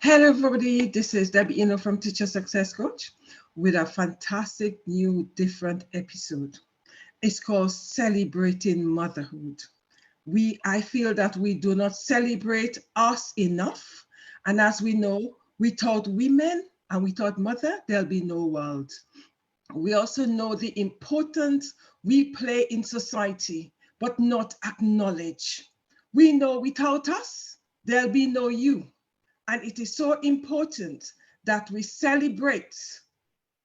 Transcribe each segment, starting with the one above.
Hello, everybody. This is Debbie Eno from Teacher Success Coach with a fantastic new different episode. It's called Celebrating Motherhood. I feel that we do not celebrate us enough. And as we know, without women and without mother, there'll be no world. We also know the importance we play in society, but not acknowledge. We know without us, there'll be no you. And it is so important that we celebrate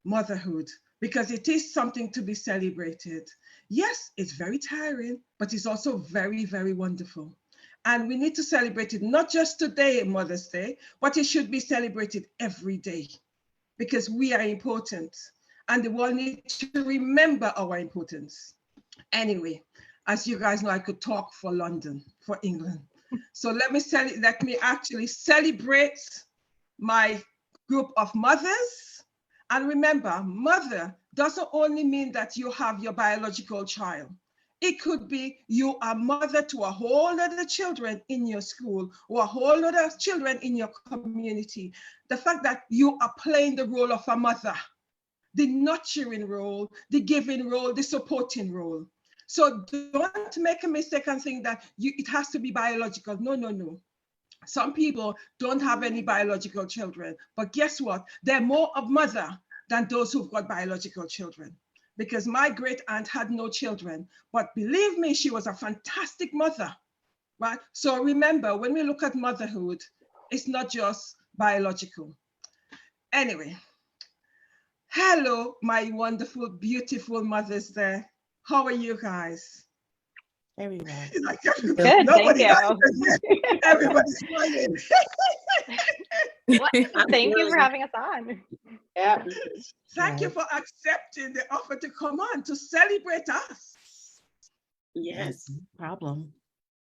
motherhood because it is something to be celebrated. Yes, it's very tiring, but it's also very, very wonderful. And we need to celebrate it, not just today, Mother's Day, but it should be celebrated every day because we are important and the world needs to remember our importance. Anyway, as you guys know, I could talk for London, for England. So let me actually celebrate my group of mothers. And remember, mother doesn't only mean that you have your biological child. It could be you are mother to a whole lot of children in your school or a whole lot of children in your community. The fact that you are playing the role of a mother, the nurturing role, the giving role, the supporting role. So don't make a mistake and think that it has to be biological. No, no, no. Some people don't have any biological children, but guess what? They're more of mother than those who've got biological children. Because my great aunt had no children, but believe me, she was a fantastic mother, right? So remember, when we look at motherhood, it's not just biological. Anyway, hello, my wonderful, beautiful mothers there. How are you guys? Very well. Like, Good, thank you. Everybody's smiling. Well, thank you for having us on. Yeah. Thank you for accepting the offer to come on to celebrate us. Yes. Problem.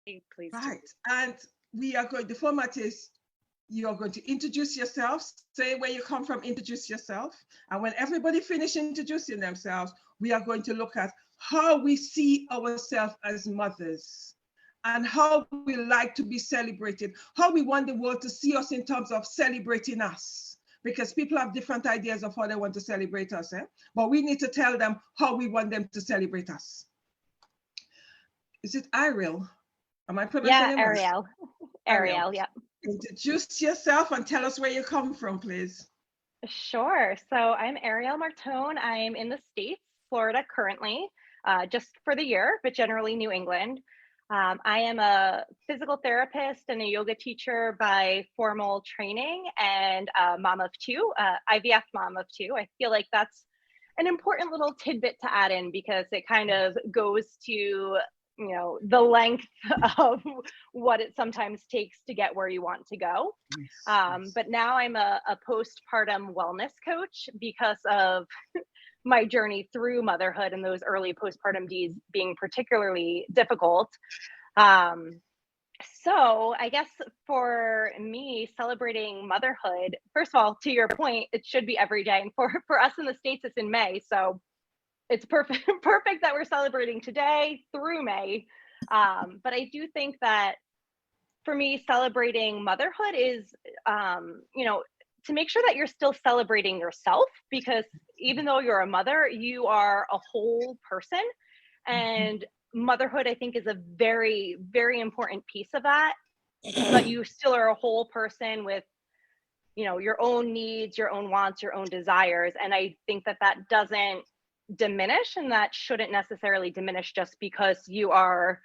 Please. Right. And the format is you're going to introduce yourself, say where you come from, introduce yourself. And when everybody finishes introducing themselves, we are going to look at how we see ourselves as mothers and how we like to be celebrated, how we want the world to see us in terms of celebrating us. Because people have different ideas of how they want to celebrate us, but we need to tell them how we want them to celebrate us. Is it Ariel? Am I pronouncing it right? Ariel. Ariel, yeah. Introduce yourself and tell us where you come from, please. Sure. So I'm Ariel Martone. I'm in the States, Florida currently, just for the year, but generally New England. I am a physical therapist and a yoga teacher by formal training and a mom of two, IVF mom of two. I feel like that's an important little tidbit to add in because it kind of goes to the length of what it sometimes takes to get where you want to go. Yes. But now I'm a postpartum wellness coach because of my journey through motherhood and those early postpartum Ds being particularly difficult. So I guess for me, celebrating motherhood, first of all, to your point, it should be every day. And for us in the States, it's in May. So it's perfect that we're celebrating today through May. But I do think that for me, celebrating motherhood is, to make sure that you're still celebrating yourself, because even though you're a mother, you are a whole person. And motherhood, I think, is a very, very important piece of that. But you still are a whole person with, your own needs, your own wants, your own desires. And I think that doesn't diminish, and that shouldn't necessarily diminish just because you are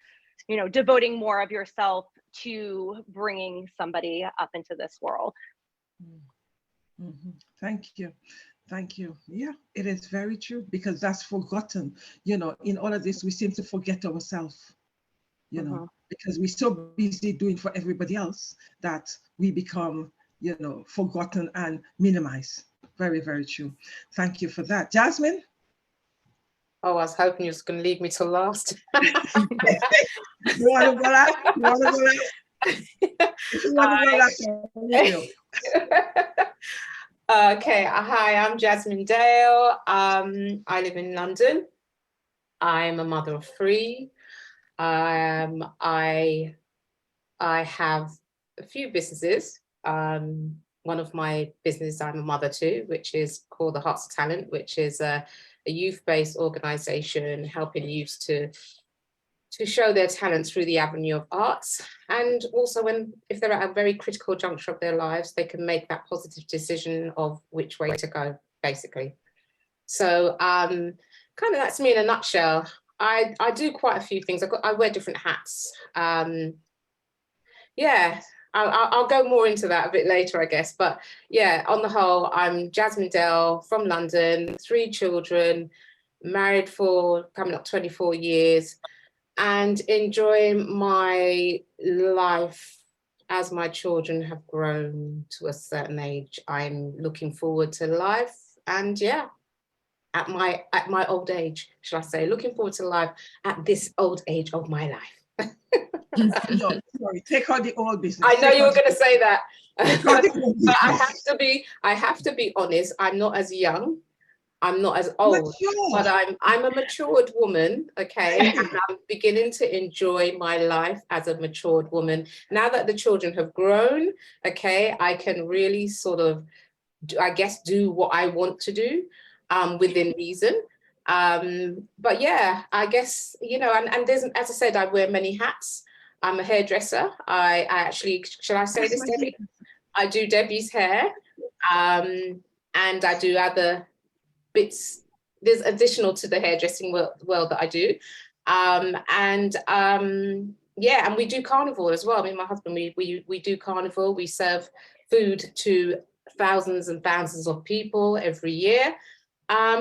devoting more of yourself to bringing somebody up into this world. Thank you. Yeah, it is very true, because that's forgotten. In all of this we seem to forget ourselves, because we're so busy doing for everybody else that we become forgotten and minimized. Very, very true. Thank you for that. Jasmine? Oh, I was hoping you were going to leave me till last. You want to go last? Okay. Hi, I'm Jasmine Dale. I live in London. I'm a mother of three. I have a few businesses. one of my businesses I'm a mother to, which is called the Hearts of Talent, which is a youth-based organisation helping youths to show their talents through the avenue of arts. And also if they're at a very critical juncture of their lives, they can make that positive decision of which way to go, basically. So kind of that's me in a nutshell. I do quite a few things. I wear different hats. Yeah, I'll go more into that a bit later, I guess. But yeah, on the whole, I'm Jasmine Dale from London, 3 children, married for coming up 24 years, and enjoying my life as my children have grown to a certain age. I'm looking forward to life, and yeah, at my old age, shall I say, looking forward to life at this old age of my life. No, sorry, take out the old business. I know you were going to say that, but I I have to be honest. I'm not as young, I'm not as old, but I'm a matured woman, okay, and I'm beginning to enjoy my life as a matured woman. Now that the children have grown, okay, I can really sort of, I guess, do what I want to do within reason. But yeah, I guess, you know, and there's, as I said, I wear many hats. I'm a hairdresser. I actually, shall I say this, Debbie? I do Debbie's hair, and I do other bits. There's additional to the hairdressing world that I do. Yeah, and we do carnival as well. I mean, my husband, we do carnival. We serve food to thousands and thousands of people every year.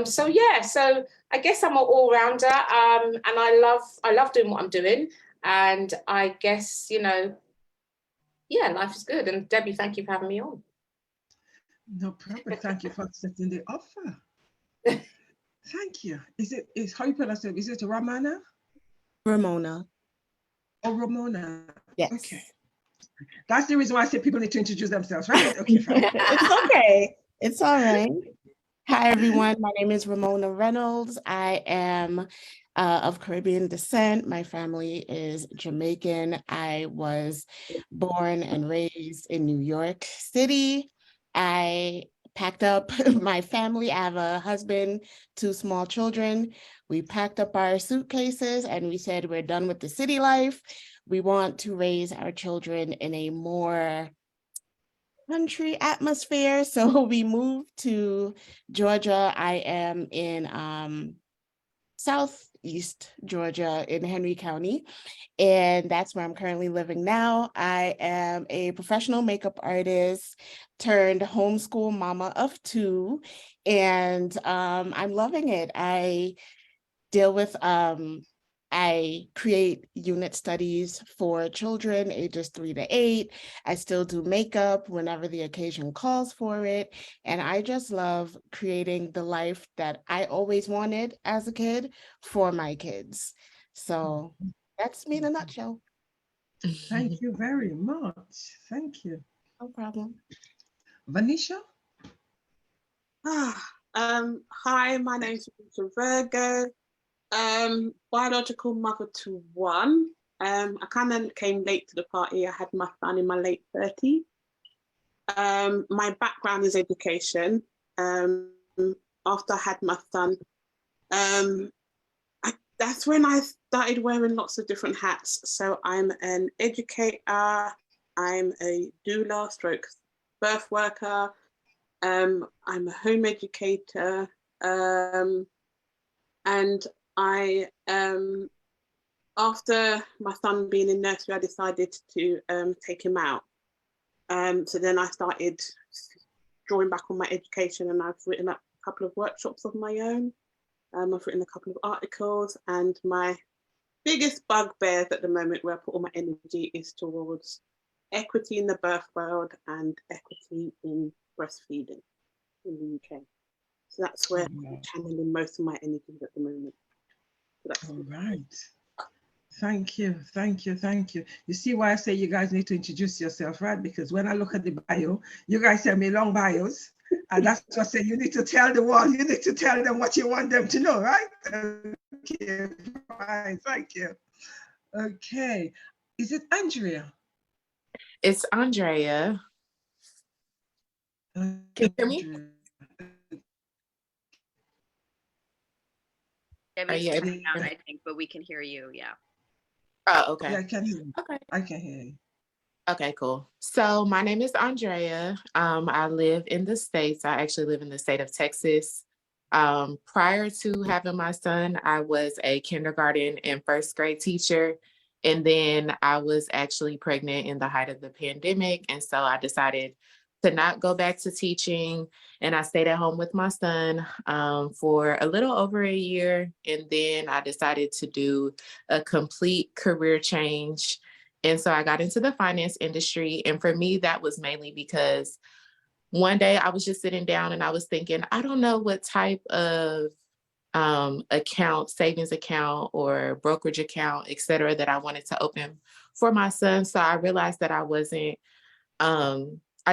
So yeah, so I guess I'm an all-rounder, and I love doing what I'm doing. And I guess, you know, yeah, life is good. And Debbie, thank you for having me on. No problem. Thank you for accepting the offer. Thank you. How you pronounce it? Is it Ramona? Ramona. Oh, Ramona. Yes. Okay. That's the reason why I say people need to introduce themselves, right? Okay, fine. It's okay. It's all right. Hi, everyone. My name is Ramona Reynolds. I am of Caribbean descent. My family is Jamaican. I was born and raised in New York City. I packed up my family. I have a husband, 2 small children. We packed up our suitcases and we said, we're done with the city life. We want to raise our children in a more country atmosphere. So we moved to Georgia. I am in Southeast Georgia in Henry County, and that's where I'm currently living now. I am a professional makeup artist turned homeschool mama of 2, and I'm loving it. I deal with I create unit studies for children ages 3 to 8. I still do makeup whenever the occasion calls for it. And I just love creating the life that I always wanted as a kid for my kids. So that's me in a nutshell. Thank you very much. Thank you. No problem. Vanisha? Hi, my name's Virgo. Biological mother to 1. I kind of came late to the party. I had my son in my late 30s. My background is education. After I had my son, that's when I started wearing lots of different hats. So I'm an educator, I'm a doula stroke birth worker, I'm a home educator, and I, after my son being in nursery, I decided to take him out. So then I started drawing back on my education, and I've written up a couple of workshops of my own. I've written a couple of articles, and my biggest bugbears at the moment where I put all my energy is towards equity in the birth world and equity in breastfeeding in the UK. So that's where I'm channeling most of my energies at the moment. All right. Thank you, thank you, thank you. You see why I say you guys need to introduce yourself, right? Because when I look at the bio, you guys send me long bios, and that's what I say. You need to tell the world, you need to tell them what you want them to know, right? Okay, fine, thank you. Okay, is it Andrea? It's Andrea. Can you hear me? Debbie's cutting out, I think, but we can hear you. Yeah. Oh, okay. Yeah, I can hear you. Okay. I can hear you. Okay, cool. So my name is Andrea. I live in the States. I actually live in the state of Texas. Prior to having my son, I was a kindergarten and first grade teacher. And then I was actually pregnant in the height of the pandemic. And so I decided to not go back to teaching. And I stayed at home with my son for a little over a year. And then I decided to do a complete career change. And so I got into the finance industry. And for me, that was mainly because one day I was just sitting down and I was thinking, I don't know what type of account, savings account or brokerage account, et cetera, that I wanted to open for my son. So I realized that I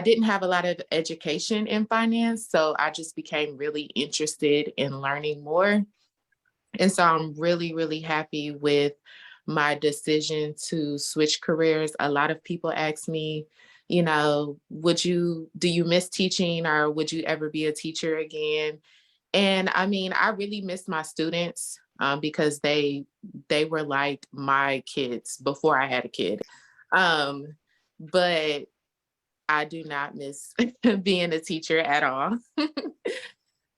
didn't have a lot of education in finance. So I just became really interested in learning more. And so I'm really, really happy with my decision to switch careers. A lot of people ask me, you know, do you miss teaching, or would you ever be a teacher again? And I mean, I really miss my students because they were like my kids before I had a kid. But I do not miss being a teacher at all.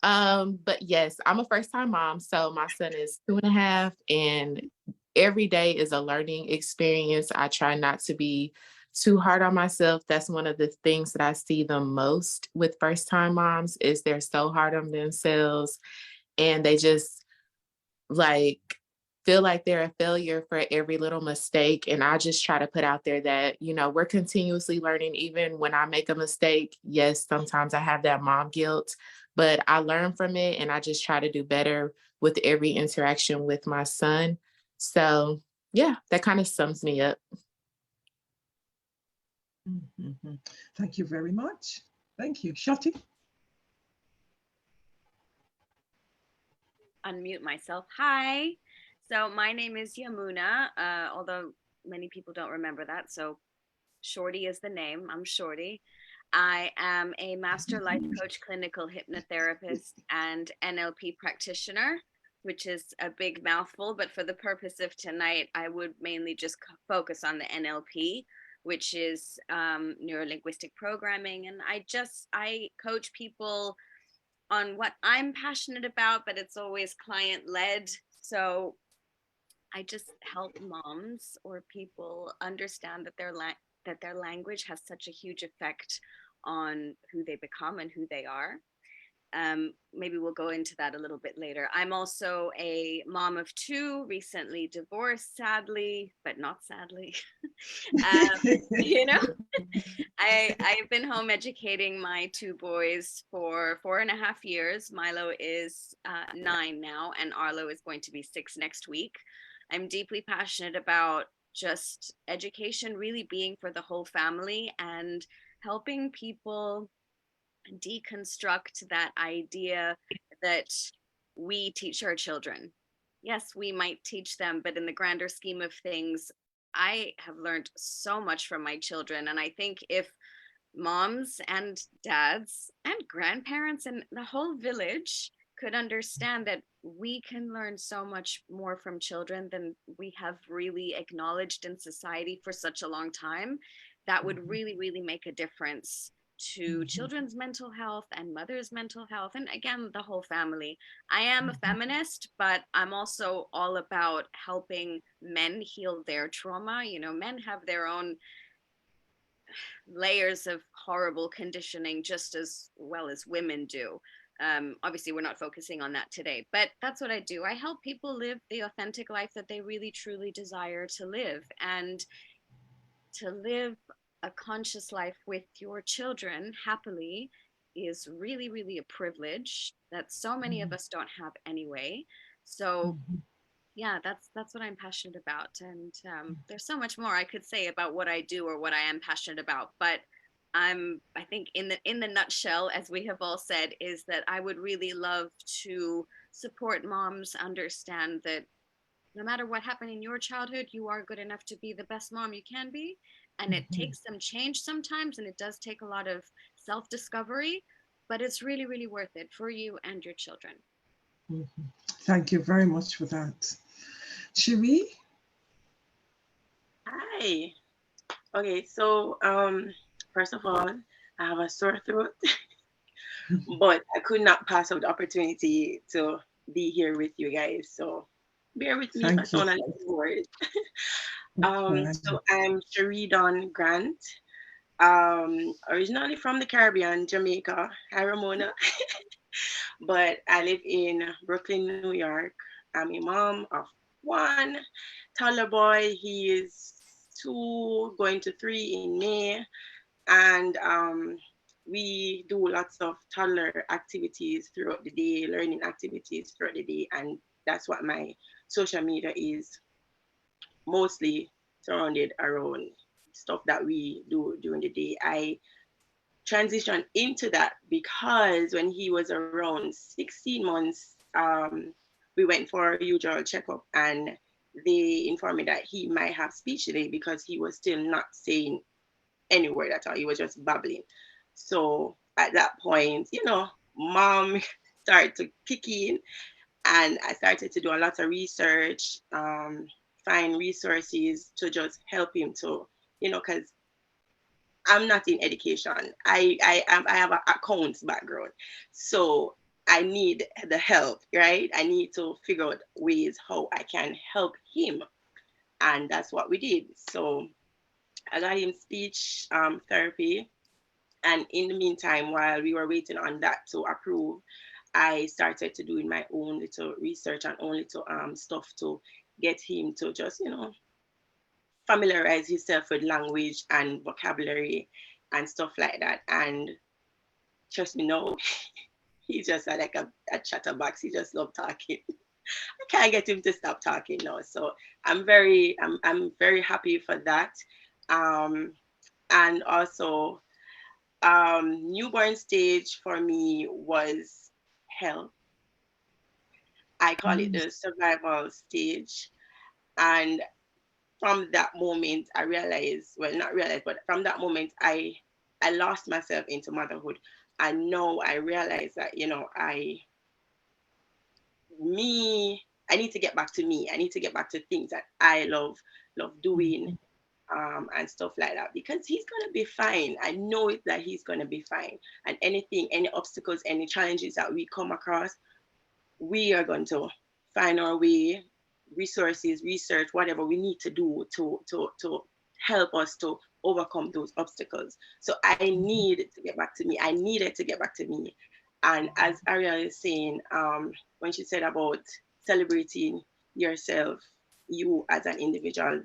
But yes, I'm a first-time mom. So my son is 2.5, and every day is a learning experience. I try not to be too hard on myself. That's one of the things that I see the most with first-time moms is they're so hard on themselves, and they just like feel like they're a failure for every little mistake. And I just try to put out there that, you know, we're continuously learning. Even when I make a mistake, yes, sometimes I have that mom guilt, but I learn from it and I just try to do better with every interaction with my son. So yeah, that kind of sums me up. Mm-hmm. Thank you very much. Thank you. Shotty? Unmute myself. Hi. So my name is Yamuna, although many people don't remember that. So Shorty is the name. I'm Shorty. I am a master life coach, clinical hypnotherapist, and NLP practitioner, which is a big mouthful. But for the purpose of tonight, I would mainly just focus on the NLP, which is neuro-linguistic programming. And I coach people on what I'm passionate about, but it's always client led. So I just help moms or people understand that their language has such a huge effect on who they become and who they are. Maybe we'll go into that a little bit later. I'm also a mom of 2, recently divorced, sadly, but not sadly. You know, I've been home educating my 2 boys for 4.5 years. Milo is 9 now, and Arlo is going to be 6 next week. I'm deeply passionate about just education really being for the whole family and helping people deconstruct that idea that we teach our children. Yes, we might teach them, but in the grander scheme of things, I have learned so much from my children. And I think if moms and dads and grandparents and the whole village could understand that we can learn so much more from children than we have really acknowledged in society for such a long time, that would really, really make a difference to children's mental health and mothers' mental health, and again, the whole family. I am a feminist, but I'm also all about helping men heal their trauma. You know, men have their own layers of horrible conditioning just as well as women do. Obviously, we're not focusing on that today, but that's what I do. I help people live the authentic life that they really, truly desire to live. And to live a conscious life with your children happily is really, really a privilege that so many of us don't have anyway. So yeah, that's what I'm passionate about. And there's so much more I could say about what I do or what I am passionate about, but I think in the nutshell, as we have all said, is that I would really love to support moms understand that no matter what happened in your childhood, you are good enough to be the best mom you can be. And it takes some change sometimes, and it does take a lot of self-discovery, but it's really, really worth it for you and your children. Thank you very much for that. Cherie? Hi. Okay, so first of all, I have a sore throat, but I could not pass up the opportunity to be here with you guys. So bear with me if I sound a little bored. So I'm Cherie Dawn Grant, originally from the Caribbean, Jamaica. Hi, Ramona. But I live in Brooklyn, New York. I'm a mom of one toddler boy. He is 2, going to 3 in May. And we do lots of toddler activities throughout the day, learning activities throughout the day. And that's what my social media is mostly surrounded around, stuff that we do during the day. I transitioned into that because when he was around 16 months, we went for a usual checkup, and they informed me that he might have speech delay because he was still not saying any word at all. He was just babbling. So at that point, mom started to kick in, and I started to do a lot of research, find resources to just help him to, because I'm not in education. I have an accounts background, so I need the help, right? I need to figure out ways how I can help him, and that's what we did. So I got him speech therapy, and in the meantime, while we were waiting on that to approve, I started to doing my own little research and own little stuff to get him to just familiarize himself with language and vocabulary and stuff like that. And trust me, no, he's just like a chatterbox. He just loves talking. I can't get him to stop talking now. So I'm very happy for that. And also, newborn stage for me was hell. I call it the survival stage. And from that moment, I realized, well, not realized, but from that moment, I lost myself into motherhood. And now I realize that, I need to get back to me. I need to get back to things that I love doing, and stuff like that, because he's going to be fine. I know it that he's going to be fine. And any obstacles, any challenges that we come across, we are going to find our way, resources, research, whatever we need to do to help us to overcome those obstacles. So I need to get back to me. I needed to get back to me. And as Ariel is saying, when she said about celebrating yourself, you as an individual,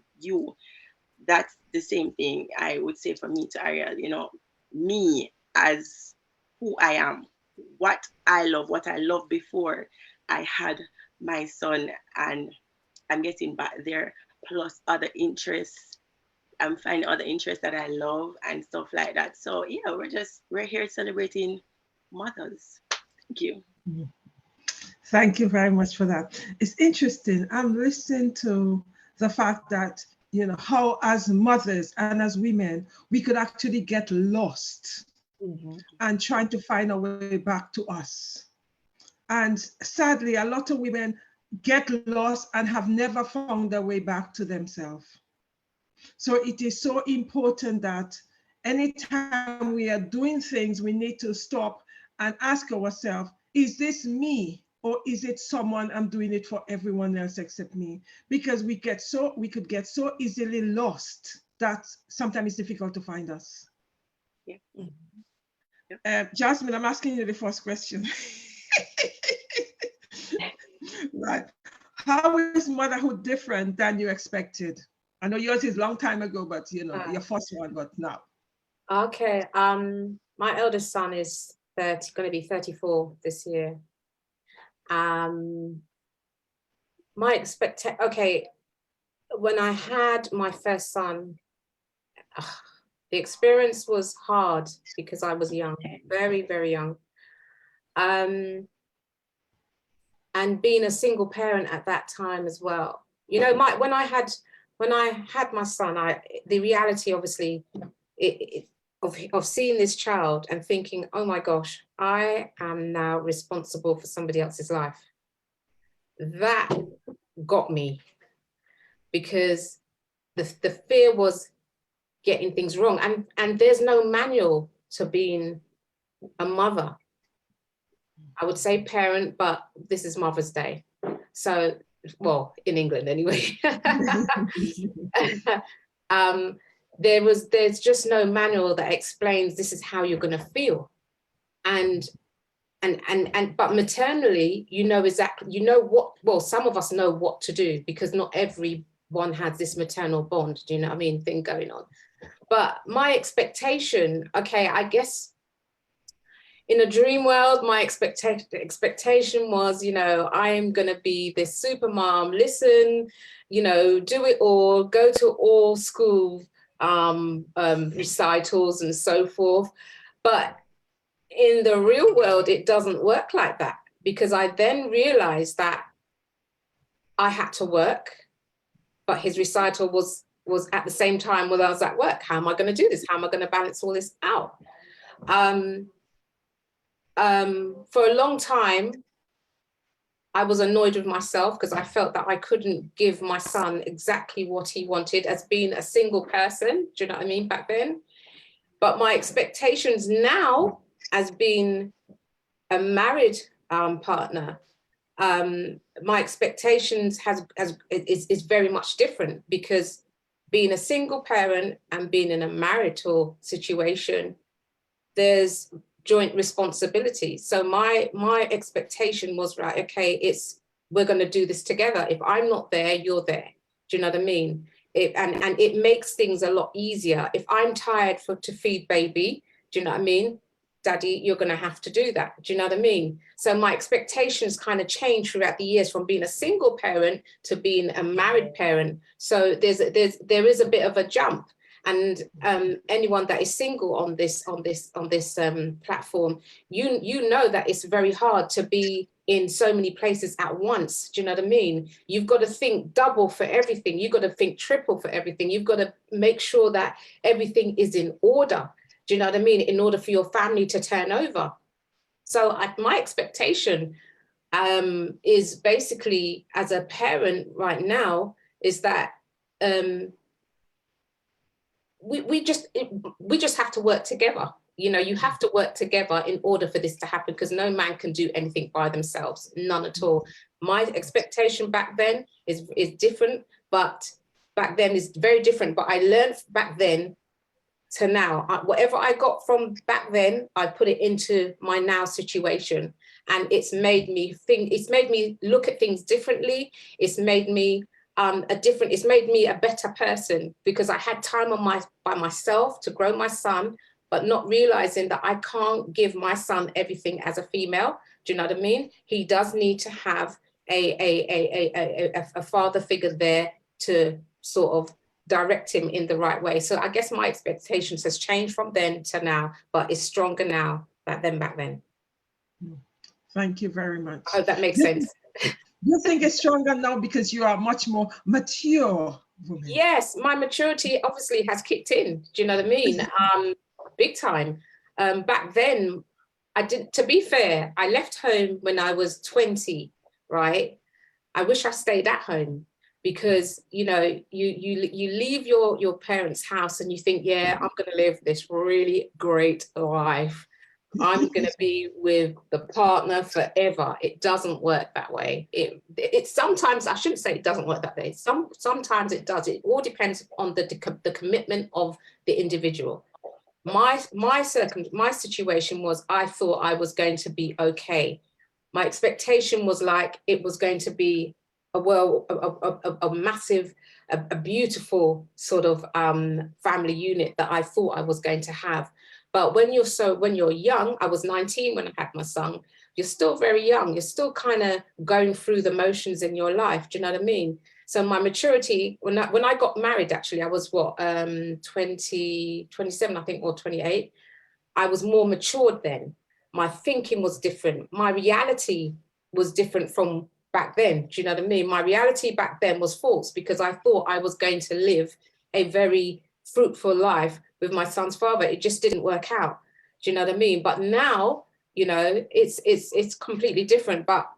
that's the same thing I would say for me to Ariel, me as who I am, what I love before I had my son, and I'm getting back there, plus other interests. I'm finding other interests that I love and stuff like that. So yeah, we're here celebrating mothers. Thank you. Thank you very much for that. It's interesting. I'm listening to the fact that, how as mothers and as women, we could actually get lost and trying to find a way back to us. And sadly, a lot of women get lost and have never found their way back to themselves. So it is so important that anytime we are doing things, we need to stop and ask ourselves, is this me? Or is it someone I'm doing it for everyone else except me? Because we could get so easily lost that sometimes it's difficult to find us. Yeah. Jasmine, I'm asking you the first question. Right. How is motherhood different than you expected? I know yours is a long time ago, but your first one, but now. Okay. My eldest son is going to be 34 this year. When I had my first son, the experience was hard because I was young, very, very young. And being a single parent at that time as well. When I had my son, the reality, obviously, of seeing this child and thinking, oh my gosh, I am now responsible for somebody else's life. That got me, because the fear was getting things wrong. And there's no manual to being a mother. I would say parent, but this is Mother's Day. So, well, in England anyway. There's just no manual that explains this is how you're going to feel. But maternally, you know exactly, you know what, well, some of us know what to do, because not everyone has this maternal bond, do you know what I mean, thing going on. But my expectation, okay, I guess in a dream world, my expectation was, you know, I'm going to be this super mom, listen, you know, do it all, go to all school recitals and so forth. But in the real world, it doesn't work like that, because I then realized that I had to work, but his recital was at the same time when I was at work. How am I going to do this? How am I going to balance all this out? For a long time, I was annoyed with myself because I felt that I couldn't give my son exactly what he wanted as being a single person. Do you know what I mean? Back then. But my expectations now, as being a married partner, my expectations is very much different, because being a single parent and being in a marital situation, there's joint responsibility. So my expectation was, right, okay, we're going to do this together. If I'm not there, you're there. Do you know what I mean? And it makes things a lot easier. If I'm tired to feed baby, do you know what I mean? Daddy, you're going to have to do that. Do you know what I mean? So my expectations kind of changed throughout the years, from being a single parent to being a married parent. So there is a bit of a jump. And anyone that is single on this platform, you know that it's very hard to be in so many places at once. Do you know what I mean? You've got to think double for everything. You've got to think triple for everything. You've got to make sure that everything is in order. Do you know what I mean? In order for your family to turn over. So my expectation is basically, as a parent right now, is that we just have to work together. You know, you have to work together in order for this to happen, because no man can do anything by themselves, none at all. My expectation back then is different, but back then is very different. But I learned back then to now. Whatever I got from back then, I put it into my now situation, and it's made me think. It's made me look at things differently. It's made me it's made me a better person, because I had time by myself to grow my son, but not realizing that I can't give my son everything as a female. Do you know what I mean? He does need to have a father figure there to sort of direct him in the right way. So I guess my expectations has changed from then to now, but it's stronger now than back then. Thank you very much. I hope that makes sense. You think it's stronger now because you are much more mature woman? Yes, my maturity obviously has kicked in. Do you know what I mean? Big time. Back then, to be fair, I left home when I was 20, right? I wish I stayed at home, because, you know, you leave your parents' house and you think, yeah, I'm going to live this really great life. I'm going to be with the partner forever. It doesn't work that way. It sometimes, I shouldn't say it doesn't work that way. Sometimes it does. It all depends on the commitment of the individual. My situation was, I thought I was going to be okay. My expectation was like, it was going to be a massive, a beautiful sort of family unit that I thought I was going to have. But when you're young, I was 19 when I had my son, you're still very young. You're still kind of going through the motions in your life. Do you know what I mean? So my maturity, when I got married, actually, I was 27, I think, or 28. I was more matured then. My thinking was different. My reality was different from back then. Do you know what I mean? My reality back then was false, because I thought I was going to live a very fruitful life with my son's father. It just didn't work out. Do you know what I mean? But now, you know, it's completely different. But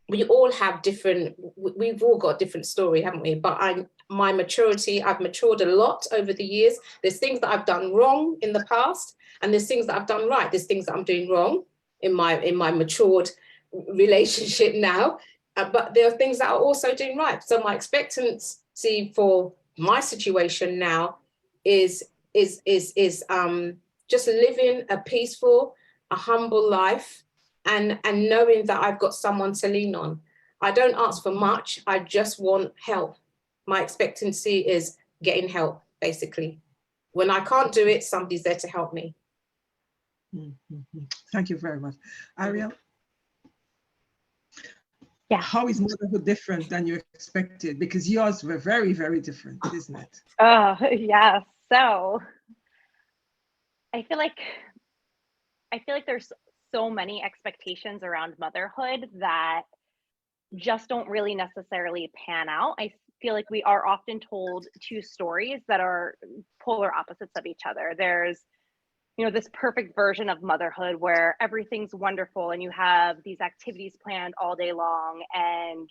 we all have different, we've all got a different story, haven't we? But my maturity, I've matured a lot over the years. There's things that I've done wrong in the past, and there's things that I've done right. There's things that I'm doing wrong in my matured relationship now. But there are things that are also doing right. So my expectancy for my situation now is just living a peaceful, a humble life, and knowing that I've got someone to lean on. I don't ask for much. I just want help. My expectancy is getting help, basically. When I can't do it, somebody's there to help me. Thank you very much. Ariel? Yeah. How is motherhood different than you expected? Because yours were very, very different, isn't it? Yeah. So I feel like there's so many expectations around motherhood that just don't really necessarily pan out. I feel like we are often told two stories that are polar opposites of each other. There's, you know, this perfect version of motherhood where everything's wonderful and you have these activities planned all day long and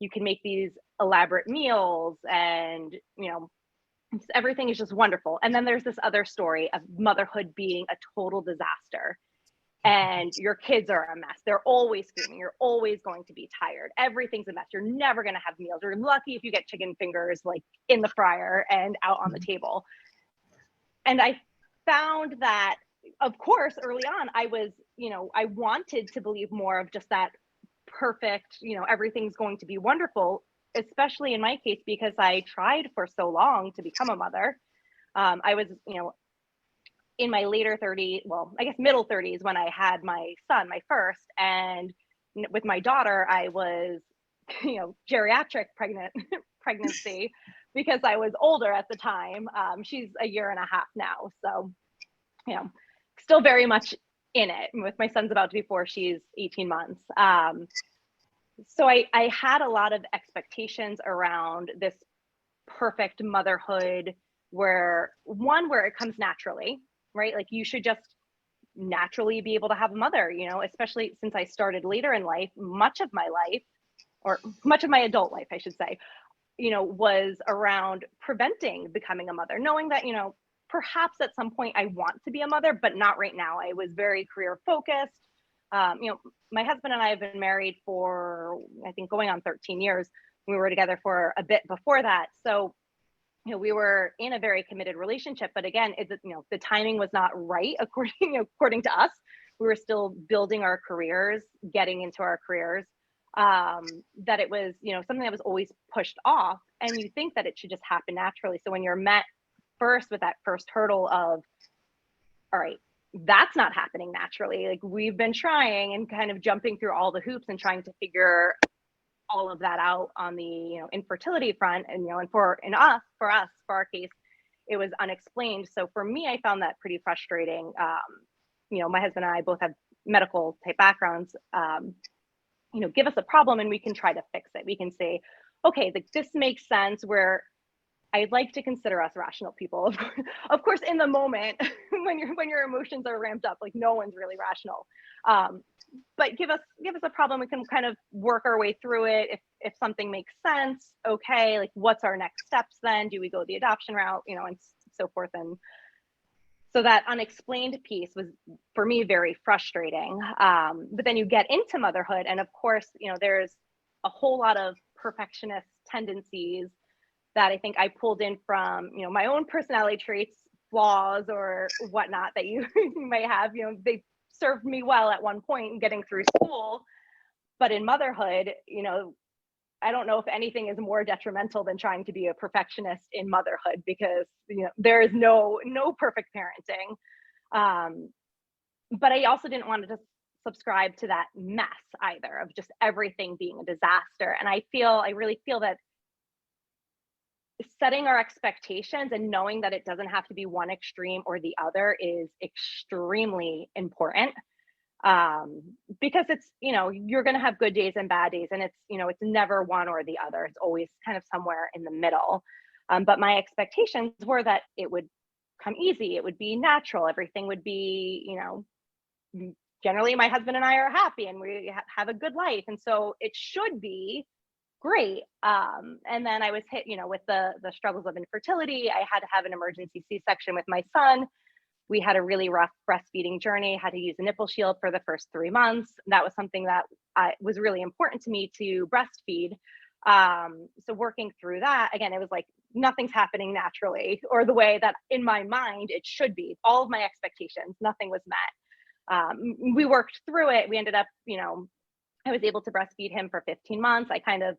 you can make these elaborate meals and, you know, everything is just wonderful. And then there's this other story of motherhood being a total disaster. And your kids are a mess. They're always screaming. You're always going to be tired. Everything's a mess. You're never going to have meals. You're lucky if you get chicken fingers like in the fryer and out on the table. And I found that, of course, early on, I was, you know, I wanted to believe more of just that perfect, you know, everything's going to be wonderful, especially in my case, because I tried for so long to become a mother. I was, you know, in my later 30s, well, I guess middle 30s when I had my son, my first, and with my daughter, I was, you know, geriatric pregnancy because I was older at the time. She's a year and a half now. So, you know, still very much in it. With my son's about to be 4, she's 18 months. So I had a lot of expectations around this perfect motherhood where it comes naturally, right? Like you should just naturally be able to have a mother, you know, especially since I started later in life, much of my life, or much of my adult life, I should say, you know, was around preventing becoming a mother, knowing that, you know, perhaps at some point I want to be a mother, but not right now. I was very career focused. You know, my husband and I have been married for, I think, going on 13 years. We were together for a bit before that. So, you know, we were in a very committed relationship, but again, you know, the timing was not right according to us. We were still building our careers, getting into our careers. That it was, you know, something that was always pushed off, and you think that it should just happen naturally. So when you're met first with that first hurdle of, all right, that's not happening naturally. Like we've been trying and kind of jumping through all the hoops and trying to figure all of that out on the, you know, infertility front. And, you know, and for our case, it was unexplained. So for me, I found that pretty frustrating. You know, my husband and I both have medical type backgrounds. You know, give us a problem and we can try to fix it. We can say, okay, this makes sense, where I'd like to consider us rational people. Of course, in the moment, when your emotions are ramped up, like no one's really rational. But give us a problem. We can kind of work our way through it. If something makes sense, okay, like what's our next steps then? Do we go the adoption route, you know, and so forth. And so that unexplained piece was, for me, very frustrating. But then you get into motherhood, and of course, you know, there's a whole lot of perfectionist tendencies that I think I pulled in from, you know, my own personality traits, flaws, or whatnot that you may have. You know, they served me well at one point in getting through school, but in motherhood, you know, I don't know if anything is more detrimental than trying to be a perfectionist in motherhood, because, you know, there is no perfect parenting. But I also didn't want to just subscribe to that mess either of just everything being a disaster. And I really feel that setting our expectations and knowing that it doesn't have to be one extreme or the other is extremely important. Because it's, you know, you're going to have good days and bad days, and it's, you know, it's never one or the other. It's always kind of somewhere in the middle. But my expectations were that it would come easy. It would be natural. Everything would be, you know, generally my husband and I are happy and we have a good life. And so it should be great. And then I was hit, you know, with the struggles of infertility. I had to have an emergency C-section with my son. We had a really rough breastfeeding journey, had to use a nipple shield for the first 3 months. That was something that was really important to me to breastfeed. So working through that, again, it was like nothing's happening naturally or the way that in my mind it should be. All of my expectations, nothing was met. We worked through it. We ended up, you know, I was able to breastfeed him for 15 months. I kind of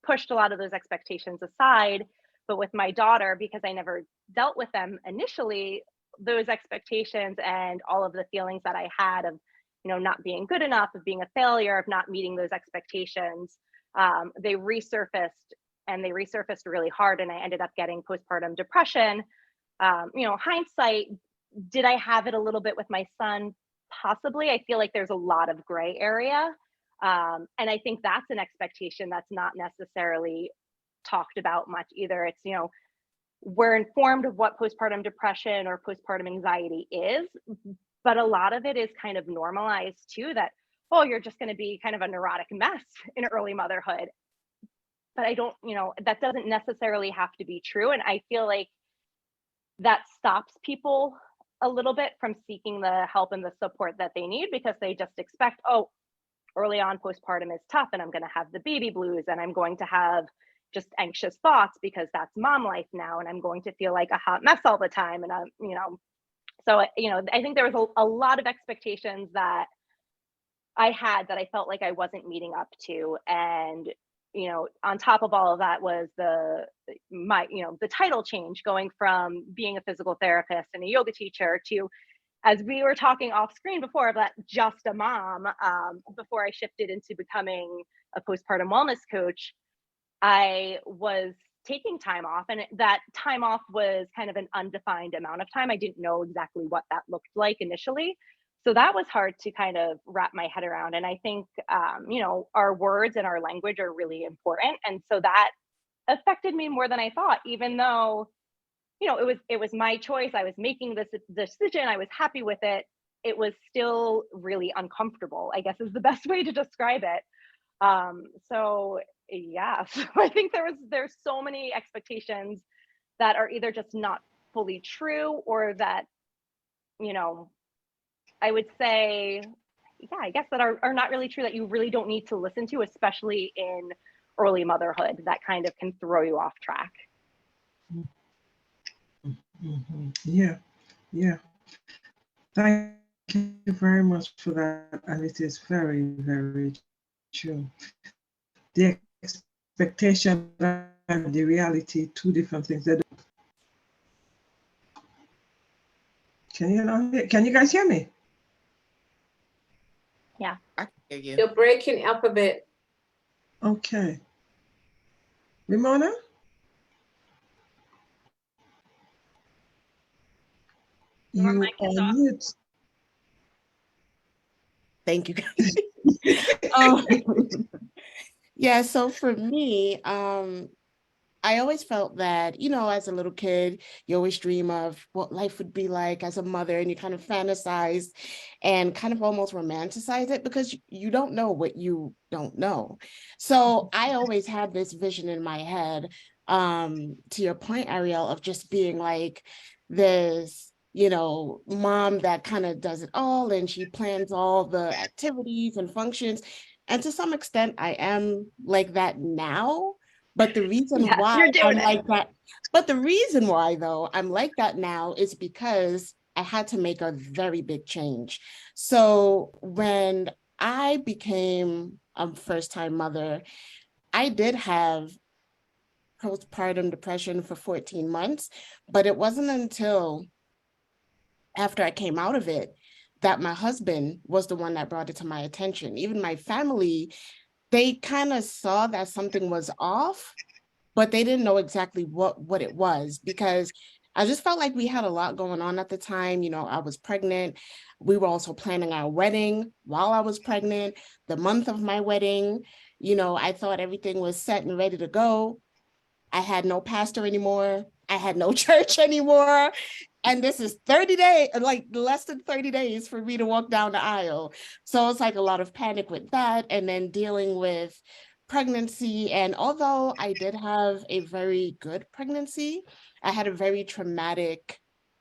pushed a lot of those expectations aside. But with my daughter, because I never dealt with them initially, those expectations and all of the feelings that I had of, you know, not being good enough, of being a failure, of not meeting those expectations, they resurfaced, and they resurfaced really hard. And I ended up getting postpartum depression. You know, hindsight, did I have it a little bit with my son? Possibly. I feel like there's a lot of gray area. And I think that's an expectation that's not necessarily talked about much either. It's, you know, we're informed of what postpartum depression or postpartum anxiety is, but a lot of it is kind of normalized too, that, oh, you're just going to be kind of a neurotic mess in early motherhood. But I don't, you know, that doesn't necessarily have to be true. And I feel like that stops people a little bit from seeking the help and the support that they need, because they just expect, oh, early on postpartum is tough and I'm going to have the baby blues and I'm going to have just anxious thoughts because that's mom life now, and I'm going to feel like a hot mess all the time. And I'm, you know, so, you know, I think there was a lot of expectations that I had that I felt like I wasn't meeting up to. And, you know, on top of all of that was the title change, going from being a physical therapist and a yoga teacher to, as we were talking off screen before, that just a mom, before I shifted into becoming a postpartum wellness coach. I was taking time off, and that time off was kind of an undefined amount of time. I didn't know exactly what that looked like initially. So that was hard to kind of wrap my head around. And I think, you know, our words and our language are really important. And so that affected me more than I thought, even though, you know, it was my choice. I was making this decision. I was happy with it. It was still really uncomfortable, I guess is the best way to describe it. So yeah, so I think there's so many expectations that are either just not fully true, or that, you know, I would say, yeah, I guess that are not really true, that you really don't need to listen to, especially in early motherhood, that kind of can throw you off track. Mm-hmm. Yeah. Thank you very much for that. And it is very, very true. The expectation and the reality, two different things. Can you guys hear me? Yeah. I can hear you. You're breaking up a bit. Okay. Ramona? Your You mic is are off. mute. Thank you. Yeah, so for me, I always felt that, you know, as a little kid, you always dream of what life would be like as a mother, and you kind of fantasize and kind of almost romanticize it, because you don't know what you don't know. So I always had this vision in my head, to your point, Ariel, of just being like this, you know, mom that kind of does it all, and she plans all the activities and functions. And to some extent, I am like that now. But the reason Yes, why you're doing it. like that, but the reason why though I'm like that now is because I had to make a very big change. So when I became a first-time mother, I did have postpartum depression for 14 months, but it wasn't until after I came out of it that my husband was the one that brought it to my attention. Even my family, they kind of saw that something was off, but they didn't know exactly what it was, because I just felt like we had a lot going on at the time. You know, I was pregnant. We were also planning our wedding while I was pregnant, the month of my wedding. You know, I thought everything was set and ready to go. I had no pastor anymore. I had no church anymore. And this is 30 days, like less than 30 days for me to walk down the aisle. So it's like a lot of panic with that. And then dealing with pregnancy. And although I did have a very good pregnancy, I had a very traumatic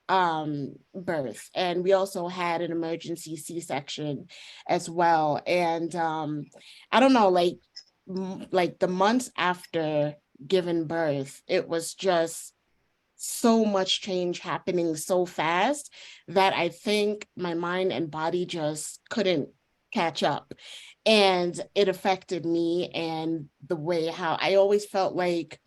birth. And we also had an emergency C-section as well. And I don't know, like the months after giving birth, it was just so much change happening so fast that I think my mind and body just couldn't catch up. And it affected me and the way how I always felt like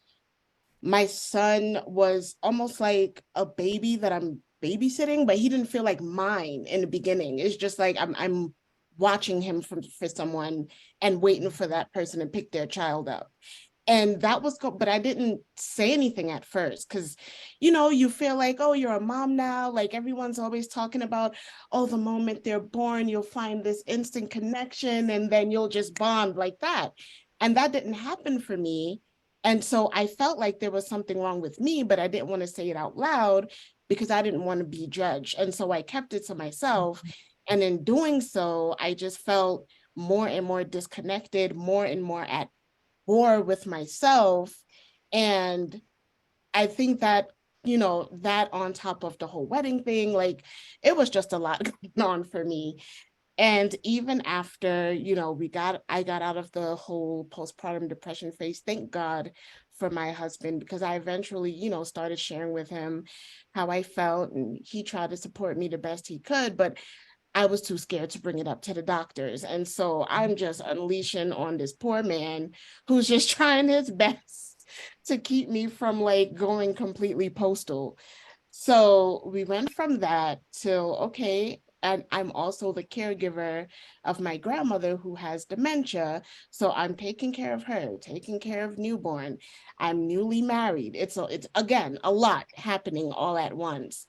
my son was almost like a baby that I'm babysitting, but he didn't feel like mine in the beginning. It's just like I'm watching him for someone and waiting for that person to pick their child up. And that was, but I didn't say anything at first because, you know, you feel like, oh, you're a mom now. Like everyone's always talking about, oh, the moment they're born, you'll find this instant connection and then you'll just bond like that. And that didn't happen for me. And so I felt like there was something wrong with me, but I didn't want to say it out loud because I didn't want to be judged. And so I kept it to myself. And in doing so, I just felt more and more disconnected, more and more at war with myself. And I think that, you know, that on top of the whole wedding thing, like it was just a lot going on for me. And even after, you know, I got out of the whole postpartum depression phase, thank God for my husband, because I eventually, you know, started sharing with him how I felt, and he tried to support me the best he could, but I was too scared to bring it up to the doctors. And so I'm just unleashing on this poor man who's just trying his best to keep me from like going completely postal. So we went from that till, okay, and I'm also the caregiver of my grandmother who has dementia. So I'm taking care of her, taking care of newborn. I'm newly married. It's again, a lot happening all at once.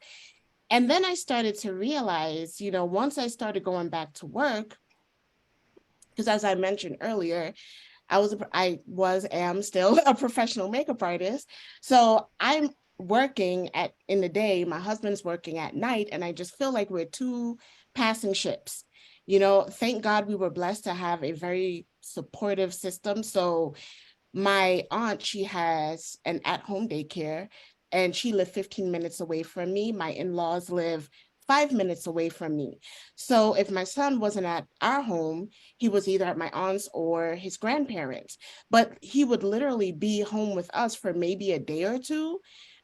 And then I started to realize, you know, once I started going back to work, because as I mentioned earlier, am still a professional makeup artist. So I'm working in the day, my husband's working at night, and I just feel like we're two passing ships. You know, thank God we were blessed to have a very supportive system. So my aunt, she has an at-home daycare and she lived 15 minutes away from me. My in-laws live 5 minutes away from me. So if my son wasn't at our home, he was either at my aunt's or his grandparents, but he would literally be home with us for maybe a day or two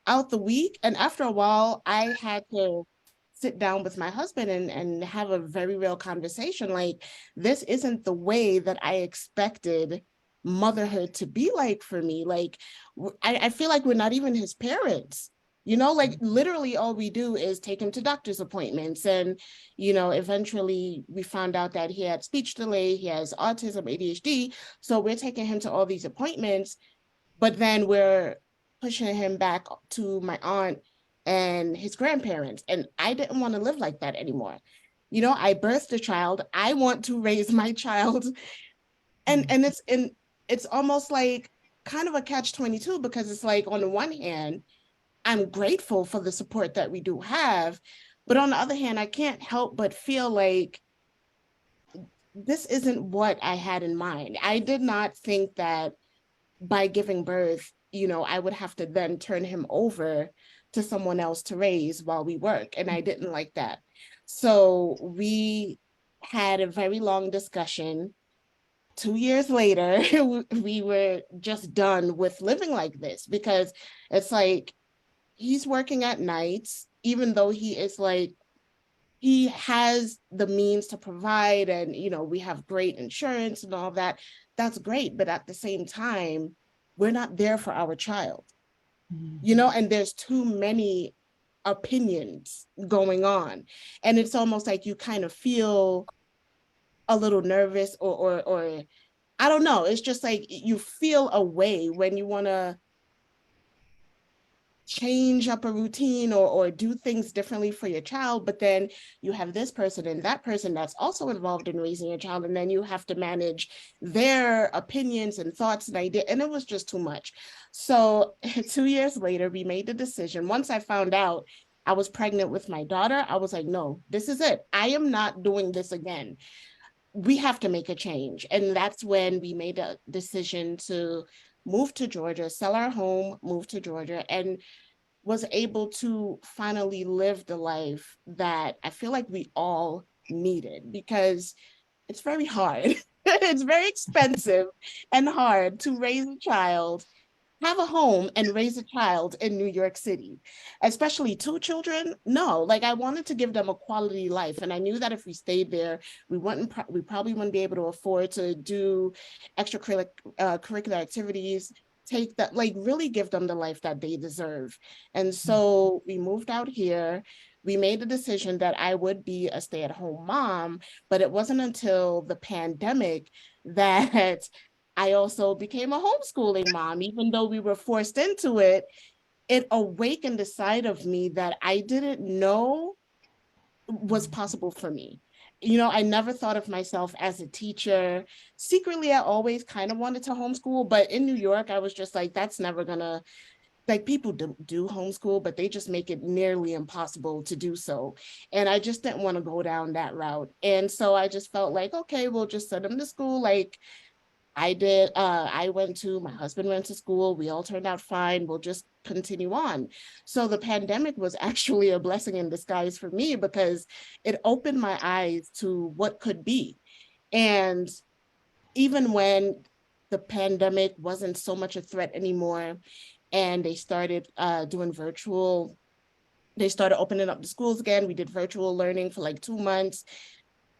out the week. And after a while, I had to sit down with my husband and have a very real conversation. Like, this isn't the way that I expected motherhood to be like for me. Like, I feel like we're not even his parents. You know, like literally all we do is take him to doctor's appointments. And, you know, eventually we found out that he had speech delay, he has autism, ADHD. So we're taking him to all these appointments, but then we're pushing him back to my aunt and his grandparents. And I didn't want to live like that anymore. You know, I birthed a child. I want to raise my child. And it's almost like kind of a catch-22, because it's like, on the one hand, I'm grateful for the support that we do have, but on the other hand, I can't help but feel like this isn't what I had in mind. I did not think that by giving birth, you know, I would have to then turn him over to someone else to raise while we work. And I didn't like that. So we had a very long discussion. 2 years later, we were just done with living like this, because it's like, he's working at nights, even though he is like, he has the means to provide, and, you know, we have great insurance and all that. That's great. But at the same time, we're not there for our child, you know, and there's too many opinions going on. And it's almost like you kind of feel a little nervous or I don't know. It's just like you feel a way when you want to change up a routine or do things differently for your child, but then you have this person and that person that's also involved in raising your child, and then you have to manage their opinions and thoughts and ideas, and it was just too much. So 2 years later, we made the decision. Once I found out I was pregnant with my daughter, I was like, no, this is it. I am not doing this again. We have to make a change. And that's when we made a decision to move to Georgia, sell our home, move to Georgia, and was able to finally live the life that I feel like we all needed, because it's very hard. It's very expensive and hard to raise a child, have a home, and raise a child in New York City, especially 2 children. No, like, I wanted to give them a quality life. And I knew that if we stayed there, we probably wouldn't be able to afford to do extracurricular activities, take that, like, really give them the life that they deserve. And so we moved out here. We made the decision that I would be a stay-at-home mom, but it wasn't until the pandemic that I also became a homeschooling mom. Even though we were forced into it, it awakened a side of me that I didn't know was possible for me. You know, I never thought of myself as a teacher. Secretly, I always kind of wanted to homeschool, but in New York, I was just like, that's never gonna, like, people do homeschool, but they just make it nearly impossible to do so. And I just didn't want to go down that route. And so I just felt like, okay, we'll just send them to school. Like, I did, my husband went to school, we all turned out fine, we'll just continue on. So the pandemic was actually a blessing in disguise for me, because it opened my eyes to what could be. And even when the pandemic wasn't so much a threat anymore, and they started they started opening up the schools again, we did virtual learning for like 2 months.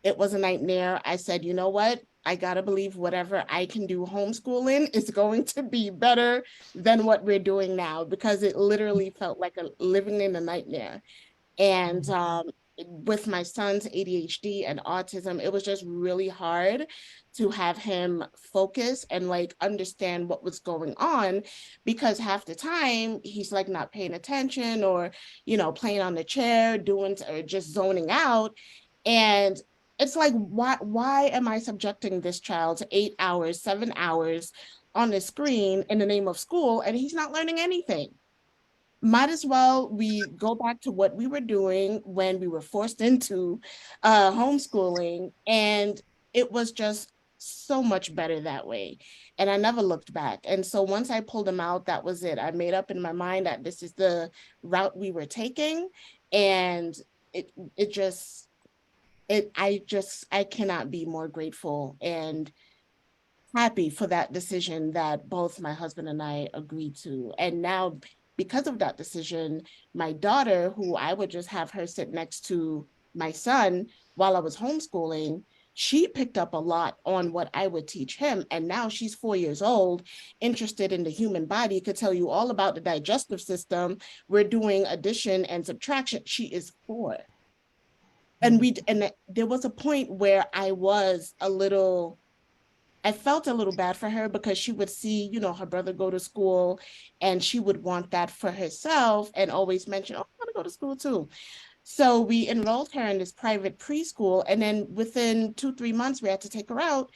It was a nightmare. I said, you know what? I gotta believe whatever I can do homeschooling is going to be better than what we're doing now, because it literally felt like living in a nightmare. And with my son's ADHD and autism, it was just really hard to have him focus and like understand what was going on, because half the time he's like not paying attention, or, you know, playing on the chair, or just zoning out. And it's like, why am I subjecting this child to 8 hours, 7 hours on the screen in the name of school, and he's not learning anything? Might as well we go back to what we were doing when we were forced into homeschooling, and it was just so much better that way. And I never looked back. And so once I pulled him out, that was it. I made up in my mind that this is the route we were taking, and I cannot be more grateful and happy for that decision that both my husband and I agreed to. And now, because of that decision, my daughter, who I would just have her sit next to my son while I was homeschooling, she picked up a lot on what I would teach him. And now she's 4 years old, interested in the human body, could tell you all about the digestive system. We're doing addition and subtraction. She is 4. And there was a point where I felt a little bad for her, because she would see, you know, her brother go to school, and she would want that for herself and always mention, oh, I want to go to school too. So we enrolled her in this private preschool, and then within 2-3 months, we had to take her out.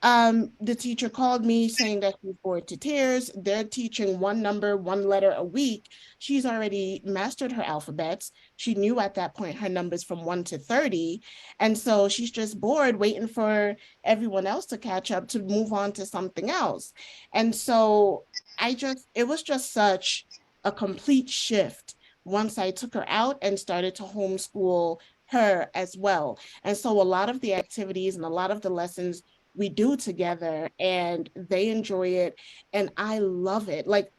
The teacher called me saying that she's bored to tears. They're teaching 1 number, 1 letter a week. She's already mastered her alphabets. She knew at that point her numbers from 1 to 30. And so she's just bored, waiting for everyone else to catch up to move on to something else. And so it was just such a complete shift once I took her out and started to homeschool her as well. And so a lot of the activities and a lot of the lessons we do together, and they enjoy it, and I love it. Like,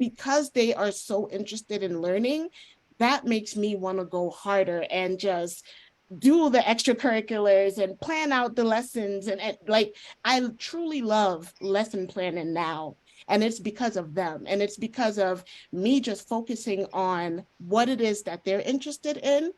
because they are so interested in learning, that makes me want to go harder and just do the extracurriculars and plan out the lessons. And like, I truly love lesson planning now. And it's because of them. And it's because of me just focusing on what it is that they're interested in,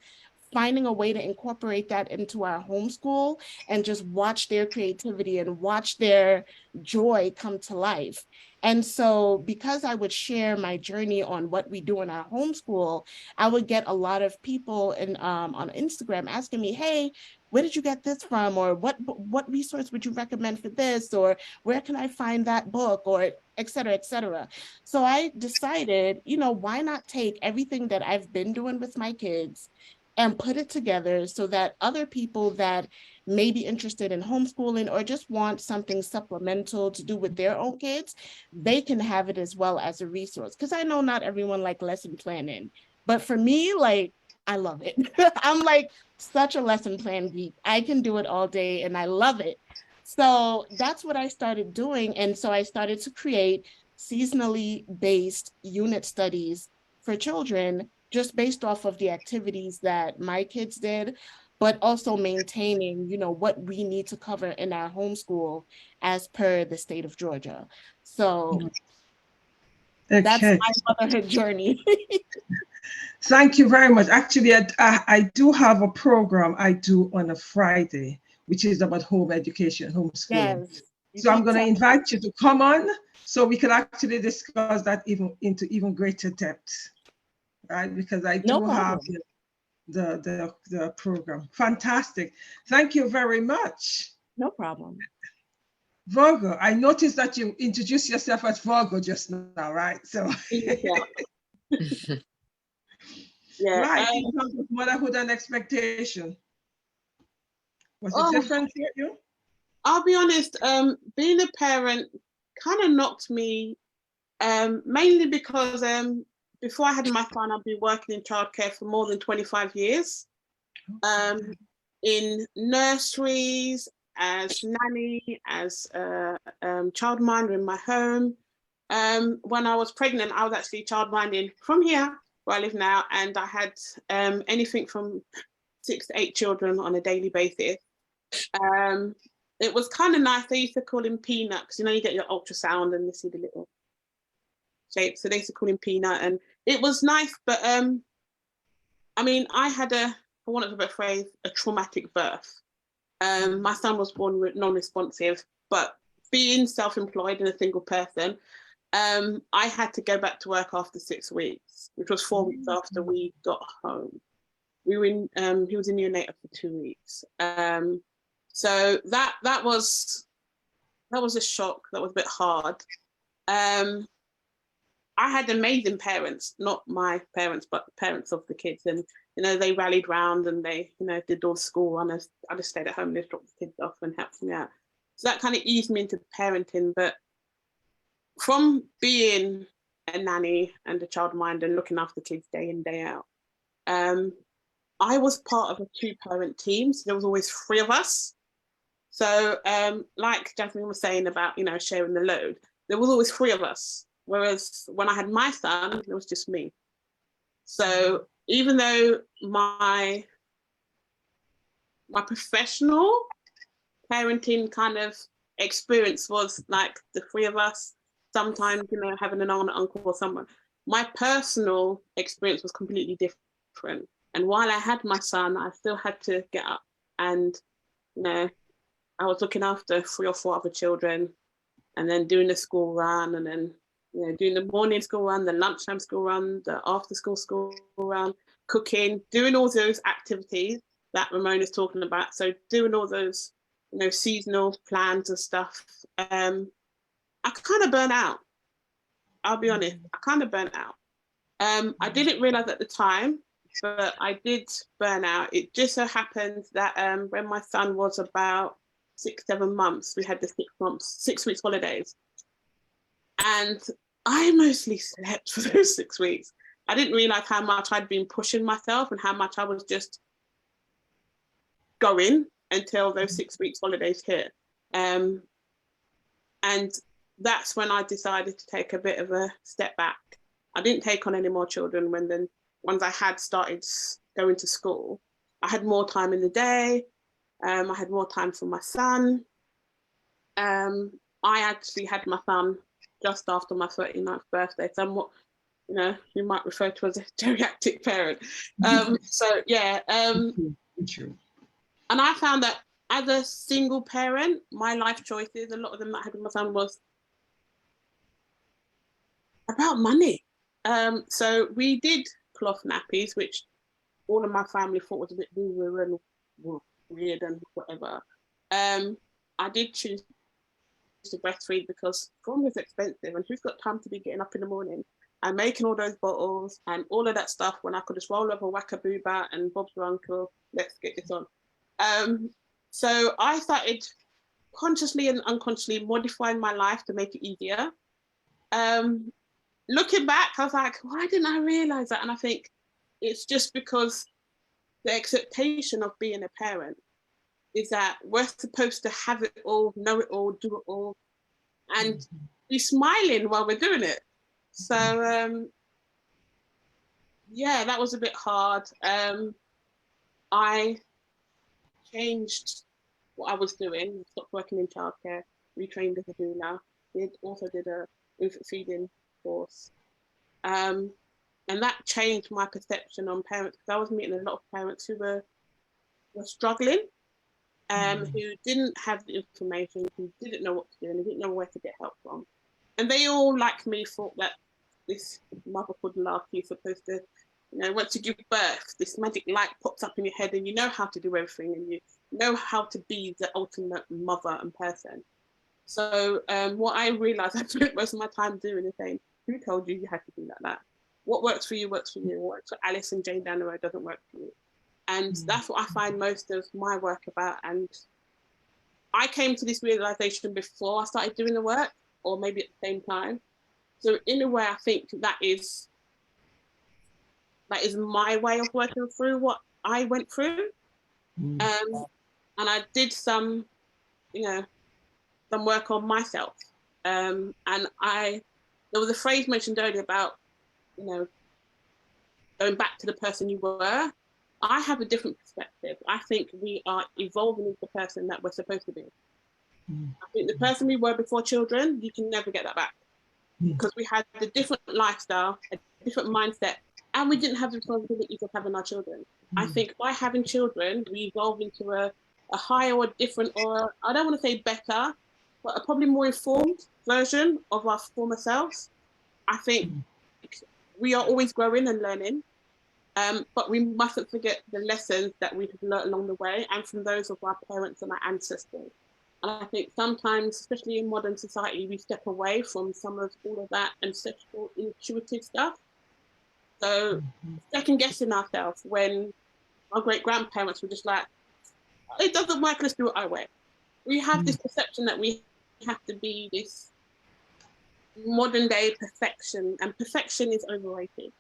finding a way to incorporate that into our homeschool and just watch their creativity and watch their joy come to life. And so because I would share my journey on what we do in our homeschool, I would get a lot of people on Instagram asking me, hey, where did you get this from? Or what resource would you recommend for this? Or where can I find that book? Or et cetera, et cetera. So I decided, you know, why not take everything that I've been doing with my kids and put it together so that other people that may be interested in homeschooling or just want something supplemental to do with their own kids, they can have it as well as a resource. Because I know not everyone like lesson planning, but for me, like, I love it. I'm like such a lesson plan geek. I can do it all day and I love it. So that's what I started doing. And so I started to create seasonally based unit studies for children, just based off of the activities that my kids did, but also maintaining, you know, what we need to cover in our homeschool as per the state of Georgia. So that's my motherhood journey. Thank you very much. Actually, I do have a program I do on a Friday, which is about home education, homeschooling. Yes. So I'm going to invite you to come on so we can actually discuss that into even greater depth, right? Because I do have the program. Fantastic. Thank you very much. No problem. Virgo, I noticed that you introduced yourself as Virgo just now, right? So yeah. Right, in terms of motherhood and expectation. Was it different for you? I'll be honest, being a parent kind of knocked me, mainly because before I had my son, I've been working in childcare for more than 25 years. In nurseries, as nanny, as childminder in my home. When I was pregnant, I was actually childminding from here, where I live now, and I had anything from 6 to 8 children on a daily basis. It was kind of nice. They used to call him Peanut, because you know you get your ultrasound and you see the little shape. So they used to call him Peanut, and it was nice. But I mean, I had for want of a better phrase, a traumatic birth. My son was born non-responsive, but being self-employed and a single person, I had to go back to work after 6 weeks, which was 4 weeks after we got home. We were in, he was in neonatal for 2 weeks. So that was a shock. That was a bit hard. I had amazing parents, not my parents, but the parents of the kids. And, you know, they rallied round and they, you know, did all the school runners. I just stayed at home and just dropped the kids off and helped me out. So that kind of eased me into parenting. But from being a nanny and a childminder and looking after kids day in, day out, I was part of a 2-parent team. So there was always 3 of us. So like Jasmine was saying about, you know, sharing the load, there was always 3 of us. Whereas when I had my son, it was just me. So even though my professional parenting kind of experience was like the 3 of us, sometimes, you know, having an aunt, uncle or someone, my personal experience was completely different. And while I had my son, I still had to get up and, you know, I was looking after 3 or 4 other children and then doing the school run and then, you know, doing the morning school run, the lunchtime school run, the after school run, cooking, doing all those activities that Ramona's talking about. So doing all those, you know, seasonal plans and stuff. I kind of burnt out. I'll be honest, I kind of burnt out. I didn't realize at the time, but I did burn out. It just so happened that when my son was about 6-7 months, we had the 6 weeks holidays. And I mostly slept for those 6 weeks. I didn't realize how much I'd been pushing myself and how much I was just going until those 6 weeks holidays hit. And that's when I decided to take a bit of a step back. I didn't take on any more children once I had started going to school. I had more time in the day. I had more time for my son. I actually had my son just after my 39th birthday. So you know, you might refer to as a geriatric parent. So yeah, True. and I found that as a single parent, my life choices, a lot of them that I had with my son, was about money. So we did cloth nappies, which all of my family thought was a bit weird and whatever. I did choose to breastfeed because formula is expensive, and who's got time to be getting up in the morning and making all those bottles and all of that stuff when I could just roll over, whack a boob out, and Bob's your uncle, let's get this on. So I started consciously and unconsciously modifying my life to make it easier. Looking back, I was like, why didn't I realize that? And I think it's just because the expectation of being a parent is that we're supposed to have it all, know it all, do it all, and be smiling while we're doing it. So yeah, that was a bit hard. I changed what I was doing, stopped working in childcare, retrained as a doula, also did a infant feeding course. And that changed my perception on parents, because I was meeting a lot of parents who were struggling, who didn't have the information, who didn't know what to do, and they didn't know where to get help from. And they all, like me, thought that this motherhood lark, you're supposed to, you know, once you give birth, this magic light pops up in your head and you know how to do everything and you know how to be the ultimate mother and person. So what I realized I spent most of my time doing is saying, who told you you had to be like that? What works for you works for you. What works for Alice and Jane down the road doesn't work for you. And that's what I find most of my work about. And I came to this realization before I started doing the work, or maybe at the same time. So in a way, I think that is my way of working through what I went through. And I did some, you know, some work on myself. And there was a phrase mentioned earlier about, you know, going back to the person you were. I have a different perspective. I think we are evolving into the person that we're supposed to be. I think the person we were before children, you can never get that back, because we had a different lifestyle, a different mindset, and we didn't have the responsibilities of having our children. I think by having children, we evolve into a higher or different, or I don't want to say better, but a probably more informed version of our former selves. I think we are always growing and learning, but we mustn't forget the lessons that we have learned along the way and from those of our parents and our ancestors. And I think sometimes, especially in modern society, we step away from some of all of that ancestral, intuitive stuff. So second guessing ourselves when our great grandparents were just like, it doesn't work, let's do it our way. We have this perception that we have to be this modern day perfection, and perfection is overrated.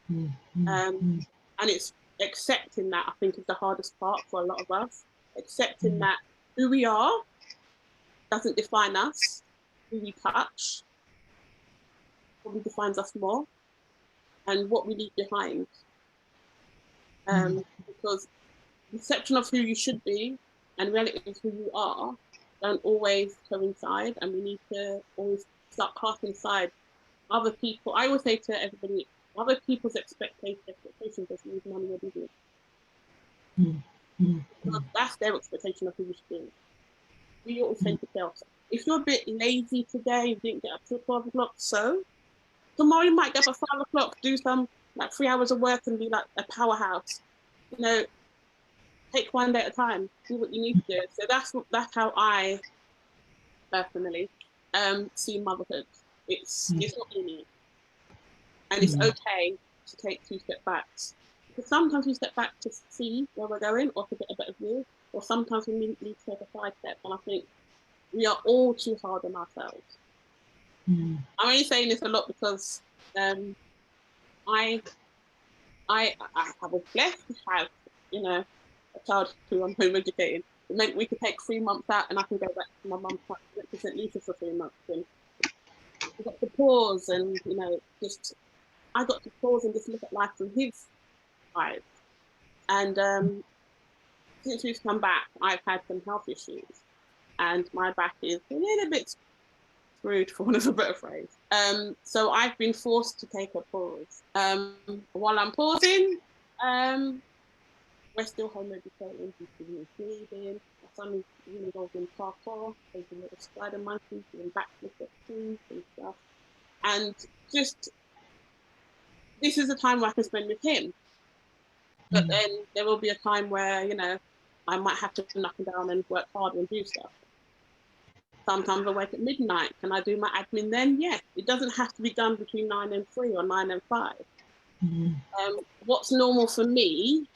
And it's accepting that, I think, is the hardest part for a lot of us. Accepting that who we are doesn't define us. Who we touch probably defines us more, and what we leave behind. Because perception of who you should be and reality of who you are don't always coincide, and we need to always start casting aside other people. I always say to everybody, other people's expectations doesn't mean none of your business. Because that's their expectation of who you should be. We always say to ourselves, if you're a bit lazy today, you didn't get up till 12 o'clock, so tomorrow you might get up at 5 o'clock, do some like 3 hours of work and be like a powerhouse. You know, take one day at a time, do what you need to do. So that's how I personally see motherhood. It's not easy, and it's okay to take 2 step backs, because sometimes we step back to see where we're going or to get a better view, or sometimes we need to take a 5 step. And I think we are all too hard on ourselves. I'm only saying this a lot because I was blessed to have, you know, a child who I'm home educating. It meant we could take 3 months out and I can go back to my mum's house to St. Lucia for 3 months. And I got to pause and, you know, I got to pause and just look at life from his eyes. And since we've come back, I've had some health issues and my back is a little bit screwed, for want of a better phrase. So I've been forced to take a pause. While I'm pausing, we're still home meditating, he's doing breathing. My son is really involved in parkour, taking little spider monkeys, doing backflips at trees and stuff. And just, this is a time where I can spend with him. But then there will be a time where, you know, I might have to knock him down and work hard and do stuff. Sometimes I wake at midnight. Can I do my admin then? Yes. It doesn't have to be done between 9 and 3 or 9 and 5. What's normal for me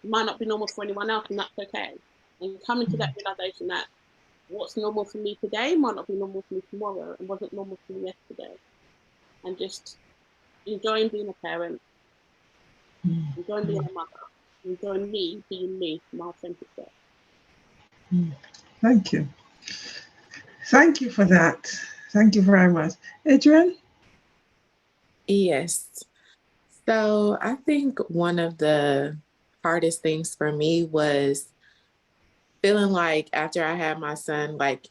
might not be normal for anyone else, and that's okay. And coming to that realization that what's normal for me today might not be normal for me tomorrow, and wasn't normal for me yesterday. And just enjoying being a parent, enjoying being a mother, enjoying me being me, my authentic self. Thank you. Thank you for that. Thank you very much. Adrian? Yes. So I think one of the hardest things for me was feeling like after I had my son, like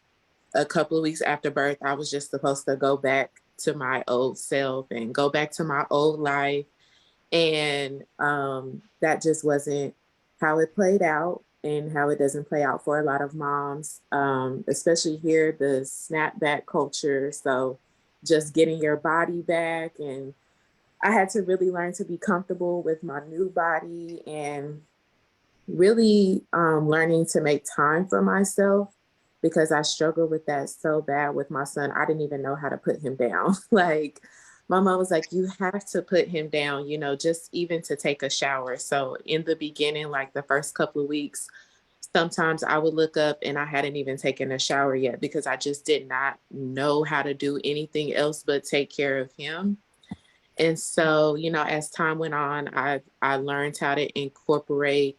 a couple of weeks after birth, I was just supposed to go back to my old self and go back to my old life. And that just wasn't how it played out, and how it doesn't play out for a lot of moms, especially here, the snapback culture. So just getting your body back, and I had to really learn to be comfortable with my new body, and really learning to make time for myself, because I struggled with that so bad with my son. I didn't even know how to put him down. Like, my mom was like, you have to put him down, you know, just even to take a shower. So in the beginning, like the first couple of weeks, sometimes I would look up and I hadn't even taken a shower yet, because I just did not know how to do anything else but take care of him. And so, you know, as time went on, I learned how to incorporate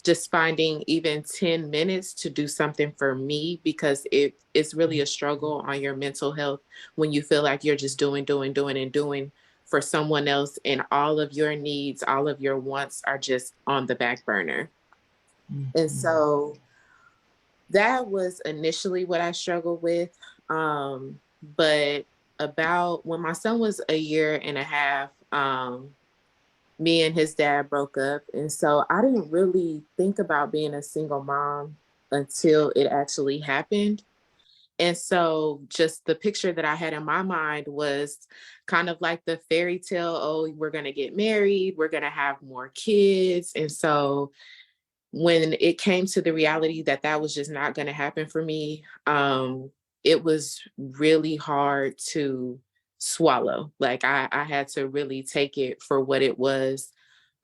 just finding even 10 minutes to do something for me, because it's really a struggle on your mental health when you feel like you're just doing for someone else, and all of your needs, all of your wants are just on the back burner. And so that was initially what I struggled with. But about when my son was a year and a half, me and his dad broke up. And so I didn't really think about being a single mom until it actually happened. And so just the picture that I had in my mind was kind of like the fairy tale, oh, we're going to get married, we're going to have more kids. And so when it came to the reality that that was just not going to happen for me, it was really hard to swallow. Like I had to really take it for what it was,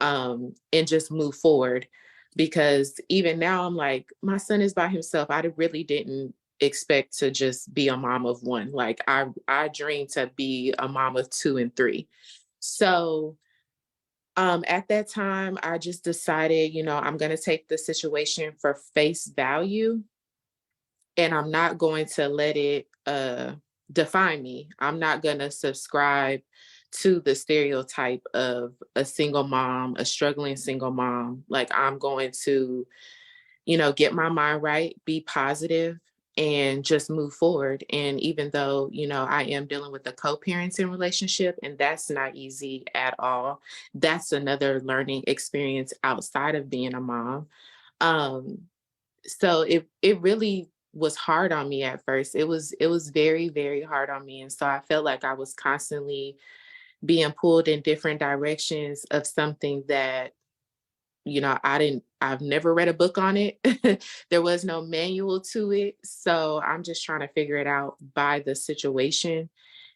and just move forward. Because even now I'm like, my son is by himself. I really didn't expect to just be a mom of one. Like I dreamed to be a mom of 2 and 3. So at that time, I just decided, you know, I'm going to take the situation for face value, and I'm not going to let it define me. I'm not going to subscribe to the stereotype of a single mom, a struggling single mom. Like, I'm going to, you know, get my mind right, be positive, and just move forward. And even though, you know, I am dealing with a co-parenting relationship, and that's not easy at all. That's another learning experience outside of being a mom. So it really was hard on me at first. It was very, very hard on me. And so I felt like I was constantly being pulled in different directions of something that, you know, I've never read a book on it. There was no manual to it. So I'm just trying to figure it out by the situation.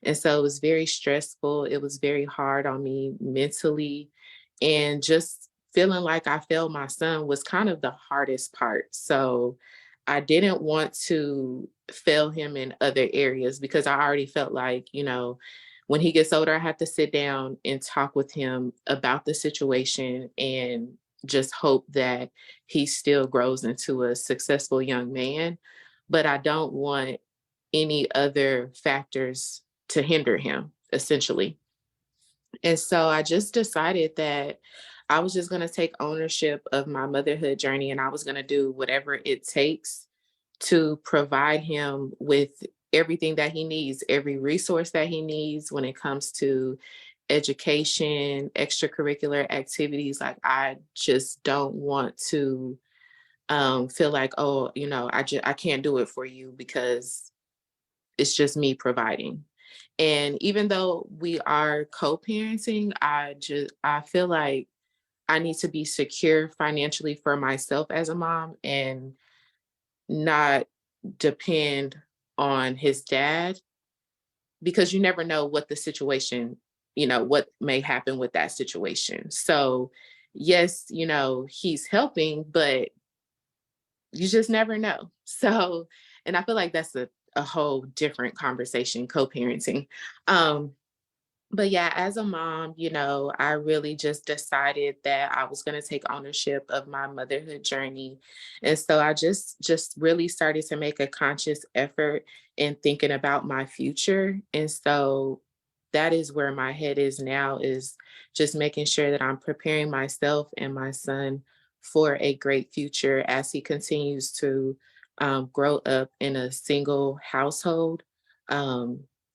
And so it was very stressful. It was very hard on me mentally. And just feeling like I failed my son was kind of the hardest part. So I didn't want to fail him in other areas, because I already felt like, you know, when he gets older, I have to sit down and talk with him about the situation, and just hope that he still grows into a successful young man. But I don't want any other factors to hinder him, essentially. And so I just decided that I was just going to take ownership of my motherhood journey, and I was going to do whatever it takes to provide him with everything that he needs, every resource that he needs when it comes to education, extracurricular activities. Like, I just don't want to feel like, oh, I can't do it for you because it's just me providing. And even though we are co-parenting, I feel like I need to be secure financially for myself as a mom and not depend on his dad, because you never know what the situation, what may happen with that situation. So yes, he's helping, but you just never know. So, and I feel like that's a whole different conversation, co-parenting. But yeah, as a mom, I really just decided that I was going to take ownership of my motherhood journey. And so I just really started to make a conscious effort in thinking about my future. And so that is where my head is now, is just making sure that I'm preparing myself and my son for a great future as he continues to grow up in a single household.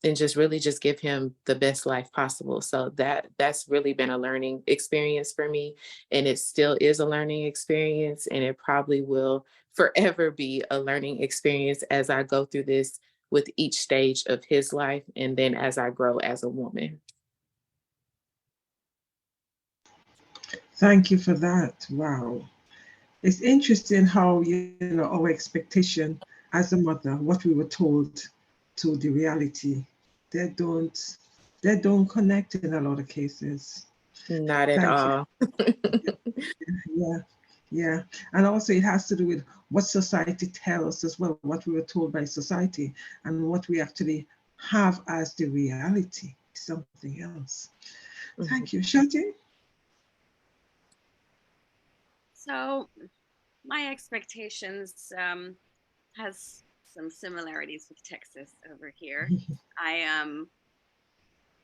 And just really just give him the best life possible. So that's really been a learning experience for me. And it still is a learning experience. And it probably will forever be a learning experience as I go through this with each stage of his life. And then as I grow as a woman. Thank you for that. Wow. It's interesting how, our expectation as a mother, what we were told, to the reality, they don't connect in a lot of cases. Not at Thank you. all. Yeah, yeah. And also it has to do with what society tells us as well, what we were told by society, and what we actually have as the reality, something else. Thank you. Shoti? So my expectations has some similarities with Texas over here.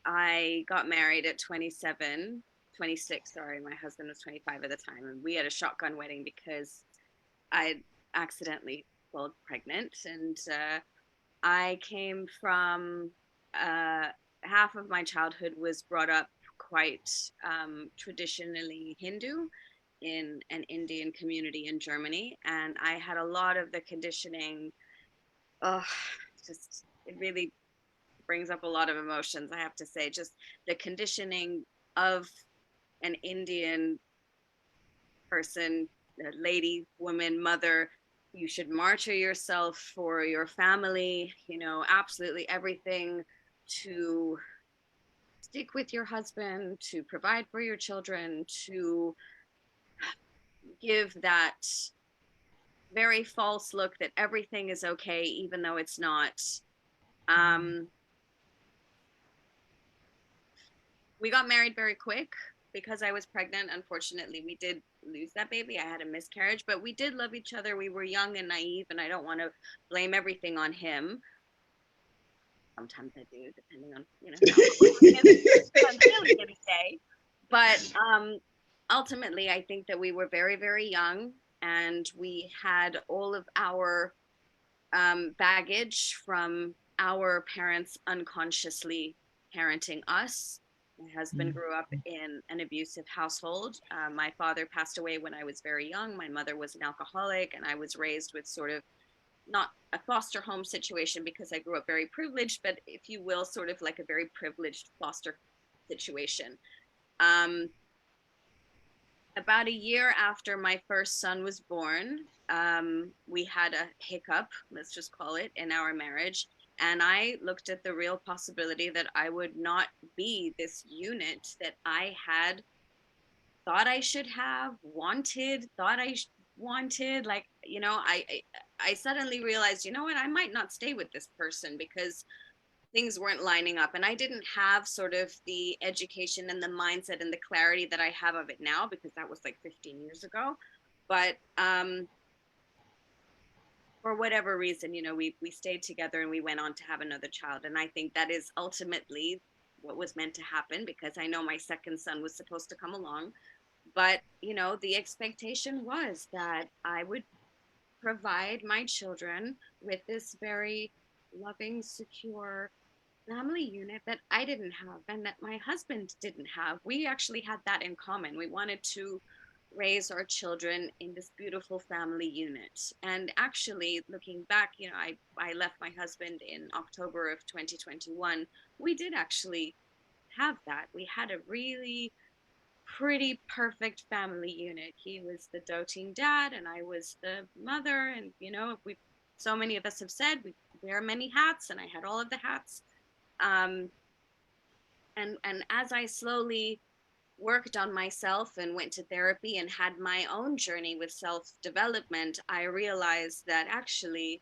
I got married at 26, sorry. My husband was 25 at the time, and we had a shotgun wedding because I accidentally fell pregnant. And I came from half of my childhood was brought up quite traditionally Hindu in an Indian community in Germany, and I had a lot of the conditioning. Oh, just it really brings up a lot of emotions, I have to say. Just the conditioning of an Indian person, a lady, woman, mother. You should martyr yourself for your family, absolutely everything, to stick with your husband, to provide for your children, to give that very false look that everything is okay, even though it's not. We got married very quick because I was pregnant. Unfortunately, we did lose that baby. I had a miscarriage, but we did love each other. We were young and naive, and I don't want to blame everything on him. Sometimes I do, depending on, how I'm feeling any day. But ultimately, I think that we were very, very young, and we had all of our baggage from our parents unconsciously parenting us. My husband grew up in an abusive household. My father passed away when I was very young. My mother was an alcoholic, and I was raised with sort of not a foster home situation because I grew up very privileged, but if you will, sort of like a very privileged foster situation. About a year after my first son was born, we had a hiccup, let's just call it, in our marriage. And I looked at the real possibility that I would not be this unit that I had thought I should have, wanted, like, I suddenly realized, what, I might not stay with this person because things weren't lining up. And I didn't have sort of the education and the mindset and the clarity that I have of it now, because that was like 15 years ago. But for whatever reason, we stayed together and we went on to have another child. And I think that is ultimately what was meant to happen, because I know my second son was supposed to come along. But, the expectation was that I would provide my children with this very loving, secure family unit that I didn't have and that my husband didn't have. We actually had that in common. We wanted to raise our children in this beautiful family unit. And actually, looking back, I left my husband in October of 2021. We did actually have that. We had a really pretty perfect family unit. He was the doting dad and I was the mother. And, so many of us have said we wear many hats, and I had all of the hats. And as I slowly worked on myself and went to therapy and had my own journey with self-development, I realized that actually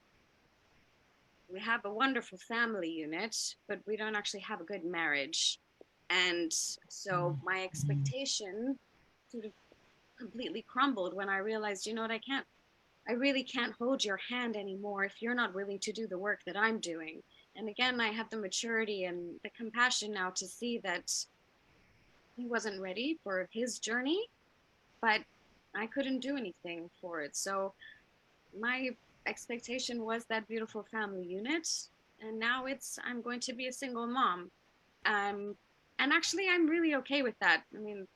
we have a wonderful family unit, but we don't actually have a good marriage. And so my expectation sort of completely crumbled when I realized, I really can't hold your hand anymore if you're not willing to do the work that I'm doing. And again, I have the maturity and the compassion now to see that he wasn't ready for his journey, but I couldn't do anything for it. So my expectation was that beautiful family unit. And now I'm going to be a single mom. And actually, I'm really okay with that. I mean,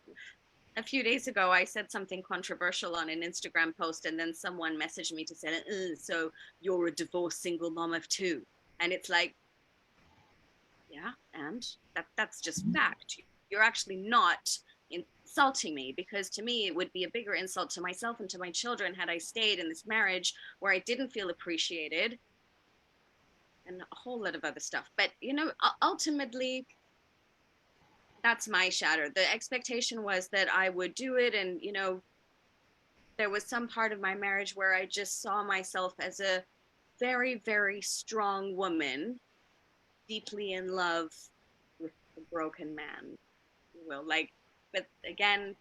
a few days ago, I said something controversial on an Instagram post, and then someone messaged me to say, so you're a divorced single mom of two. And it's like, yeah, and that's just fact. You're actually not insulting me, because to me, it would be a bigger insult to myself and to my children had I stayed in this marriage where I didn't feel appreciated and a whole lot of other stuff. But, ultimately, that's my shatter. The expectation was that I would do it. And, there was some part of my marriage where I just saw myself as a very, very strong woman, deeply in love with a broken man, but again,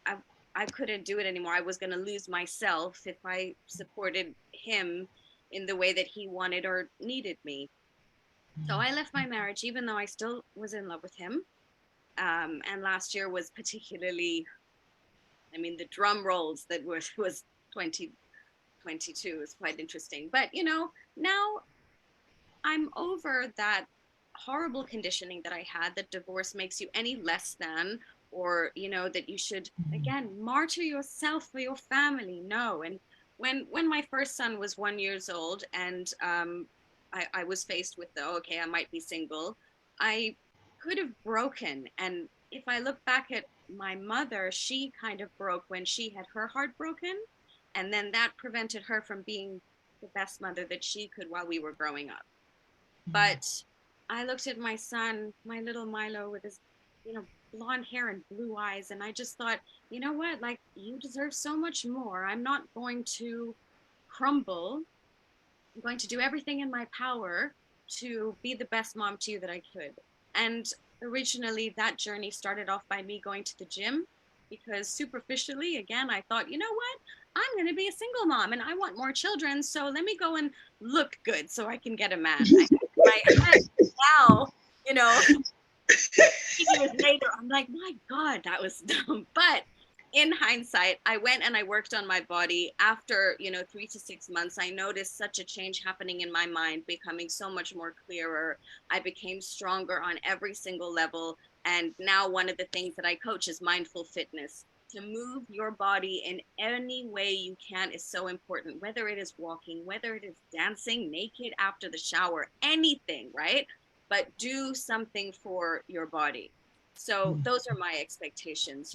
I couldn't do it anymore. I was going to lose myself if I supported him in the way that he wanted or needed me. So I left my marriage, even though I still was in love with him. And last year was particularly, the drum rolls that was 2022 was quite interesting. But, now I'm over that horrible conditioning that I had, that divorce makes you any less than, or, that you should, again, martyr yourself for your family. No. And when my first son was 1 year old and I was faced with okay, I might be single, I could have broken. And if I look back at my mother, she kind of broke when she had her heart broken. And then that prevented her from being the best mother that she could while we were growing up. But I looked at my son, my little Milo, with his, blonde hair and blue eyes. And I just thought, you know what, you deserve so much more. I'm not going to crumble. I'm going to do everything in my power to be the best mom to you that I could. And originally that journey started off by me going to the gym, because superficially, again, I thought, you know what, I'm going to be a single mom and I want more children. So let me go and look good so I can get a man. Now, years later, I'm like, my God, that was dumb. But in hindsight, I went and I worked on my body. After, 3 to 6 months, I noticed such a change happening in my mind, becoming so much more clearer. I became stronger on every single level. And now one of the things that I coach is mindful fitness. To move your body in any way you can is so important, whether it is walking, whether it is dancing naked after the shower, anything, right? But do something for your body. So those are my expectations.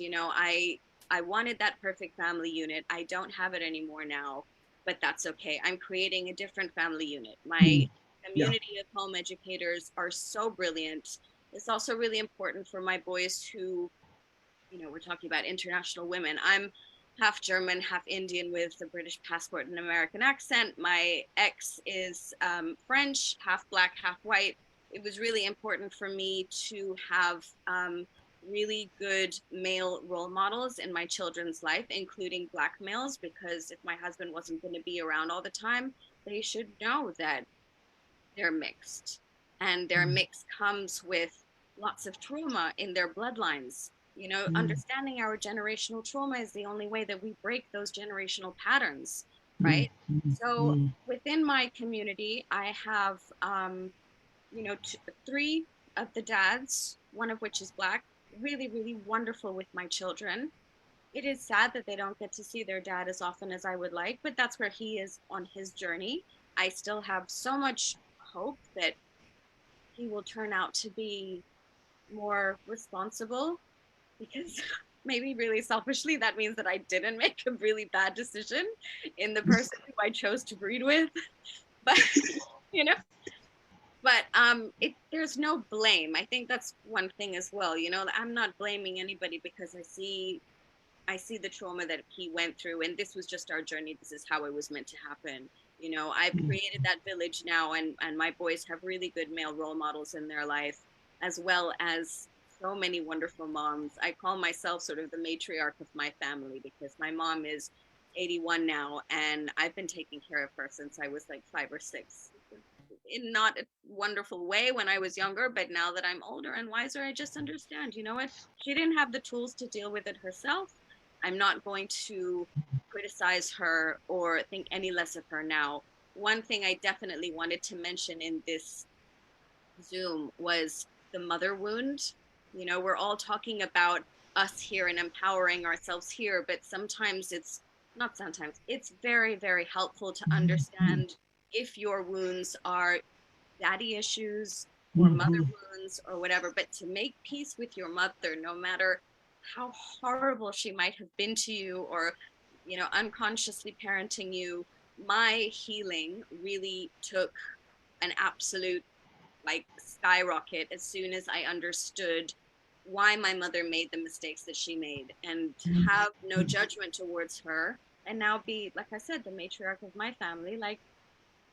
I wanted that perfect family unit. I don't have it anymore now, but that's okay. I'm creating a different family unit. My community of home educators are so brilliant. It's also really important for my boys who, we're talking about international women. I'm half German, half Indian with a British passport and an American accent. My ex is French, half black, half white. It was really important for me to have really good male role models in my children's life, including black males, because if my husband wasn't going to be around all the time, they should know that they're mixed. And their mix comes with lots of trauma in their bloodlines. Understanding our generational trauma is the only way that we break those generational patterns. right? So within my community, I have, you know, three of the dads, one of which is Black, really, really wonderful with my children. It is sad that they don't get to see their dad as often as I would like, but that's where he is on his journey. I still have so much hope that he will turn out to be more responsible, because maybe really selfishly, that means that I didn't make a really bad decision in the person who I chose to breed with. But, you know, but there's no blame. I think that's one thing as well. You know, I'm not blaming anybody, because I see the trauma that he went through, and this was just our journey. This is how it was meant to happen. You know, I've created that village now, and my boys have really good male role models in their life, as well as so many wonderful moms. I call myself sort of the matriarch of my family, because my mom is 81 now, and I've been taking care of her since I was like 5 or 6. In not a wonderful way when I was younger, but now that I'm older and wiser, I just understand, you know what? She didn't have the tools to deal with it herself. I'm not going to criticize her or think any less of her now. One thing I definitely wanted to mention in this Zoom was the mother wound. You know, we're all talking about us here and empowering ourselves here, but sometimes it's not sometimes, it's very, very helpful to understand if your wounds are daddy issues or mother wounds or whatever, but to make peace with your mother, no matter how horrible she might have been to you, or, you know, unconsciously parenting you. My healing really took an absolute like skyrocket as soon as I understood why my mother made the mistakes that she made, and have no judgment towards her, and now be, like I said, the matriarch of my family. Like,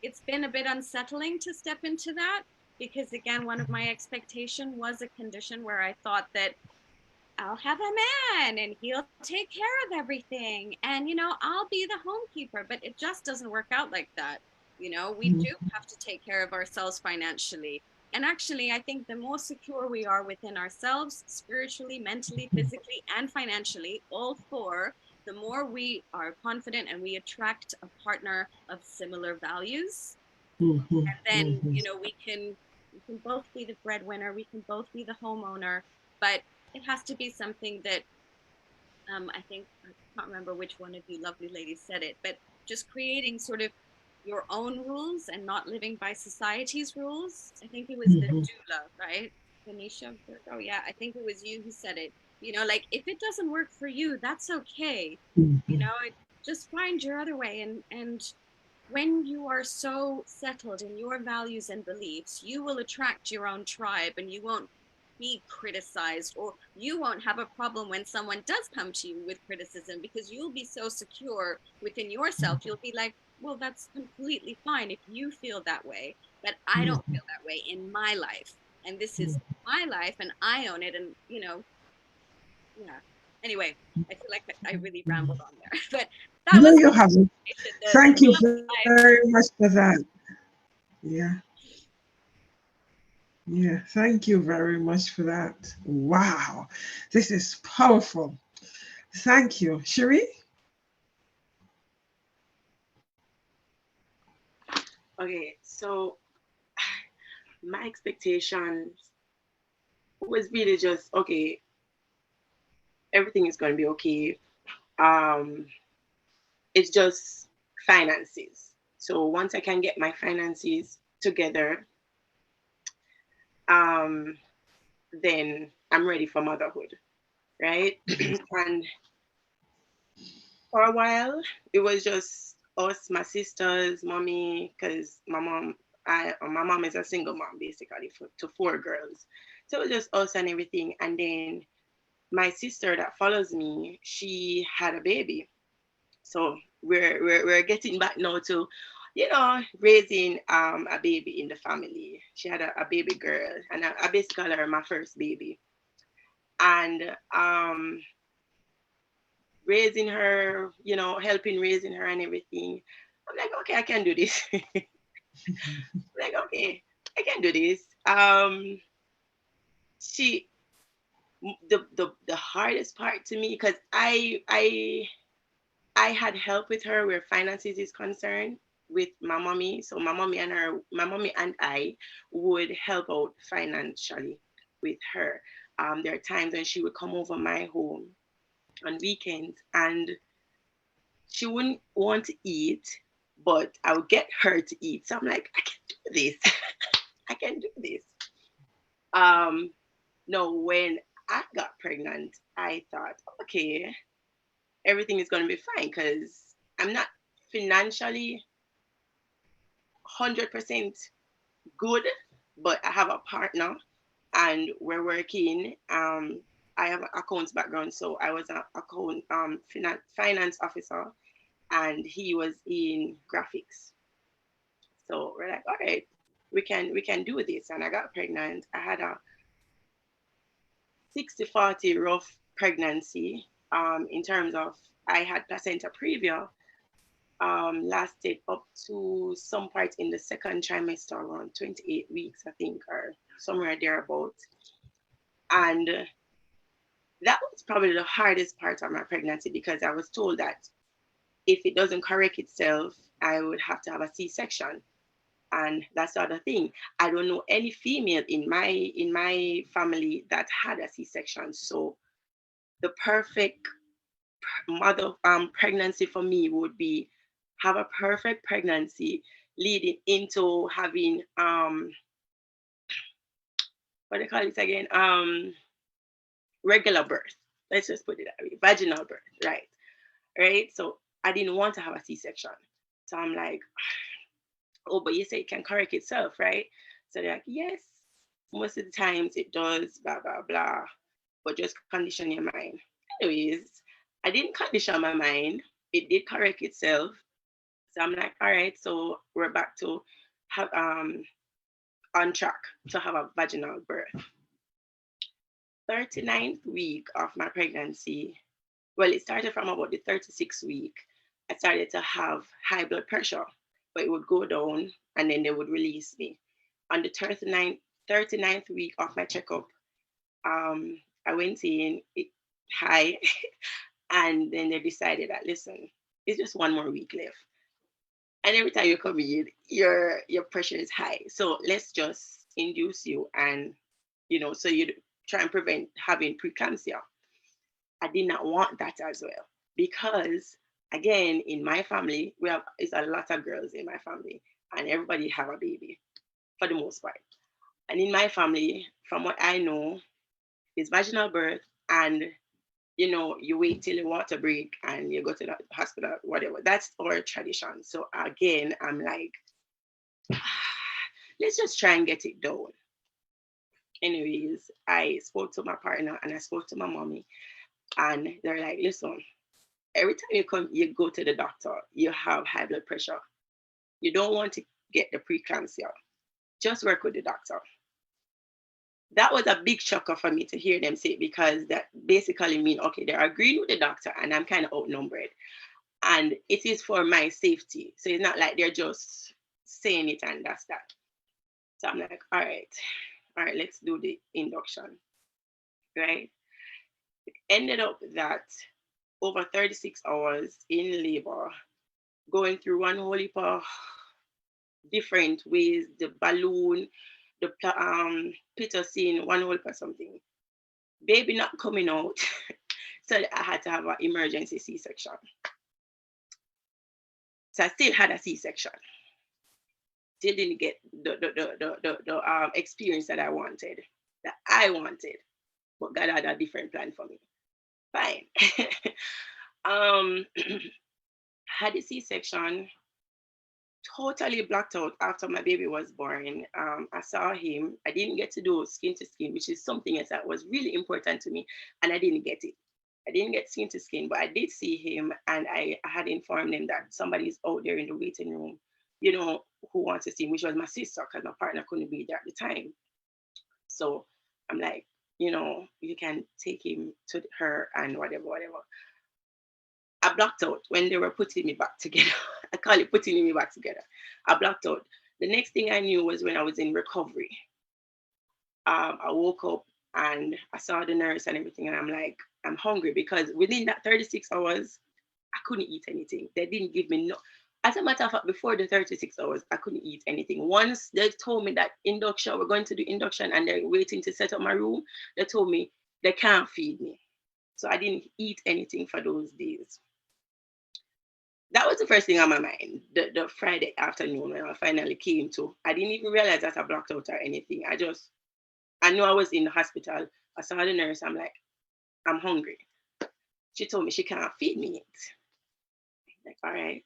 it's been a bit unsettling to step into that, because again, one of my expectation was a condition where I thought that I'll have a man and he'll take care of everything, and, you know, I'll be the homekeeper. But it just doesn't work out like that. You know, we do have to take care of ourselves financially. And actually, I think the more secure we are within ourselves, spiritually, mentally, physically, and financially, all four, the more we are confident and we attract a partner of similar values. And then, you know, we can both be the breadwinner, we can both be the homeowner, but it has to be something that I think, I can't remember which one of you lovely ladies said it, but just creating sort of your own rules and not living by society's rules. I think it was the doula, right? Venetia? Oh yeah, I think it was you who said it. You know, like, if it doesn't work for you, that's okay. You know, just find your other way. And when you are so settled in your values and beliefs, you will attract your own tribe, and you won't be criticized, or you won't have a problem when someone does come to you with criticism, because you'll be so secure within yourself. You'll be like, well, that's completely fine if you feel that way, but I don't feel that way in my life, and this is my life and I own it. And, you know, yeah. Anyway, I feel like I really rambled on there, but that No, was you haven't. Thank you very much for that. Yeah. Yeah, thank you very much for that. Wow, this is powerful. Thank you. Cherie? Okay, so my expectations was really just, okay, everything is going to be okay. It's just finances. So once I can get my finances together, then I'm ready for motherhood, right? And for a while, it was just us, my sisters, mommy, because my mom is a single mom basically to 4 girls. So it was just us and everything. And then my sister that follows me, she had a baby. So we're getting back now to, you know, raising a baby in the family. She had a baby girl, and I basically call her my first baby. And raising her, you know, helping raising her and everything. I'm like, okay, I can do this. Like, okay, I can do this. She the hardest part to me, because I I had help with her where finances is concerned with my mommy. So my mommy and I would help out financially with her. There are times when she would come over my home on weekends and she wouldn't want to eat, but I would get her to eat. So I'm like, I can do this. I can do this. No, when I got pregnant, I thought, okay, everything is going to be fine because I'm not financially 100% good, but I have a partner and we're working. I have an accounts background, so I was an finance officer, and he was in graphics. So we're like, all right, we can do this. And I got pregnant. I had a 60-40 rough pregnancy. In terms of I had placenta previa, lasted up to some part in the second trimester, around 28 weeks, I think, or somewhere thereabouts. And that was probably the hardest part of my pregnancy because I was told that if it doesn't correct itself, I would have to have a C-section. And that's the other thing. I don't know any female in my family that had a C-section. So the perfect mother pregnancy for me would be have a perfect pregnancy leading into having what do they call it again? Regular birth. Let's just put it that way. Vaginal birth, right? Right. So I didn't want to have a C-section. So I'm like, oh, but you say it can correct itself, right? So they're like, yes, most of the times it does, blah, blah, blah. But just condition your mind. Anyways, I didn't condition my mind. It did correct itself. So I'm like, all right, so we're back to have on track to have a vaginal birth. 39th week of my pregnancy, well, it started from about the 36th week. I started to have high blood pressure, but it would go down and then they would release me. On the 39th week of my checkup, I went in high, and then they decided that, listen, it's just one more week left. And every time you come in, your pressure is high. So let's just induce you and, so you try and prevent having preeclampsia. I did not want that as well because, again, in my family, it's a lot of girls in my family and everybody have a baby for the most part. And in my family, from what I know, is vaginal birth and, you wait till your water break and you go to the hospital, whatever. That's our tradition. So again, I'm like, let's just try and get it done. Anyways, I spoke to my partner and I spoke to my mommy and they're like, listen, every time you go to the doctor, you have high blood pressure. You don't want to get the preeclampsia. Just work with the doctor. That was a big shocker for me to hear them say it because that basically means, okay, they're agreeing with the doctor and I'm kind of outnumbered. And it is for my safety. So it's not like they're just saying it and that's that. So I'm like, all right, let's do the induction, right? It ended up that over 36 hours in labor, going through one whole heap of different ways, the balloon, the pitocin, one whole heap of something. Baby not coming out. So I had to have an emergency C-section. So I still had a C-section. Still didn't get the experience that I wanted. But God had a different plan for me. Fine. Had a C-section, totally blocked out after my baby was born. I saw him. I didn't get to do skin to skin, which is something else that was really important to me, and I didn't get it. I didn't get skin to skin, but I did see him, and I had informed him that somebody's out there in the waiting room, who wants to see him, which was my sister, because my partner couldn't be there at the time. So I'm like, you can take him to her and whatever. I blocked out when they were putting me back together. I call it putting me back together. I blocked out. The next thing I knew was when I was in recovery. I woke up and I saw the nurse and everything, and I'm like, I'm hungry because within that 36 hours, I couldn't eat anything. They didn't give me no. As a matter of fact, before the 36 hours, I couldn't eat anything. Once they told me that induction, we're going to do induction and they're waiting to set up my room, they told me they can't feed me. So I didn't eat anything for those days. That was the first thing on my mind, the Friday afternoon when I finally came to. I didn't even realize that I blocked out or anything. I knew I was in the hospital. I saw the nurse. I'm like, I'm hungry. She told me she can't feed me yet. Like, all right.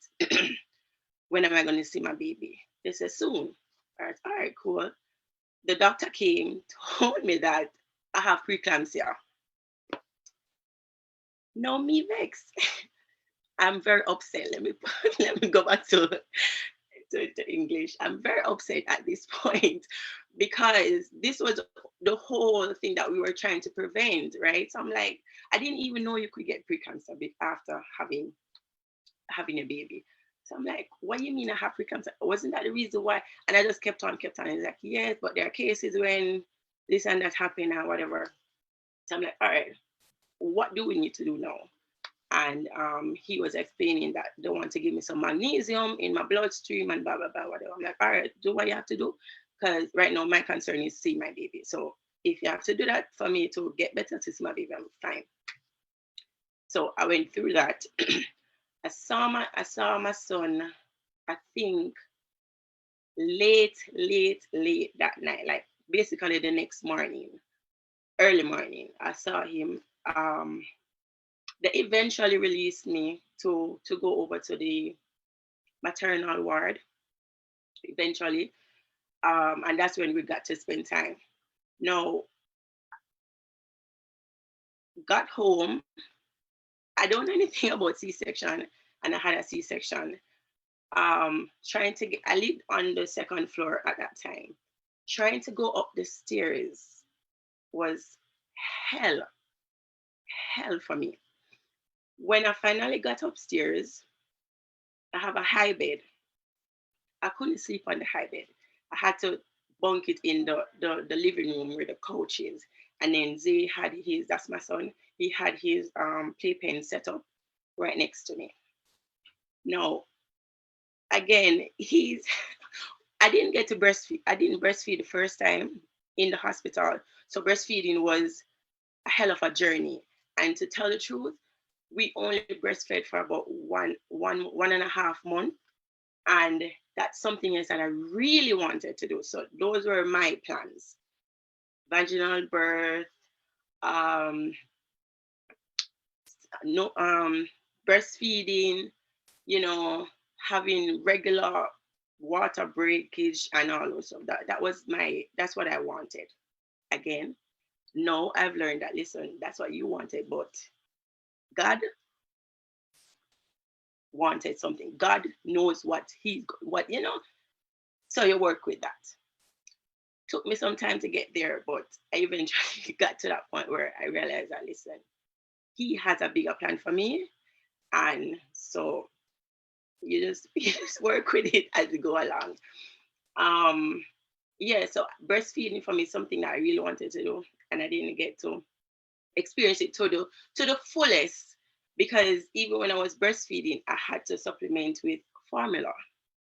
When am I going to see my baby? They said, soon. All right, cool. The doctor came, told me that I have preeclampsia. No, me vex. I'm very upset. Let me go back to English. I'm very upset at this point because this was the whole thing that we were trying to prevent, right? So I'm like, I didn't even know you could get preeclampsia after having a baby. So I'm like, what do you mean I have preeclampsia? Wasn't that the reason why? And I just kept on. And he's like, yes, but there are cases when this and that happened or whatever. So I'm like, all right, what do we need to do now? And he was explaining that they want to give me some magnesium in my bloodstream and blah, blah, blah, whatever. I'm like, all right, do what you have to do. Because right now my concern is see my baby. So if you have to do that for me to get better to see my baby, I'm fine. So I went through that. I saw my son, I think late that night, like basically the next morning, early morning. I saw him. They eventually released me to go over to the maternal ward eventually. And that's when we got to spend time. Now, got home. I don't know anything about C-section, and I had a C-section. I lived on the second floor at that time. Trying to go up the stairs was hell for me. When I finally got upstairs, I have a high bed. I couldn't sleep on the high bed. I had to bunk it in the living room where the couch is. And then Zay had his, that's my son, he had his playpen set up right next to me. Now, again, I didn't get to breastfeed. I didn't breastfeed the first time in the hospital. So breastfeeding was a hell of a journey. And to tell the truth, we only breastfed for about one and a half months. And that's something else that I really wanted to do. So those were my plans. Vaginal birth, breastfeeding, having regular water breakage and all those stuff. That's what I wanted. Again, no, I've learned that, listen, that's what you wanted, but God wanted something. God knows what. So you work with that. Took me some time to get there, but I eventually got to that point where I realized that, listen, he has a bigger plan for me. And so you just work with it as we go along. So breastfeeding for me is something that I really wanted to do, and I didn't get to experience it to the fullest, because even when I was breastfeeding, I had to supplement with formula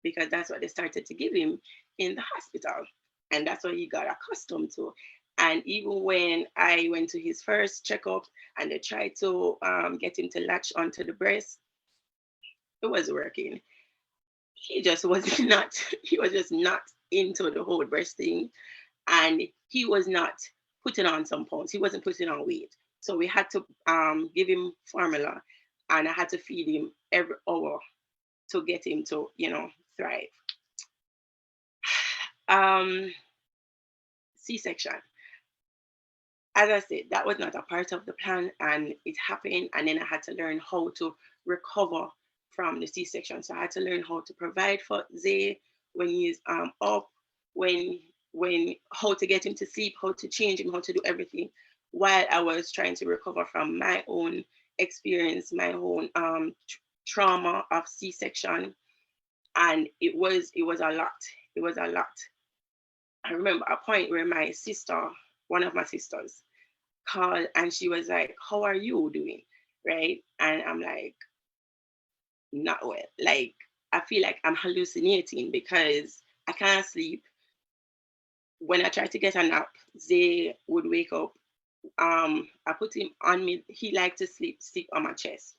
because that's what they started to give him in the hospital, and that's what he got accustomed to. And even when I went to his first checkup and they tried to get him to latch onto the breast, it wasn't working. He just was just not into the whole breast thing. And he was not putting on some pounds. He wasn't putting on weight. So we had to give him formula, and I had to feed him every hour to get him to, thrive. C-section. As I said, that was not a part of the plan, and it happened. And then I had to learn how to recover from the C-section. So I had to learn how to provide for Zay when he's up, how to get him to sleep, how to change him, how to do everything, while I was trying to recover from my own experience, my own trauma of C-section. And it was a lot. It was a lot. I remember a point where my sister, one of my sisters, called and she was like, how are you doing? Right? And I'm like, not well. Like, I feel like I'm hallucinating because I can't sleep. When I try to get a nap, they would wake up. I put him on me. He liked to sleep on my chest.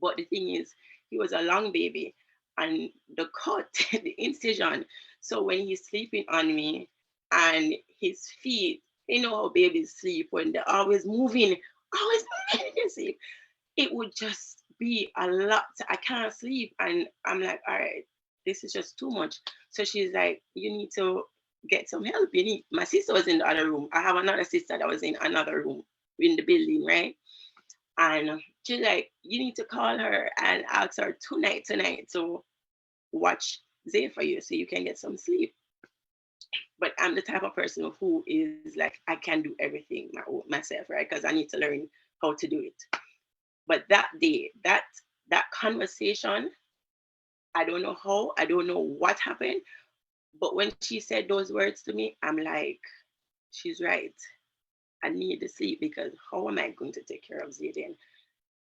But the thing is, he was a long baby, and the cut, the incision. So when he's sleeping on me, and his feet, you know how babies sleep when they're always moving in their sleep. It would just be a lot. I can't sleep, and I'm like, all right, this is just too much. So she's like, you need to get some help. You need. My sister was in the other room. I have another sister that was in another room in the building, right? And she's like, you need to call her and ask her tonight to watch Zay for you so you can get some sleep. But I'm the type of person who is like, I can do everything myself, right? Because I need to learn how to do it. But that day, that conversation, I don't know how, I don't know what happened. But when she said those words to me, I'm like, she's right. I need to sleep because how am I going to take care of Zayden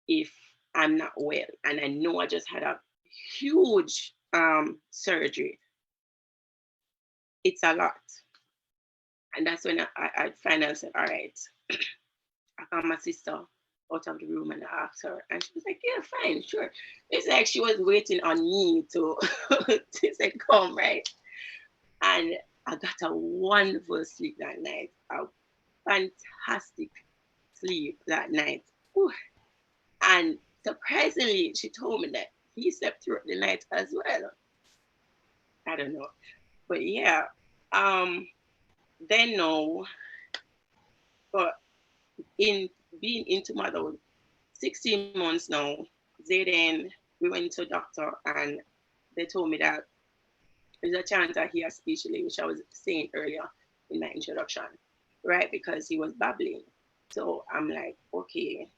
if I'm not well? And I know I just had a huge surgery. It's a lot. And that's when I finally said, all right. I found my sister out of the room and I asked her. And she was like, yeah, fine, sure. It's like she was waiting on me to, to say, come, right? And I got a wonderful sleep that night, a fantastic sleep that night. Whew. And surprisingly, she told me that he slept through the night as well. I don't know. But yeah, then no, but in being into motherhood, 16 months now, then we went to a doctor and they told me that there's a chance that he has speech delay, which I was saying earlier in my introduction, right? Because he was babbling. So I'm like, okay,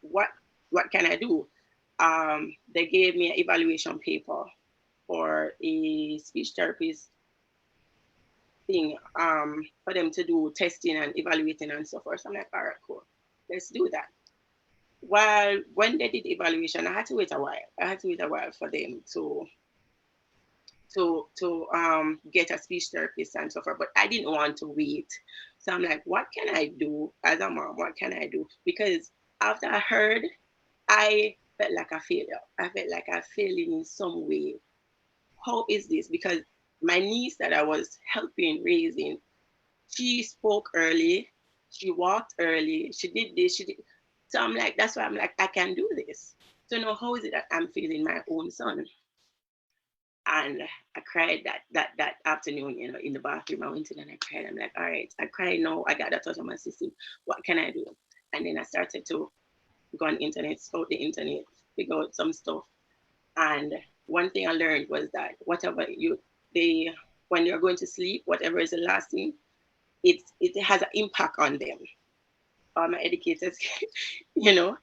what can I do? They gave me an evaluation paper for a speech therapist thing, for them to do testing and evaluating and so forth. So I'm like, all right, cool, let's do that. Well, when they did evaluation, I had to wait a while. I had to wait a while for them to get a speech therapist and so forth. But I didn't want to wait. So I'm like, what can I do as a mom? What can I do? Because after I heard, I felt like a failure. I felt like I failed in some way. How is this? Because my niece that I was helping raising, she spoke early, she walked early, she did this, she did. So I'm like, that's why I'm like, I can do this. So now how is it that I'm feeling my own son? And I cried that afternoon, you know, in the bathroom. I went in and I cried. I'm like, all right, I cried now. I got that out of my system. What can I do? And then I started to go on the internet, scout the internet, figure out some stuff. And one thing I learned was that whatever when you're going to sleep, whatever is the last thing, it has an impact on them. All my educators, you know.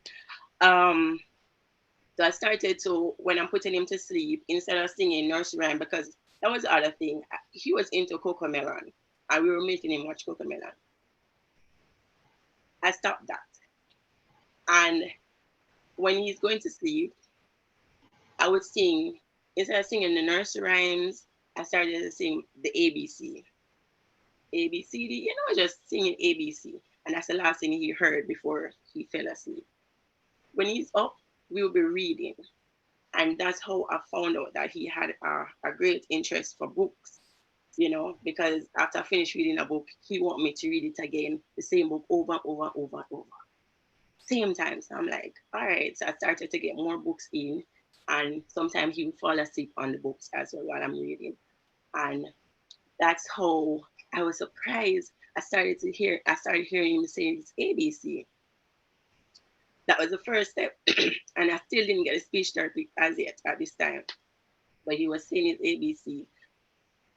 So I started to, when I'm putting him to sleep, instead of singing nursery rhyme, because that was the other thing. He was into Cocomelon, and we were making him watch Cocomelon. I stopped that. And when he's going to sleep, I would sing, instead of singing the nursery rhymes, I started to sing the ABC. ABCD, you know, just singing ABC. And that's the last thing he heard before he fell asleep. When he's up, we will be reading. And that's how I found out that he had a great interest for books, you know, because after I finished reading a book, he wanted me to read it again, the same book over and over and over and over. Same time. So I'm like, all right. So I started to get more books in. And sometimes he would fall asleep on the books as well while I'm reading. And that's how I was surprised. I started hearing him say his ABC. That was the first step. And I still didn't get a speech therapy as yet at this time. But he was saying his ABC.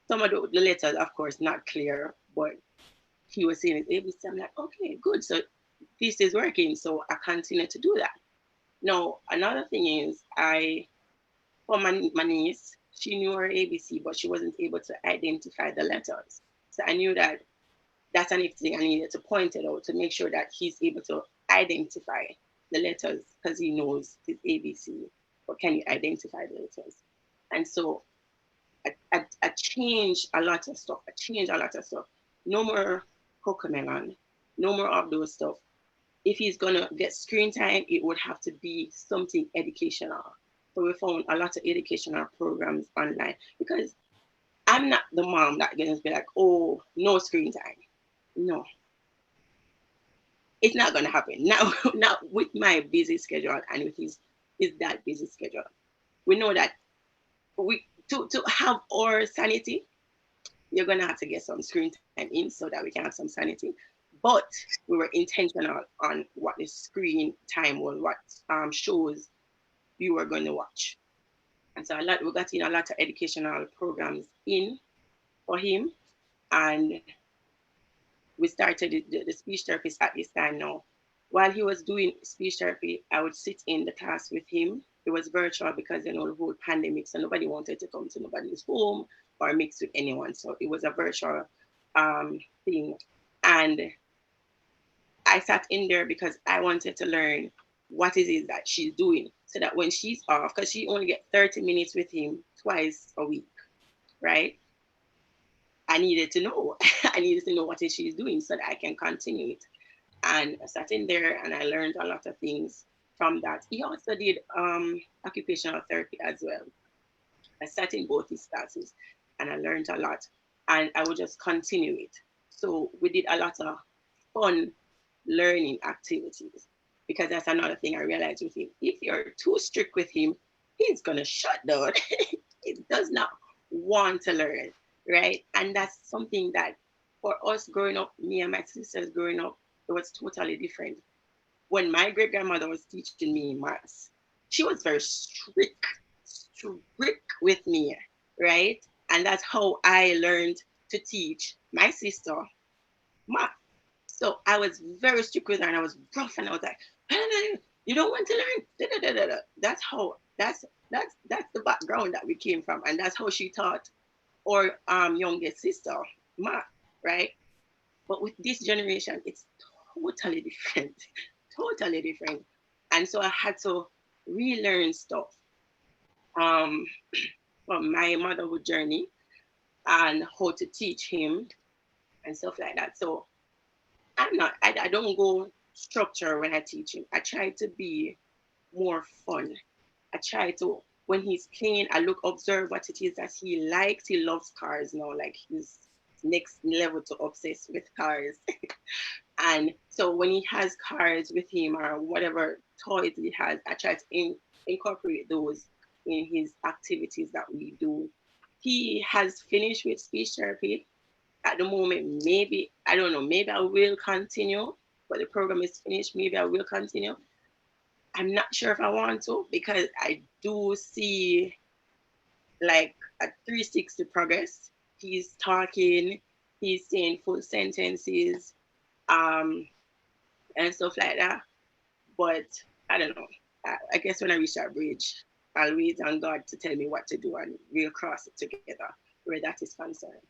Some of the letters, of course, not clear, but he was saying his ABC. I'm like, okay, good. So this is working. So I continue to do that. Now, another thing is, for my niece, she knew her ABC, but she wasn't able to identify the letters. So I knew that that's an thing I needed to point it out to make sure that he's able to identify the letters because he knows his ABC, but can you identify the letters? And so I change a lot of stuff. No more Cocomelon, no more of those stuff. If he's gonna get screen time, it would have to be something educational. So we found a lot of educational programs online, because I'm not the mom that gonna be like, oh, no screen time. No, it's not gonna happen. Now, with my busy schedule and with his that busy schedule, we know that we to have our sanity, you're gonna have to get some screen time in so that we can have some sanity. But we were intentional on what the screen time was, what shows you were going to watch. And so we got in a lot of educational programs in for him. And we started the speech therapist at this time now. While he was doing speech therapy, I would sit in the class with him. It was virtual because, the whole pandemic, so nobody wanted to come to nobody's home or mix with anyone. So it was a virtual thing. And I sat in there because I wanted to learn what is it that she's doing, so that when she's off, because she only gets 30 minutes with him twice a week, right? I needed to know. I needed to know what is she's doing so that I can continue it. And I sat in there and I learned a lot of things from that. He also did occupational therapy as well. I sat in both his classes and I learned a lot, and I would just continue it. So we did a lot of fun learning activities, because that's another thing I realized with him. If you're too strict with him, he's gonna shut down. He does not want to learn, right? And that's something that for us growing up, me and my sisters growing up, it was totally different. When my great grandmother was teaching me maths, she was very strict with me, right? And that's how I learned to teach my sister math. So I was very strict with her, and I was rough, and I was like, you don't want to learn. That's the background that we came from, and that's how she taught our youngest sister math, right? But with this generation, it's totally different, totally different. And so I had to relearn stuff from my motherhood journey and how to teach him and stuff like that. So I don't go structure when I teach him. I try to be more fun. I try to, when he's playing, I observe what it is that he likes. He loves cars now, like he's next level to obsess with cars. And so when he has cars with him or whatever toys he has, I try to incorporate those in his activities that we do. He has finished with speech therapy. At the moment, maybe, I don't know, maybe I will continue, but the program is finished. Maybe I will continue. I'm not sure if I want to, because I do see like a 360 progress. He's talking, he's saying full sentences, and stuff like that. But I don't know. I guess when I reach that bridge, I'll wait on God to tell me what to do, and we'll cross it together where that is concerned.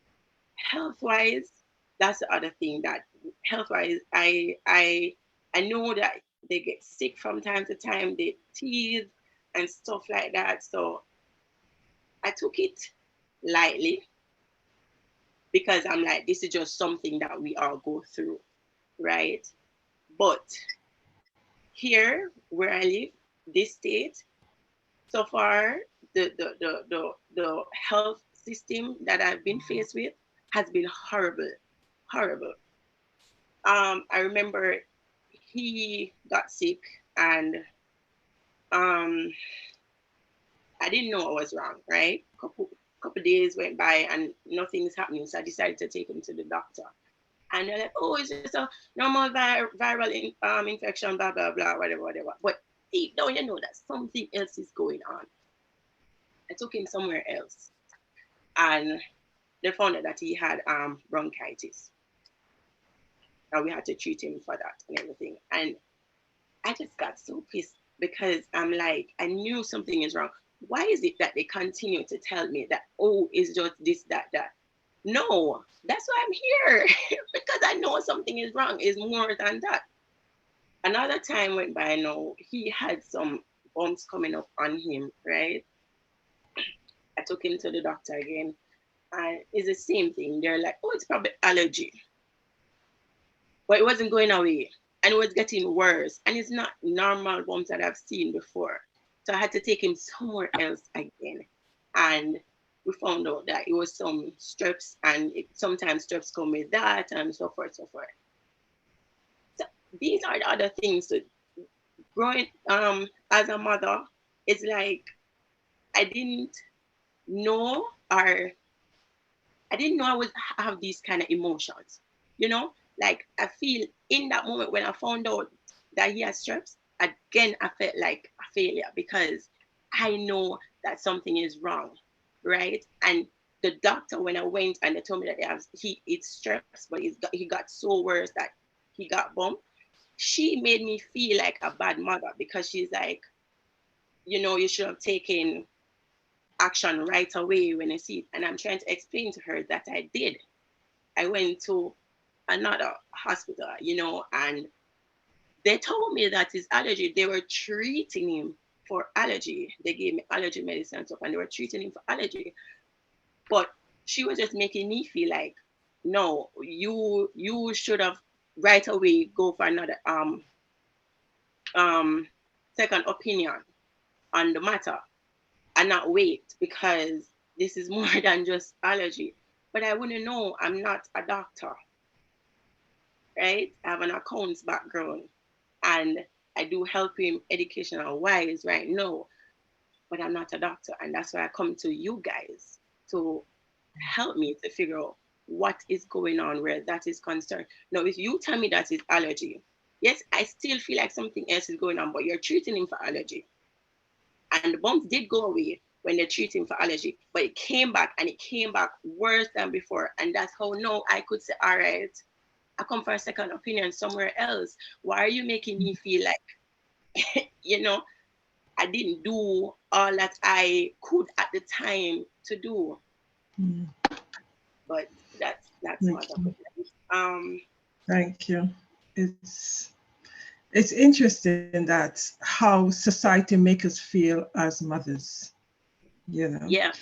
Health-wise, that's the other thing, that health-wise, I know that they get sick from time to time, they tease and stuff like that. So I took it lightly, because I'm like, this is just something that we all go through, right? But here where I live, this state, so far, the health system that I've been faced with has been horrible. I remember he got sick, and I didn't know I was wrong, right? Couple days went by and nothing's happening, so I decided to take him to the doctor. And they're like, oh, it's just a normal viral infection, blah, blah, blah, whatever. But deep down, you know that something else is going on. I took him somewhere else, and they found out that he had bronchitis. And we had to treat him for that and everything. And I just got so pissed, because I'm like, I knew something is wrong. Why is it that they continue to tell me that, oh, it's just this, that? No, that's why I'm here. Because I know something is wrong. It's more than that. Another time went by now, he had some bumps coming up on him, right? I took him to the doctor again, and it's the same thing. They're like, oh, it's probably allergy. But it wasn't going away, and it was getting worse. And it's not normal bumps that I've seen before. So I had to take him somewhere else again. And we found out that it was some strips, and sometimes strips come with that, and so forth, so forth. So these are the other things. So growing as a mother, it's like I didn't know, or I didn't know I would have these kind of emotions, you know? Like I feel in that moment when I found out that he has strips, again, I felt like a failure because I know that something is wrong, right? And the doctor, when I went and they told me that it's strips, but he got so worse that he got bumped, she made me feel like a bad mother because she's like, you know, you should have taken action right away when I see it. And I'm trying to explain to her that I did. I went to another hospital, you know, and they told me that his allergy, they were treating him for allergy. They gave me allergy medicine and stuff, and they were treating him for allergy. But she was just making me feel like, no, you should have right away go for another second opinion on the matter and not wait, because this is more than just allergy. But I wouldn't know. I'm not a doctor, right? I have an accounts background, and I do help him educational wise right now, but I'm not a doctor. And that's why I come to you guys to help me to figure out what is going on where that is concerned. Now, if you tell me that it's allergy, yes, I still feel like something else is going on, but you're treating him for allergy. And the bumps did go away when they treat him for allergy, but it came back, and it came back worse than before. And that's how now I could say, all right, I come for a second opinion somewhere else. Why are you making me feel like, you know, I didn't do all that I could at the time to do? Mm. But that's Thank what you. Thank you. It's interesting that how society makes us feel as mothers, you know. Yeah.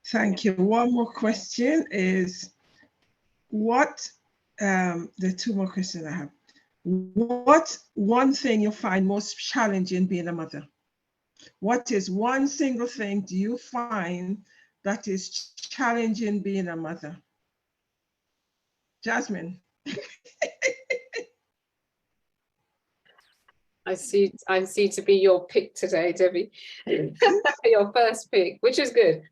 Thank you. One more question is, what there are two more questions I have. What one thing you find most challenging being a mother? What is one single thing do you find that is challenging being a mother? Jasmine. I see to be your pick today, Debbie. Your first pick, which is good.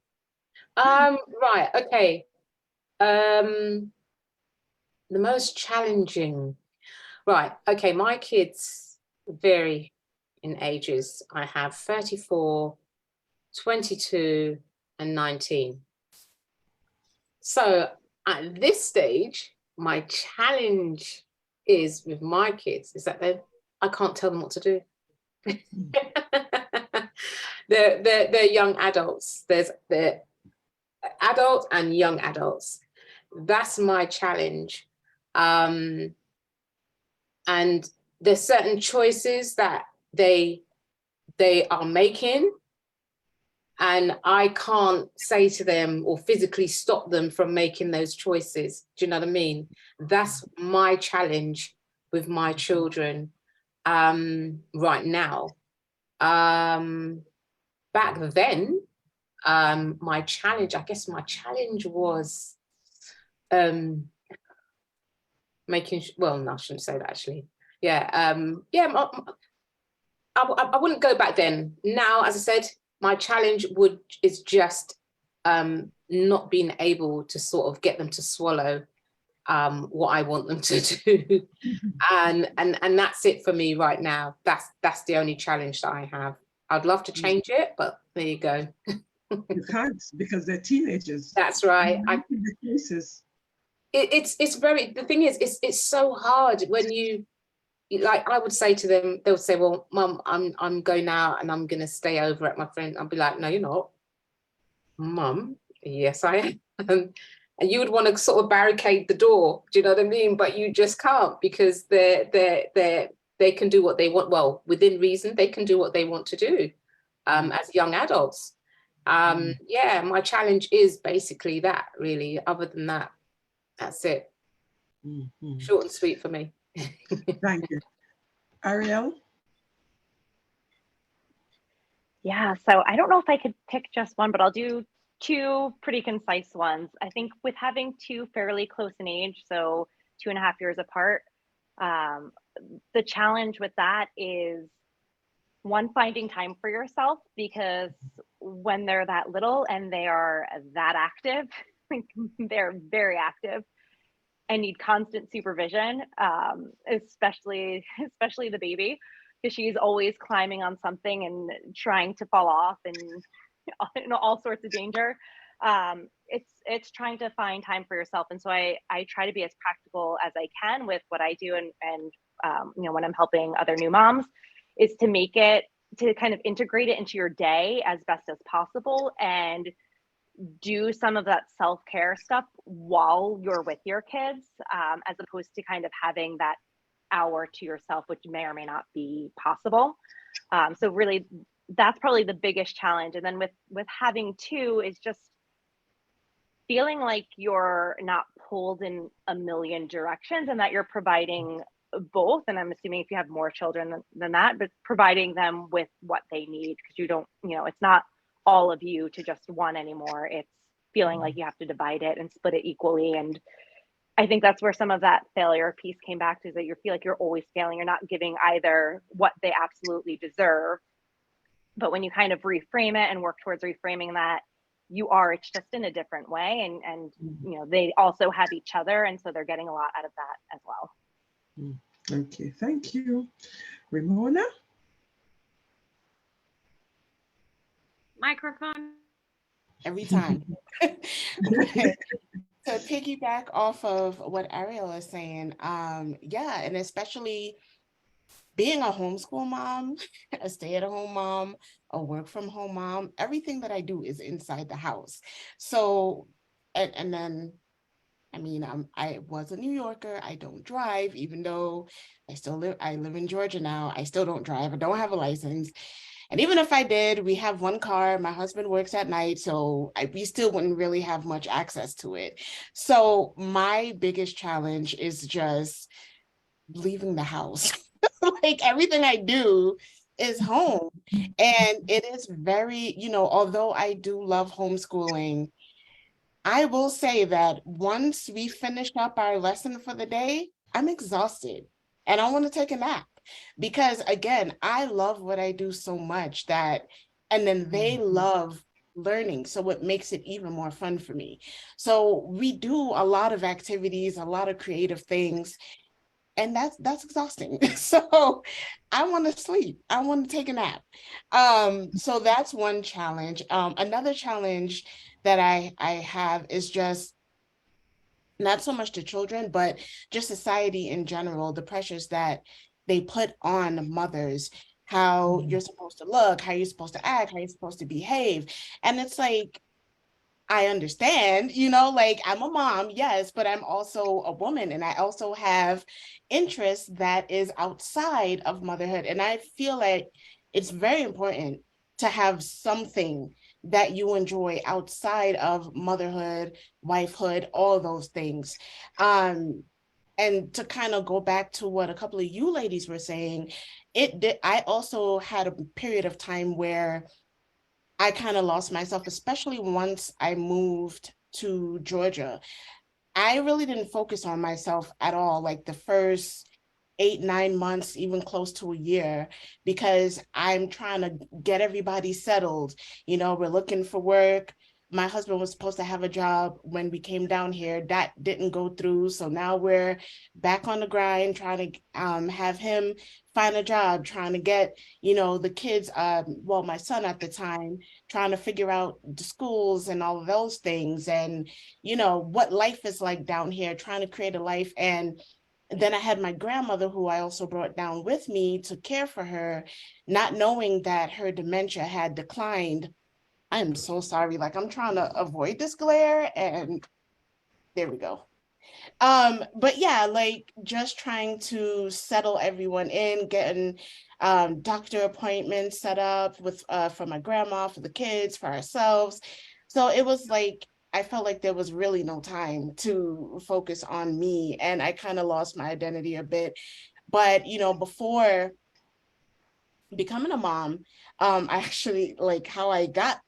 Right, okay. The most challenging. Right, okay, my kids vary in ages. I have 34, 22, and 19. So at this stage, my challenge is with my kids is that I can't tell them what to do. They're young adults. They're adults and young adults. That's my challenge. And there's certain choices that they are making, and I can't say to them or physically stop them from making those choices. Do you know what I mean? That's my challenge with my children right now. Back then, my challenge was making, well, no, I shouldn't say that actually. Yeah, I wouldn't go back then. Now, as I said, my challenge is just not being able to sort of get them to swallow what I want them to do. And that's it for me right now. That's the only challenge that I have. I'd love to change it, but there you go. You can't, because they're teenagers. That's right. It's very, the thing is, it's so hard when you, like, I would say to them, they'll say, well, Mum, I'm going out and I'm gonna stay over at my friend. I'll be like, no, you're not. Mum, yes, I am. And you would want to sort of barricade the door, do you know what I mean? But you just can't, because they're they can do what they want. Well, within reason, they can do what they want to do as young adults. Yeah, my challenge is basically that, really. Other than that, that's it. Short and sweet for me. Thank you. Ariel? Yeah, so I don't know if I could pick just one, but I'll do two pretty concise ones. I think with having two fairly close in age, so 2.5 years apart, the challenge with that is one, finding time for yourself, because when they're that little and they are that active, they're very active and need constant supervision, especially the baby, because she's always climbing on something and trying to fall off and in all sorts of danger. It's trying to find time for yourself, and so I try to be as practical as I can with what I do, and when I'm helping other new moms, is to make it, to kind of integrate it into your day as best as possible, and do some of that self-care stuff while you're with your kids, as opposed to kind of having that hour to yourself, which may or may not be possible. So really, that's probably the biggest challenge. And then with having two is just feeling like you're not pulled in a million directions, and that you're providing both. And I'm assuming if you have more children than that, but providing them with what they need, because you don't, it's not all of you to just one anymore. It's feeling like you have to divide it and split it equally. And I think that's where some of that failure piece came back to, is that you feel like you're always failing. You're not giving either what they absolutely deserve. But when you kind of reframe it and work towards reframing that, it's just in a different way. And they also have each other. And so they're getting a lot out of that as well. Okay, thank you. Ramona? Microphone. Every time. To piggyback off of what Ariel is saying, yeah, and especially being a homeschool mom, a stay-at-home mom, a work-from-home mom, everything that I do is inside the house. So, and then, I mean, I was a New Yorker. I don't drive, even though I live in Georgia now. I still don't drive. I don't have a license. And even if I did, we have one car. My husband works at night, so we still wouldn't really have much access to it. So my biggest challenge is just leaving the house. Like, everything I do is home. And it is very, although I do love homeschooling, I will say that once we finish up our lesson for the day, I'm exhausted and I want to take a nap, because again, I love what I do so much and then they love learning. So it makes it even more fun for me. So we do a lot of activities, a lot of creative things, and that's exhausting. So I want to sleep. I want to take a nap. So that's one challenge. Another challenge that I have is just not so much the children, but just society in general, the pressures that they put on mothers, how you're supposed to look, how you're supposed to act, how you're supposed to behave. And it's like, I understand, like, I'm a mom, yes, but I'm also a woman, and I also have interests that is outside of motherhood. And I feel like it's very important to have something that you enjoy outside of motherhood, wifehood, all those things. And to kind of go back to what a couple of you ladies were saying, I also had a period of time where I kind of lost myself, especially once I moved to Georgia. I really didn't focus on myself at all, like the first 8-9 months, even close to a year, because I'm trying to get everybody settled. We're looking for work. My husband was supposed to have a job when we came down here. That didn't go through. So now we're back on the grind, trying to have him find a job, trying to get, the kids, my son at the time, trying to figure out the schools and all of those things. And, what life is like down here, trying to create a life. And then I had my grandmother, who I also brought down with me to care for her, not knowing that her dementia had declined. I'm so sorry. Like, I'm trying to avoid this glare, and there we go. But yeah, like just trying to settle everyone in, getting doctor appointments set up with for my grandma, for the kids, for ourselves. So it was like I felt like there was really no time to focus on me, and I kind of lost my identity a bit. But you know, before becoming a mom, I actually, like, how I got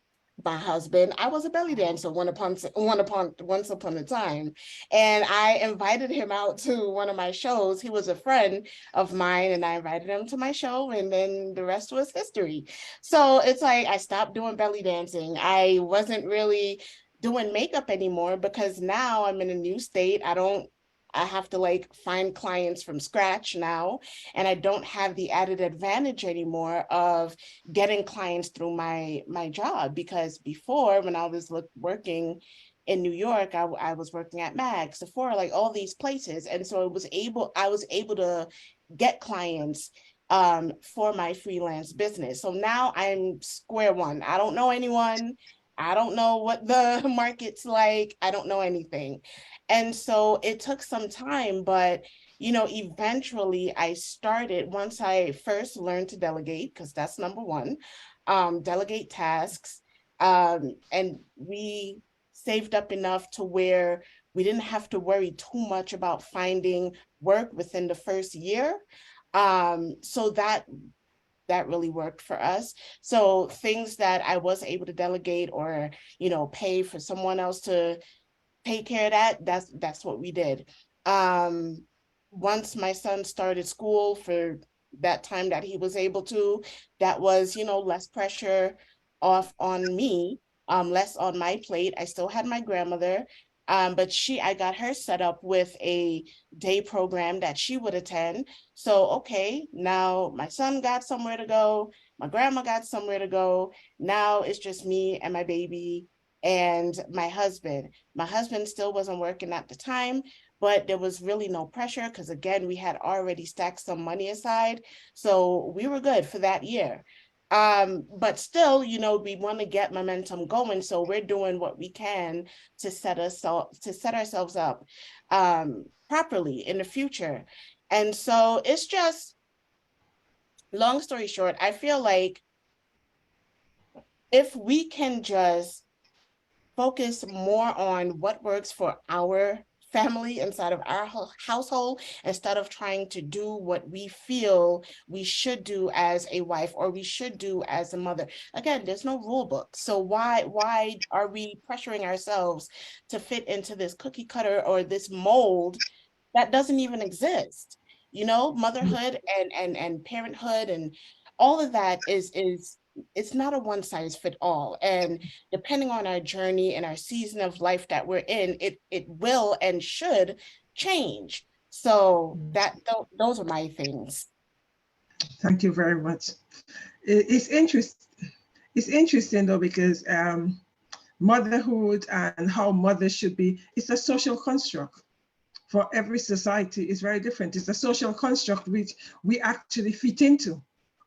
my husband, I was a belly dancer once upon a time, and I invited him out to one of my shows. He was a friend of mine, and I invited him to my show, and then the rest was history. So it's like I stopped doing belly dancing. I wasn't really doing makeup anymore because now I'm in a new state. I have to like find clients from scratch now, and I don't have the added advantage anymore of getting clients through my job, because before, when I was working in New York, I was working at MAG, Sephora, like all these places, and so I was able to get clients for my freelance business. So now I'm square one. I don't know anyone. I don't know what the market's like. I don't know anything. And so it took some time, but you know, eventually I started, once I first learned to delegate, because that's number one, delegate tasks. And we saved up enough to where we didn't have to worry too much about finding work within the first year. So that really worked for us. So things that I was able to delegate or, you know, pay for someone else to take care of that, that's what we did. Once my son started school, for that time that he was able to, that was, you know, less pressure off on me, less on my plate. I still had my grandmother, but I got her set up with a day program that she would attend. So okay, now my son got somewhere to go, my grandma got somewhere to go. Now it's just me and my baby and my husband. My husband still wasn't working at the time, but there was really no pressure because, again, we had already stacked some money aside. So we were good for that year. But still, you know, we want to get momentum going. So we're doing what we can to set ourselves up properly in the future. And so it's just, long story short, I feel like if we can just focus more on what works for our family inside of our household, instead of trying to do what we feel we should do as a wife or we should do as a mother. Again, there's no rule book. So why are we pressuring ourselves to fit into this cookie cutter or this mold that doesn't even exist? You know, motherhood and parenthood and all of that is it's not a one size fit all. And depending on our journey and our season of life that we're in, it will and should change. So those are my things. Thank you very much. It's interesting though, because motherhood and how mothers should be, it's a social construct. For every society is very different. It's a social construct which we actually fit into,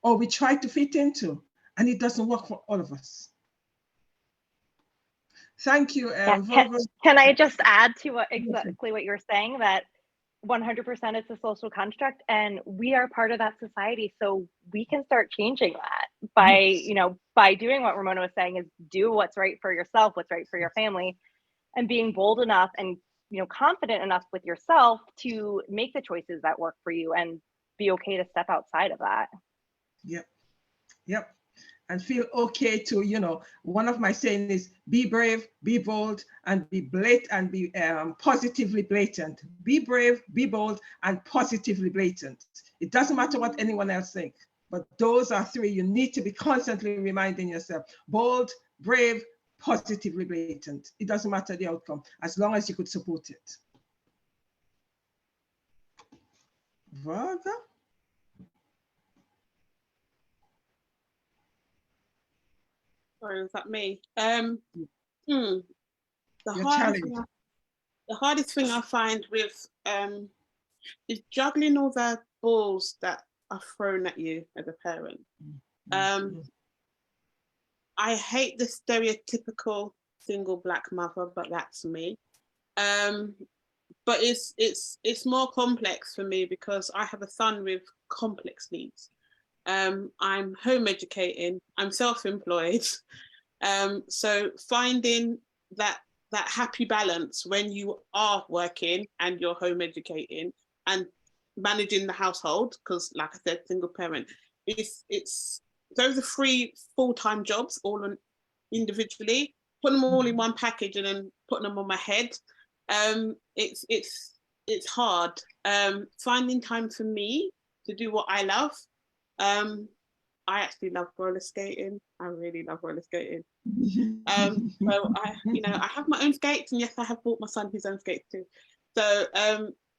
or we try to fit into, and it doesn't work for all of us. Thank you. Can I just add to exactly what you're saying, that 100% it's a social construct, and we are part of that society, so we can start changing that by, you know, by doing what Ramona was saying, is do what's right for yourself, what's right for your family, and being bold enough and, you know, confident enough with yourself to make the choices that work for you and be okay to step outside of that. Yep. And feel okay to, you know, one of my saying is be brave, be bold, and be positively blatant. Be brave, be bold, and positively blatant. It doesn't matter what anyone else thinks, but those are three you need to be constantly reminding yourself. Bold, brave, positively blatant. It doesn't matter the outcome, as long as you could support it. Varga? Sorry, was that me? The hardest thing I find with is juggling all the balls that are thrown at you as a parent. I hate the stereotypical single Black mother, but that's me. but it's more complex for me because I have a son with complex needs. I'm home educating, I'm self-employed. So finding that happy balance when you are working and you're home educating and managing the household, because like I said, single parent, it's those are 3 full-time jobs all on individually, putting them all in one package and then putting them on my head. It's hard. Finding time for me to do what I love. I actually love roller skating. I really love roller skating. So I have my own skates, and yes, I have bought my son his own skates too. So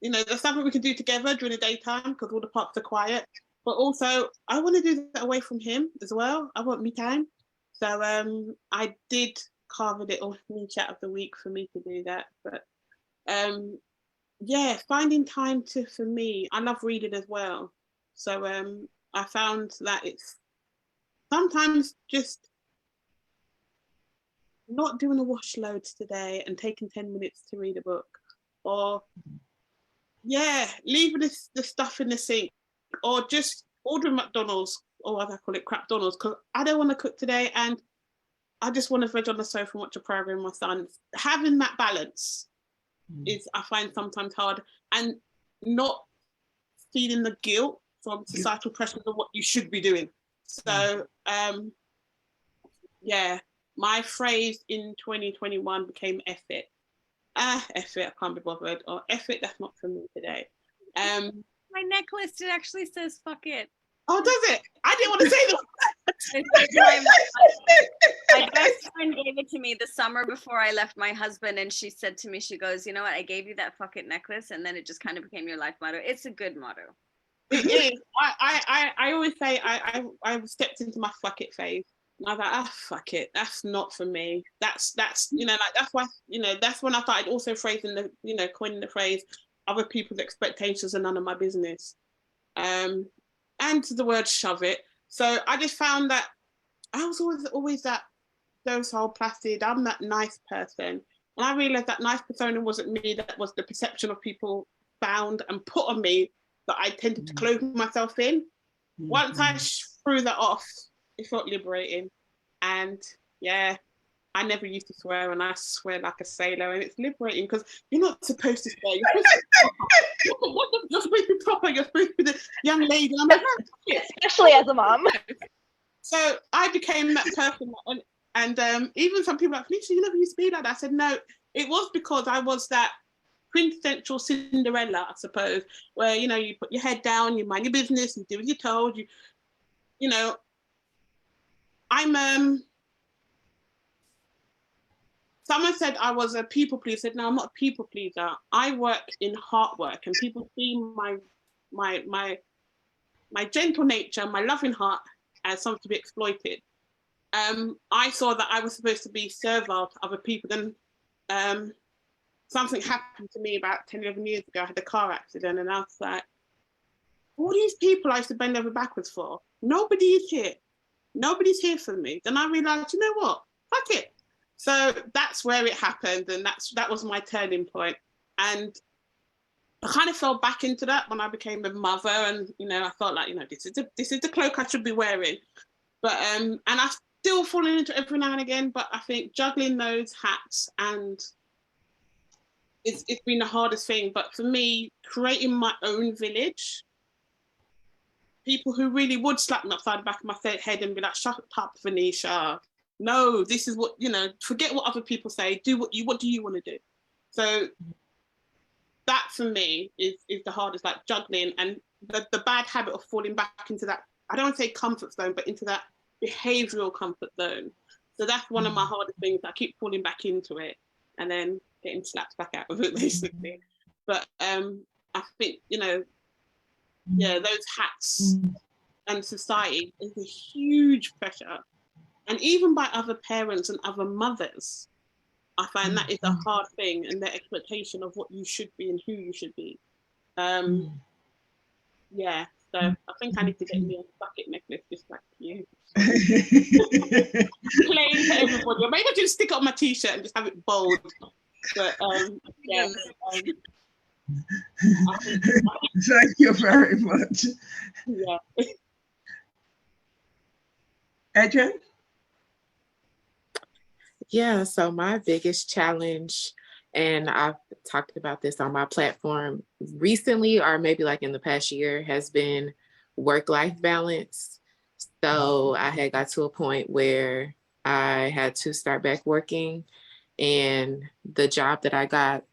there's something we can do together during the daytime because all the parks are quiet. But also, I want to do that away from him as well. I want me time. So I did carve a little niche out of the week for me to do that. But finding time for me. I love reading as well. So I found that it's sometimes just not doing a wash loads today and taking 10 minutes to read a book, or leaving the stuff in the sink, or just ordering McDonald's, or as I call it, crapDonald's, because I don't want to cook today and I just want to veg on the sofa and watch a program with my son. Having that balance is, I find, sometimes hard, and not feeling the guilt from societal pressures of what you should be doing. So my phrase in 2021 became F it. F it, I can't be bothered, or F it, that's not for me today. My necklace, it actually says fuck it. Oh, does it? I didn't want to say that. My best friend gave it to me the summer before I left my husband, and she said to me, she goes, you know what, I gave you that fuck it necklace, and then it just kind of became your life motto. It's a good motto. It is. I always say I stepped into my fuck it phase. And I was like, fuck it, that's not for me. That's that's why, that's when I started also phrasing coining the phrase, other people's expectations are none of my business. And the word shove it. So I just found that I was always that docile, placid, I'm that nice person. And I realized that nice persona wasn't me, that was the perception of people found and put on me that I tended to clothe myself in. Once I threw that off, it felt liberating. And I never used to swear, and I swear like a sailor, and it's liberating because you're not supposed to swear. You're supposed to be proper. You're supposed to be the young lady. I'm like, especially as a mom. So I became that person, and even some people are like, Felicia, you never used to be like that. I said, no, it was because I was that quintessential Cinderella, I suppose, where you put your head down, you mind your business, you do as you're told. Someone said I was a people pleaser. I said, no, I'm not a people pleaser. I work in heart work, and people see my gentle nature, my loving heart, as something to be exploited. I saw that I was supposed to be servile to other people. Then something happened to me about 10, 11 years ago. I had a car accident, and I was like, all these people I used to bend over backwards for, nobody is here. Nobody's here for me. Then I realized, you know what? Fuck it. So that's where it happened, and that was my turning point. And I kind of fell back into that when I became a mother, and I felt like this is the cloak I should be wearing. But and I still falling into it every now and again. But I think juggling those hats, and it's been the hardest thing. But for me, creating my own village, people who really would slap me upside the back of my head and be like, "Shut up, Venetia. No, this is what, forget what other people say, what do you want to do?" So that for me is the hardest, like juggling, and the bad habit of falling back into that, I don't want to say comfort zone, but into that behavioural comfort zone. So that's one of my hardest things. I keep falling back into it and then getting slapped back out of it, basically. But I think, those hats and society is a huge pressure. And even by other parents and other mothers, I find that is a hard thing, and their expectation of what you should be and who you should be. So I think I need to get me a bucket necklace just like you. Plain for everybody. Or maybe I just stick it on my t-shirt and just have it bold. But Thank you very much. Yeah. Adrian? Yeah, so my biggest challenge, and I've talked about this on my platform recently, or maybe like in the past year, has been work-life balance. So I had got to a point where I had to start back working, and the job that I got,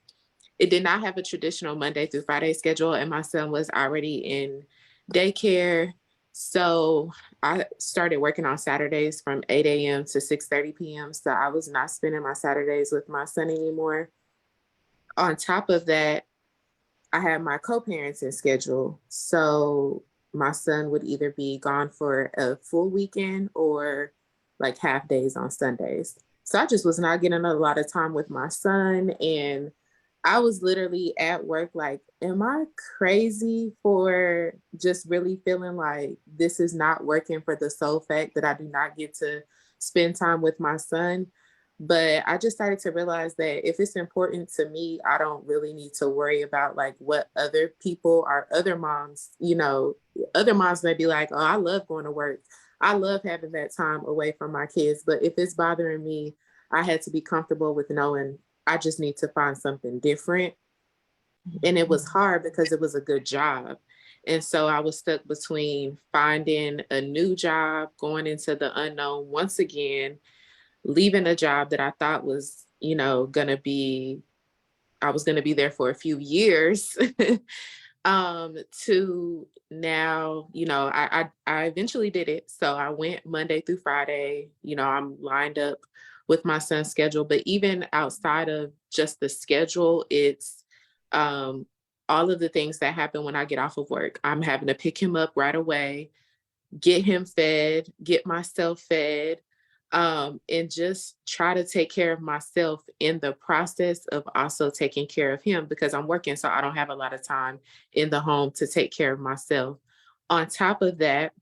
it did not have a traditional Monday through Friday schedule, and my son was already in daycare. So I started working on Saturdays from 8 a.m. to 6:30 p.m. So I was not spending my Saturdays with my son anymore. On top of that, I had my co-parenting schedule. So my son would either be gone for a full weekend or like half days on Sundays. So I just was not getting a lot of time with my son. And I was literally at work like, am I crazy for just really feeling like this is not working for the sole fact that I do not get to spend time with my son? But I just started to realize that if it's important to me, I don't really need to worry about like what other people or other moms, other moms may be like, oh, I love going to work. I love having that time away from my kids. But if it's bothering me, I had to be comfortable with knowing I just need to find something different. And it was hard because it was a good job. And so I was stuck between finding a new job, going into the unknown once again, leaving a job that I thought was, I was going to be there for a few years to now, I eventually did it. So I went Monday through Friday, I'm lined up with my son's schedule, but even outside of just the schedule, it's all of the things that happen when I get off of work. I'm having to pick him up right away, get him fed, get myself fed, and just try to take care of myself in the process of also taking care of him because I'm working, so I don't have a lot of time in the home to take care of myself. On top of that,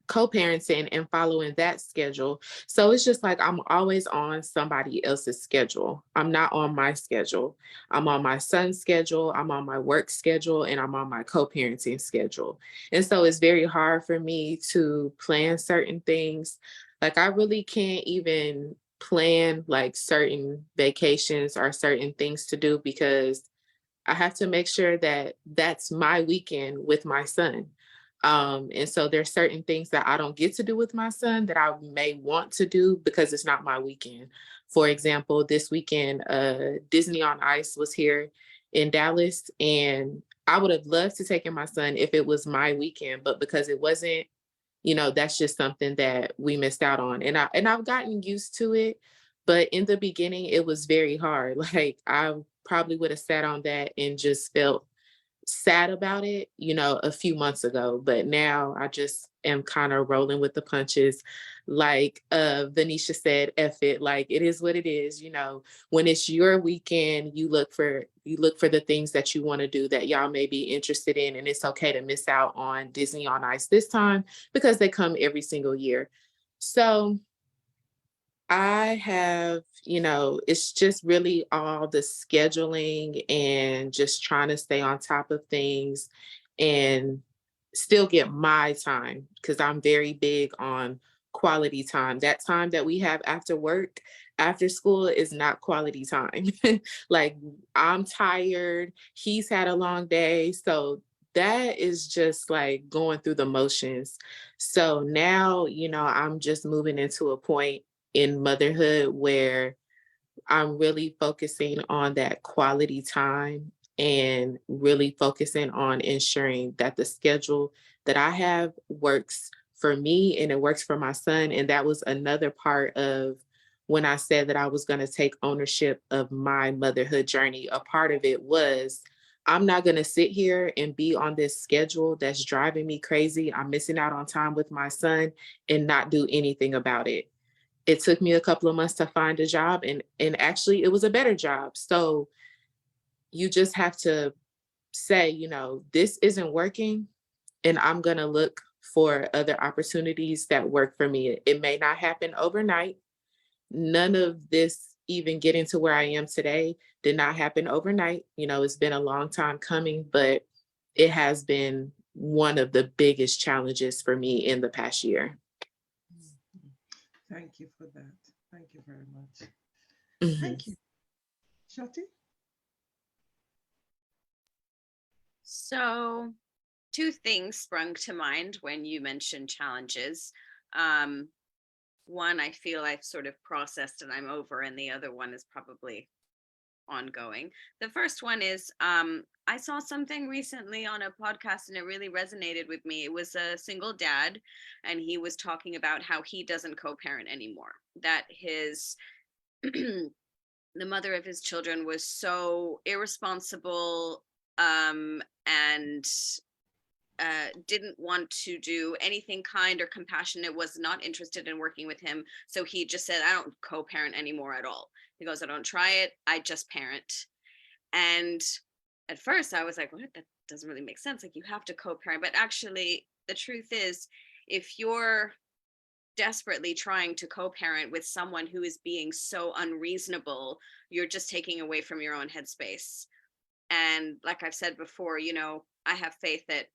co-parenting and following that schedule. So it's just like I'm always on somebody else's schedule. I'm not on my schedule. I'm on my son's schedule, I'm on my work schedule, and I'm on my co-parenting schedule. And so it's very hard for me to plan certain things. Like I really can't even plan like certain vacations or certain things to do because I have to make sure that that's my weekend with my son. And so there's certain things that I don't get to do with my son that I may want to do because it's not my weekend. For example, this weekend, Disney on Ice was here in Dallas, and I would have loved to take in my son if it was my weekend, but because it wasn't, that's just something that we missed out on. And I've gotten used to it, but in the beginning, it was very hard. Like I probably would have sat on that and just felt sad about it, a few months ago, but now I just am kind of rolling with the punches. Like Venetia said, F it, like it is what it is. When it's your weekend, you look for the things that you want to do that y'all may be interested in, and it's okay to miss out on Disney on Ice this time because they come every single year. So I have, it's just really all the scheduling and just trying to stay on top of things and still get my time because I'm very big on quality time. That time that we have after work, after school is not quality time. Like I'm tired, he's had a long day. So that is just like going through the motions. So now, I'm just moving into a point in motherhood where I'm really focusing on that quality time and really focusing on ensuring that the schedule that I have works for me and it works for my son. And that was another part of when I said that I was going to take ownership of my motherhood journey. A part of it was I'm not going to sit here and be on this schedule that's driving me crazy. I'm missing out on time with my son and not do anything about it. It took me a couple of months to find a job, and actually it was a better job. So you just have to say, this isn't working and I'm going to look for other opportunities that work for me. It may not happen overnight. None of this even getting to where I am today did not happen overnight. You know, it's been a long time coming, but it has been one of the biggest challenges for me in the past year. Thank you for that. Thank you very much. Mm-hmm. Thank you. Shoti? So 2 things sprung to mind when you mentioned challenges. One I feel I've sort of processed and I'm over, and the other one is probably ongoing. The first one is I saw something recently on a podcast and it really resonated with me. It was a single dad, and he was talking about how he doesn't co-parent anymore, that his the mother of his children was so irresponsible and didn't want to do anything kind or compassionate, was not interested in working with him. So he just said, I don't co-parent anymore at all. He goes, I don't try it, I just parent. And at first I was like, what? That doesn't really make sense. Like, you have to co-parent. But actually, the truth is, if you're desperately trying to co-parent with someone who is being so unreasonable, you're just taking away from your own headspace. And like I've said before, you know, I have faith that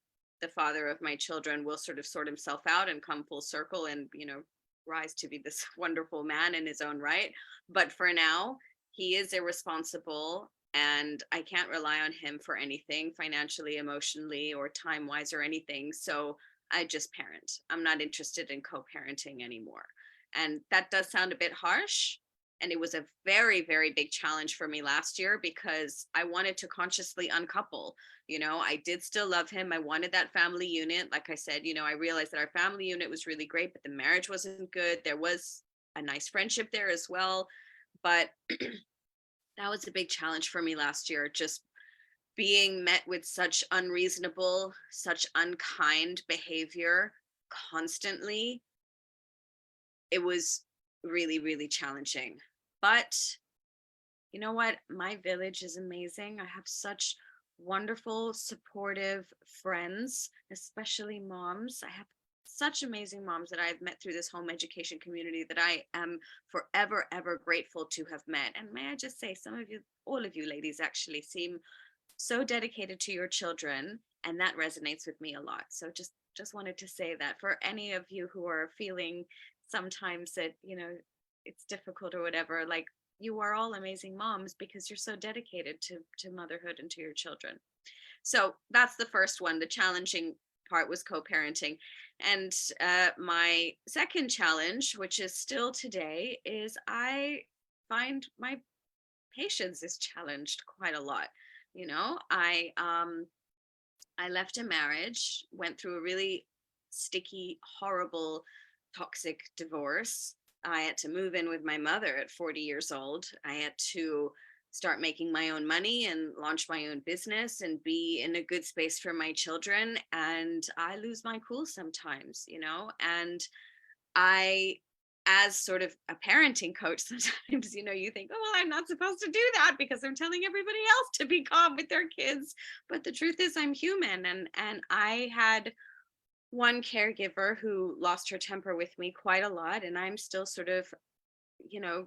the father of my children will sort of sort himself out and come full circle and, you know, rise to be this wonderful man in his own right. But for now, he is irresponsible, and I can't rely on him for anything financially, emotionally, or time-wise or anything. So I just parent. I'm not interested in co-parenting anymore. And that does sound a bit harsh. And it was a very, very big challenge for me last year, because I wanted to consciously uncouple. You know, I did still love him. I wanted that family unit. Like I said, you know, I realized that our family unit was really great, but the marriage wasn't good. There was a nice friendship there as well. But that was a big challenge for me last year, just being met with such unreasonable, such unkind behavior constantly. It was really, really challenging. But you know what? My village is amazing. I have such wonderful, supportive friends, especially moms. I have such amazing moms that I've met through this home education community that I am forever, ever grateful to have met. And may I just say, some of you, all of you ladies actually seem so dedicated to your children, and that resonates with me a lot. So just wanted to say that for any of you who are feeling sometimes that, you know, it's difficult or whatever, like, you are all amazing moms because you're so dedicated to motherhood and to your children. So that's the first one. The challenging part was co-parenting. And my second challenge, which is still today, is I find my patience is challenged quite a lot. You know, I left a marriage, went through a really sticky, horrible, toxic divorce. I had to move in with my mother at 40 years old. I had to start making my own money and launch my own business and be in a good space for my children. And I lose my cool sometimes, you know, and I, as sort of a parenting coach, sometimes, you know, you think, oh, well, I'm not supposed to do that because I'm telling everybody else to be calm with their kids. But the truth is, I'm human. And I had one caregiver who lost her temper with me quite a lot. And I'm still sort of, you know,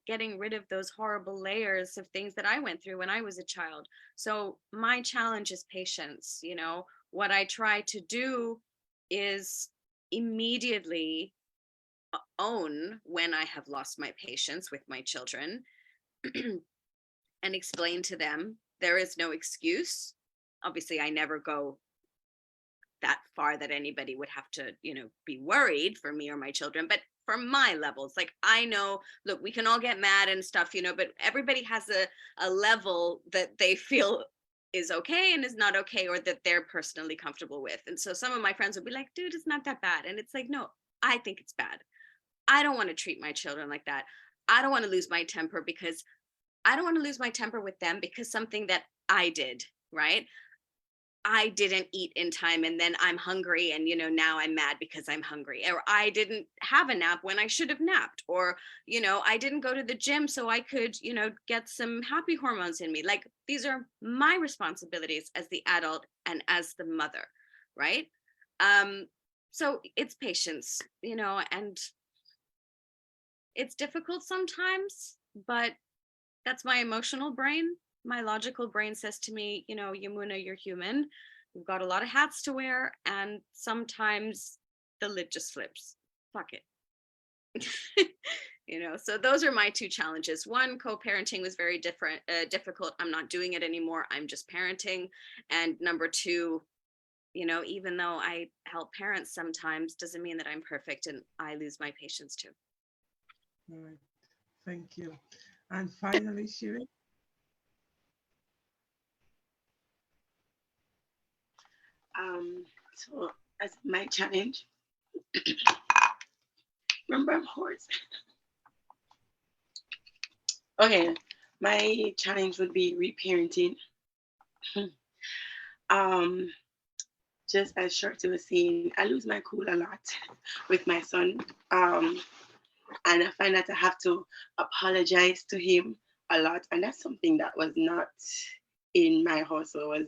getting rid of those horrible layers of things that I went through when I was a child. So my challenge is patience. You know, what I try to do is immediately own when I have lost my patience with my children and explain to them there is no excuse. Obviously, I never go that far that anybody would have to, you know, be worried for me or my children, but for my levels, like, I know, look, we can all get mad and stuff, you know, but everybody has a level that they feel is okay and is not okay, or that they're personally comfortable with. And so some of my friends would be like, dude, it's not that bad. And it's like, no, I think it's bad. I don't want to treat my children like that. I don't want to lose my temper because I don't want to lose my temper with them because something that I did, right? I didn't eat in time and then I'm hungry and, you know, now I'm mad because I'm hungry. Or I didn't have a nap when I should have napped. Or, you know, I didn't go to the gym so I could, you know, get some happy hormones in me. Like, these are my responsibilities as the adult and as the mother, right? So it's patience, you know, and it's difficult sometimes, but that's my emotional brain. My logical brain says to me, you know, Yamuna, you're human. We've got a lot of hats to wear, and sometimes the lid just flips. Fuck it. You know, so those are my two challenges. One, co-parenting was very difficult. I'm not doing it anymore. I'm just parenting. And number two, you know, even though I help parents sometimes, doesn't mean that I'm perfect, and I lose my patience too. All right. Thank you. And finally, Shiri. So as my challenge, remember I'm hoarse. Okay, my challenge would be reparenting. Just as Shorty was saying, I lose my cool a lot with my son. And I find that I have to apologize to him a lot. And that's something that was not in my household.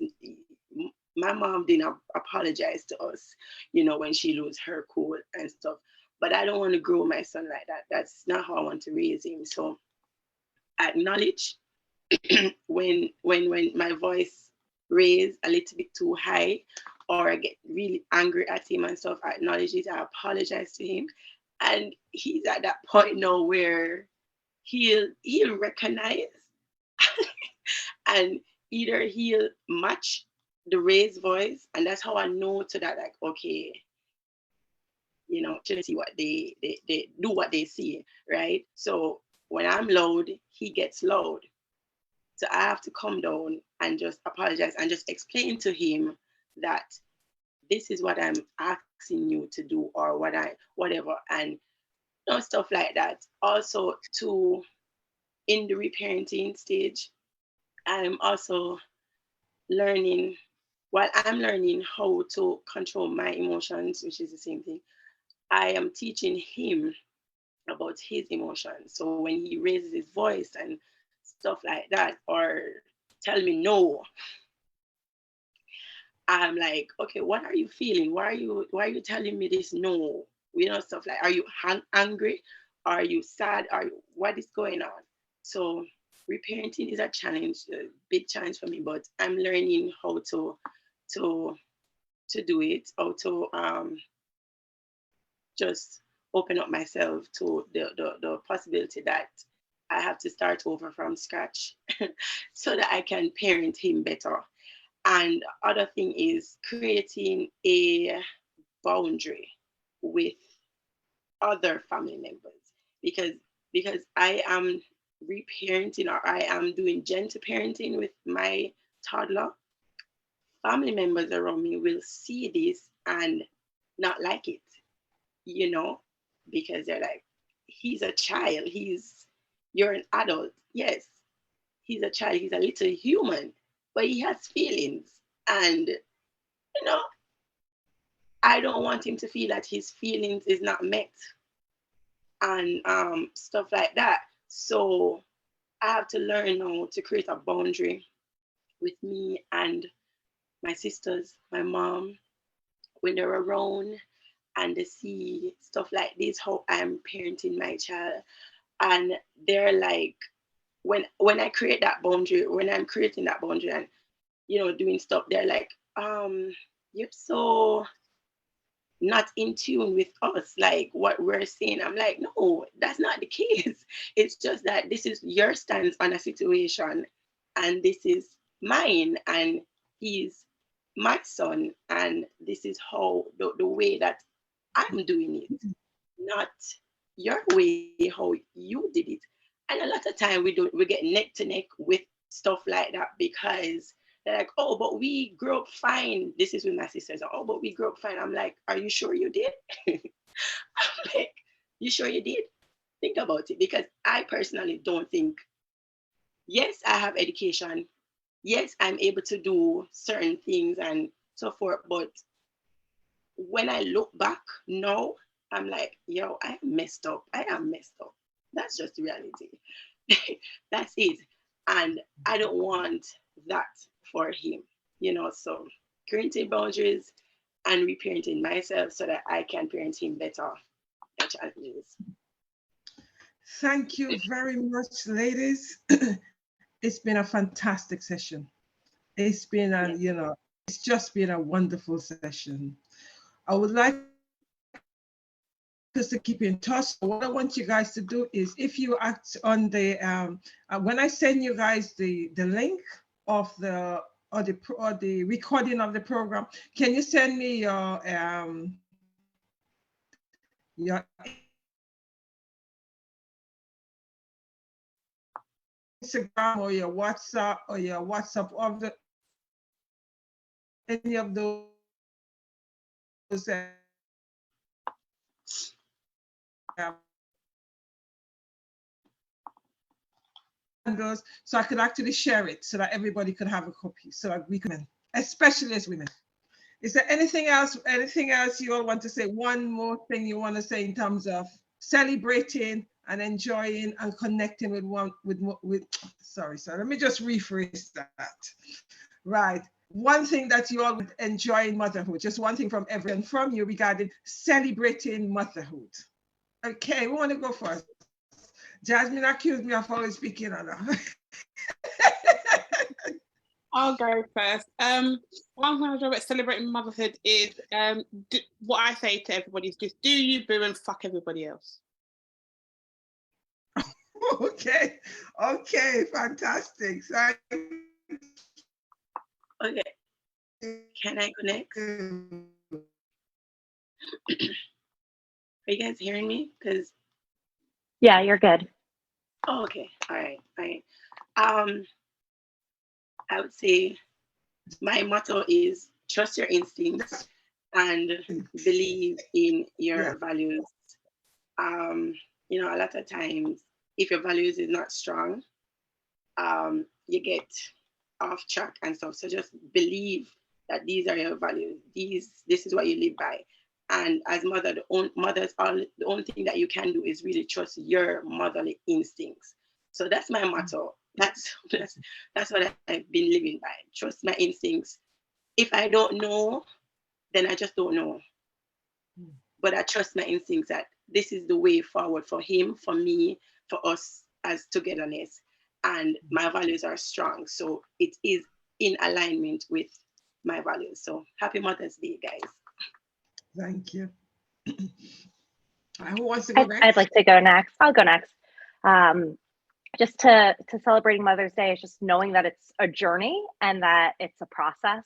My mom didn't apologize to us, you know, when she lose her cool and stuff. But I don't want to grow my son like that. That's not how I want to raise him. So I acknowledge when my voice raised a little bit too high, or I get really angry at him and stuff, I acknowledge it, I apologize to him. And he's at that point now where he'll recognize and either he'll match the raised voice, and that's how I know to that, like, okay, you know, to see what they do, what they see, right? So when I'm loud, he gets loud. So I have to come down and just apologize and just explain to him that this is what I'm asking you to do, or whatever, and you know, stuff like that. Also, in the reparenting stage, I'm also learning, while I'm learning how to control my emotions, which is the same thing, I am teaching him about his emotions. So when he raises his voice and stuff like that, or tell me no, I'm like, okay, what are you feeling? Why are you telling me this no? You know, stuff like, are you angry? Are you sad? What is going on? So reparenting is a challenge, a big challenge for me, but I'm learning how to do it, how to just open up myself to the possibility that I have to start over from scratch so that I can parent him better. And other thing is creating a boundary with other family members, because I am reparenting, or I am doing gentle parenting with my toddler. Family members around me will see this and not like it, you know, because they're like, he's a child, you're an adult. Yes, he's a child, he's a little human, but he has feelings. And, you know, I don't want him to feel that his feelings is not met, and stuff like that. So I have to learn now to create a boundary with me and my sisters, my mom, when they're around and they see stuff like this, how I'm parenting my child. And they're like, when I create that boundary, when I'm creating that boundary and, you know, doing stuff, they're like, you're so not in tune with us, like what we're saying. I'm like, no, that's not the case. It's just that this is your stance on a situation, and this is mine, and he's my son, and this is how the way that I'm doing it, not your way, how you did it. And a lot of time we get neck to neck with stuff like that, because they're like, oh, but we grew up fine. This is with my sisters. Oh, but we grew up fine. I'm like, are you sure you did? I'm like, you sure you did? Think about it, because I personally don't think, yes, I have education. Yes, I'm able to do certain things and so forth. But when I look back now, I'm like, yo, I am messed up. I am messed up. That's just the reality. That's it. And I don't want that for him, you know. So creating boundaries and reparenting myself so that I can parent him better. Challenges. Thank you very much, ladies. It's been a fantastic session. It's been it's just been a wonderful session. I would like us to keep in touch. What I want you guys to do is, if you act on the when I send you guys the link of the recording of the program, can you send me your Instagram or your WhatsApp of the any of those so I could actually share it so that everybody could have a copy, so that we can, especially as women. Is there anything else you all want to say? One more thing you want to say in terms of celebrating and enjoying and connecting sorry, let me just rephrase that. Right. One thing that you all would enjoy in motherhood, just one thing from everyone from you regarding celebrating motherhood. Okay, we want to go first. Jasmine accused me of always speaking on her. I'll go first. One thing I enjoy about celebrating motherhood is what I say to everybody is just do you, boo, and fuck everybody else. Okay, fantastic. Okay, can I connect? Are you guys hearing me? Because yeah, you're good. oh, okay, all right. I would say my motto is trust your instincts and believe in your values. You know, a lot of times, if your values is not strong, you get off track and stuff. So just believe that these are your values. This is what you live by. And as mother, the only thing that you can do is really trust your motherly instincts. So that's my motto. That's what I've been living by. Trust my instincts. If I don't know, then I just don't know. But I trust my instincts that this is the way forward for him, for me, for us as togetherness. And my values are strong. So it is in alignment with my values. So happy Mother's Day, guys. Thank you. Who wants to go next? I'd like to go next. I'll go next. Just to celebrating Mother's Day is just knowing that it's a journey and that it's a process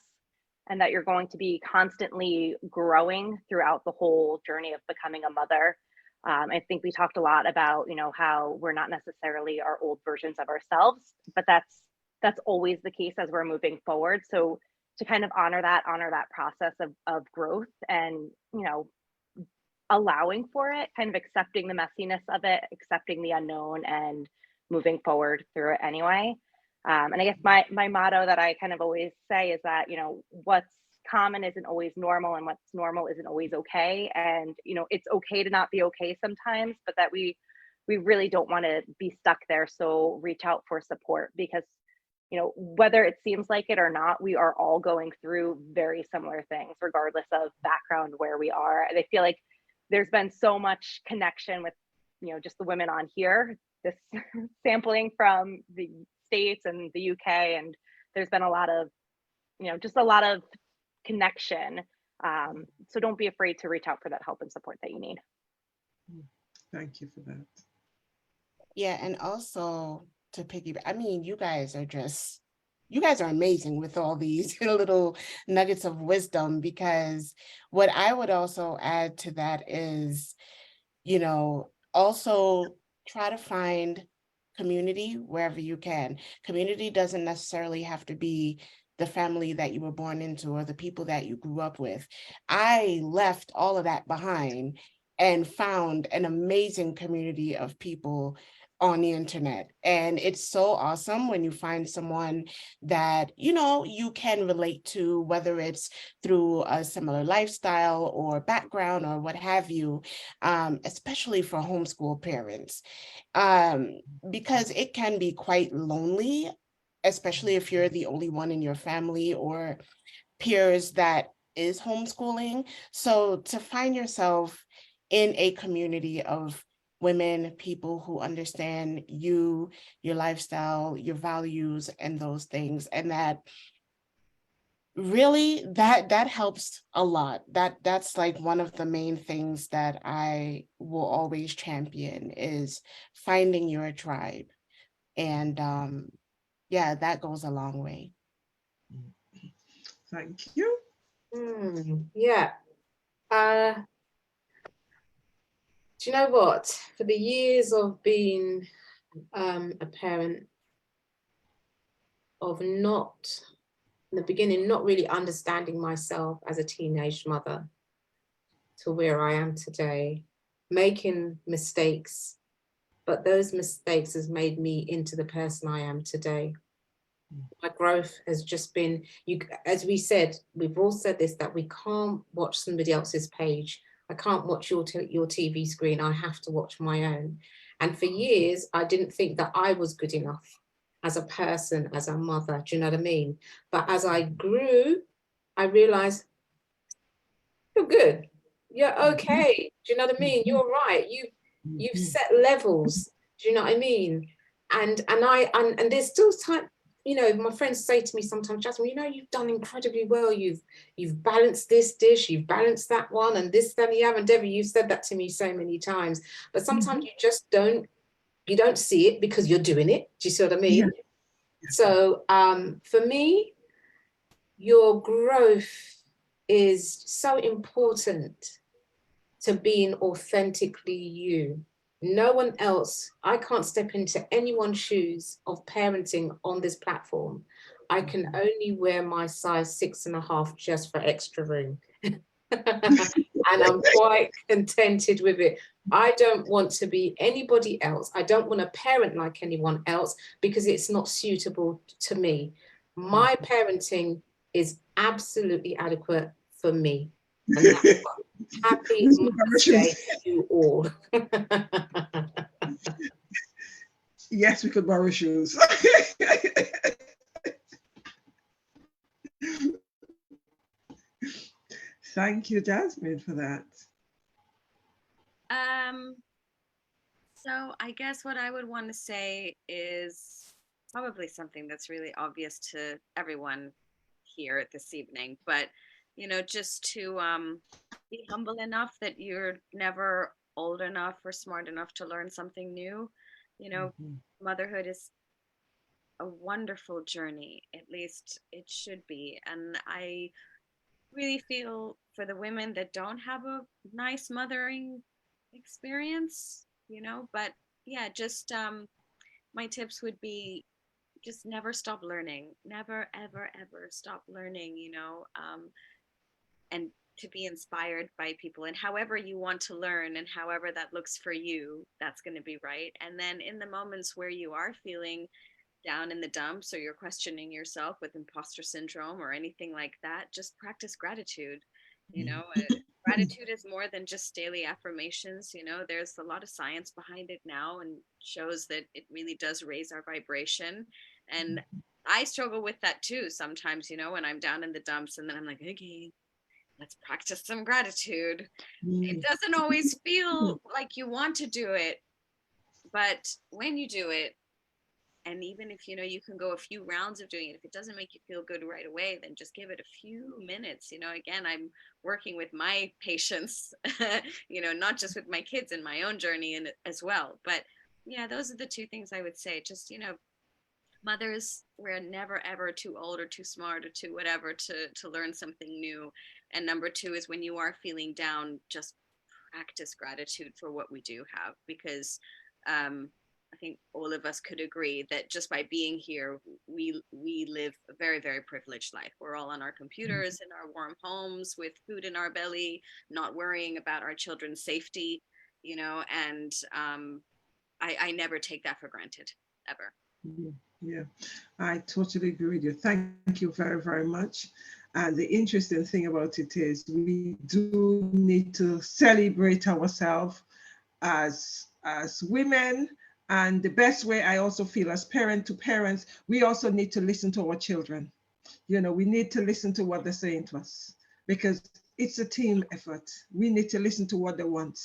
and that you're going to be constantly growing throughout the whole journey of becoming a mother. I think we talked a lot about, you know, how we're not necessarily our old versions of ourselves, but that's always the case as we're moving forward. So to kind of honor that process of growth and, you know, allowing for it, kind of accepting the messiness of it, accepting the unknown and moving forward through it anyway. And I guess my motto that I kind of always say is that, you know, what's common isn't always normal and what's normal isn't always okay. And, you know, it's okay to not be okay sometimes, but that we really don't want to be stuck there. So reach out for support because, you know, whether it seems like it or not, we are all going through very similar things, regardless of background where we are. And I feel like there's been so much connection with, you know, just the women on here, this sampling from the States and the UK. And there's been a lot of, you know, just a lot of connection. So don't be afraid to reach out for that help and support that you need. Thank you for that. Yeah, and also to piggyback, I mean, you guys are amazing with all these little nuggets of wisdom, because what I would also add to that is, you know, also try to find community wherever you can. Community doesn't necessarily have to be the family that you were born into or the people that you grew up with. I left all of that behind and found an amazing community of people on the internet. And it's so awesome when you find someone that, you know, you can relate to, whether it's through a similar lifestyle or background or what have you, especially for homeschool parents, because it can be quite lonely, especially if you're the only one in your family or peers that is homeschooling. So to find yourself in a community of women, people who understand you, your lifestyle, your values, and those things. And that really, that helps a lot. That's like one of the main things that I will always champion, is finding your tribe. And yeah, that goes a long way. Thank you. Yeah. Do you know what? For the years of being a parent, of not, in the beginning, not really understanding myself as a teenage mother to where I am today, making mistakes, but those mistakes has made me into the person I am today. My growth has just been, as we said, we've all said this, that we can't watch somebody else's page. I can't watch your TV screen. I have to watch my own. And for years, I didn't think that I was good enough as a person, as a mother. Do you know what I mean? But as I grew, I realized, you're good. You're okay. Do you know what I mean? You're right. You've set levels. Do you know what I mean? And there's still time. You know, my friends say to me sometimes, Jasmine, you know, you've done incredibly well. You've balanced this dish, you've balanced that one, and this, that, and the other. And Debbie, you've said that to me so many times. But sometimes you just don't see it because you're doing it. Do you see what I mean? Yeah. So for me, your growth is so important to being authentically you. No one else, I can't step into anyone's shoes of parenting on this platform. I can only wear my size 6.5 just for extra room. And I'm quite contented with it. I don't want to be anybody else. I don't want to parent like anyone else because it's not suitable to me. My parenting is absolutely adequate for me. And that's what happy Mother's Day to you all. Yes, we could borrow shoes. Thank you, Jasmine, for that. So I guess what I would want to say is probably something that's really obvious to everyone here this evening, but you know, just to be humble enough that you're never old enough or smart enough to learn something new. You know, motherhood is a wonderful journey, at least it should be. And I really feel for the women that don't have a nice mothering experience, you know, but yeah, just my tips would be just never stop learning, never, ever, ever stop learning, you know, and to be inspired by people, and however you want to learn and however that looks for you, that's going to be right. And then in the moments where you are feeling down in the dumps or you're questioning yourself with imposter syndrome or anything like that, just practice gratitude. You know, gratitude is more than just daily affirmations. You know, there's a lot of science behind it now and shows that it really does raise our vibration. And I struggle with that too sometimes, you know, when I'm down in the dumps and then I'm like, okay, let's practice some gratitude. It doesn't always feel like you want to do it, but when you do it, and even if, you know, you can go a few rounds of doing it, if it doesn't make you feel good right away, then just give it a few minutes. You know, again, I'm working with my patients, you know, not just with my kids and my own journey and as well. But yeah, those are the two things I would say. Just, you know, mothers, we're never ever too old or too smart or too whatever to learn something new. And number two is when you are feeling down, just practice gratitude for what we do have, because I think all of us could agree that just by being here, we live a very, very privileged life. We're all on our computers in our warm homes with food in our belly, not worrying about our children's safety, you know, and I never take that for granted, ever. Yeah, I totally agree with you. Thank you very, very much. And the interesting thing about it is we do need to celebrate ourselves as women. And the best way I also feel as parent to parents, we also need to listen to our children. You know, we need to listen to what they're saying to us because it's a team effort. We need to listen to what they want.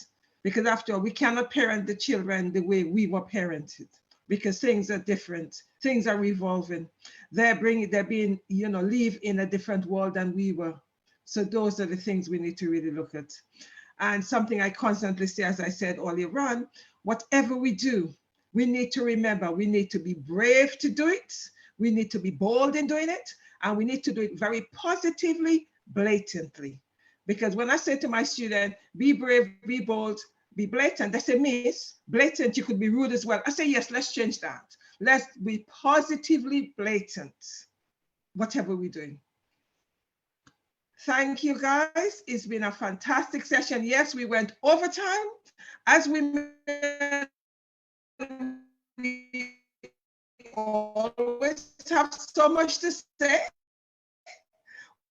because after all, we cannot parent the children the way we were parented, because things are different, things are evolving. They're being, you know, live in a different world than we were. So those are the things we need to really look at. And something I constantly say, as I said earlier on, whatever we do, we need to remember, we need to be brave to do it. We need to be bold in doing it. And we need to do it very positively, blatantly. Because when I say to my student, be brave, be bold, be blatant, they say, Miss, blatant, you could be rude as well. I say, yes, let's change that. Let's be positively blatant, whatever we're doing. Thank you, guys. It's been a fantastic session. Yes, we went overtime. As we always have so much to say.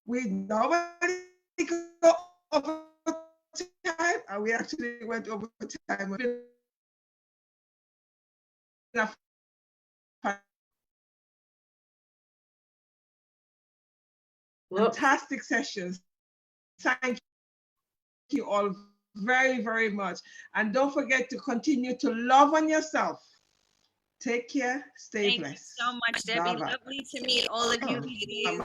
We normally go over time, and we actually went over time. Fantastic sessions. Thank you all very, very much. And don't forget to continue to love on yourself. Take care. Stay blessed. Thank you so much, Debbie. Bye-bye. Lovely to meet all of you ladies.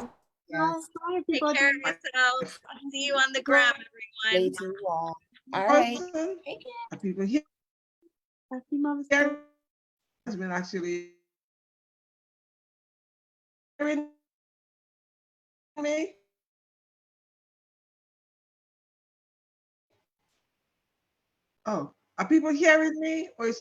Yes. Take care of yourselves. See you on the gram, everyone. Stay tuned. All right. Are people here? Happy Mother's Day. Has been actually hearing me. Oh, are people hearing me, or is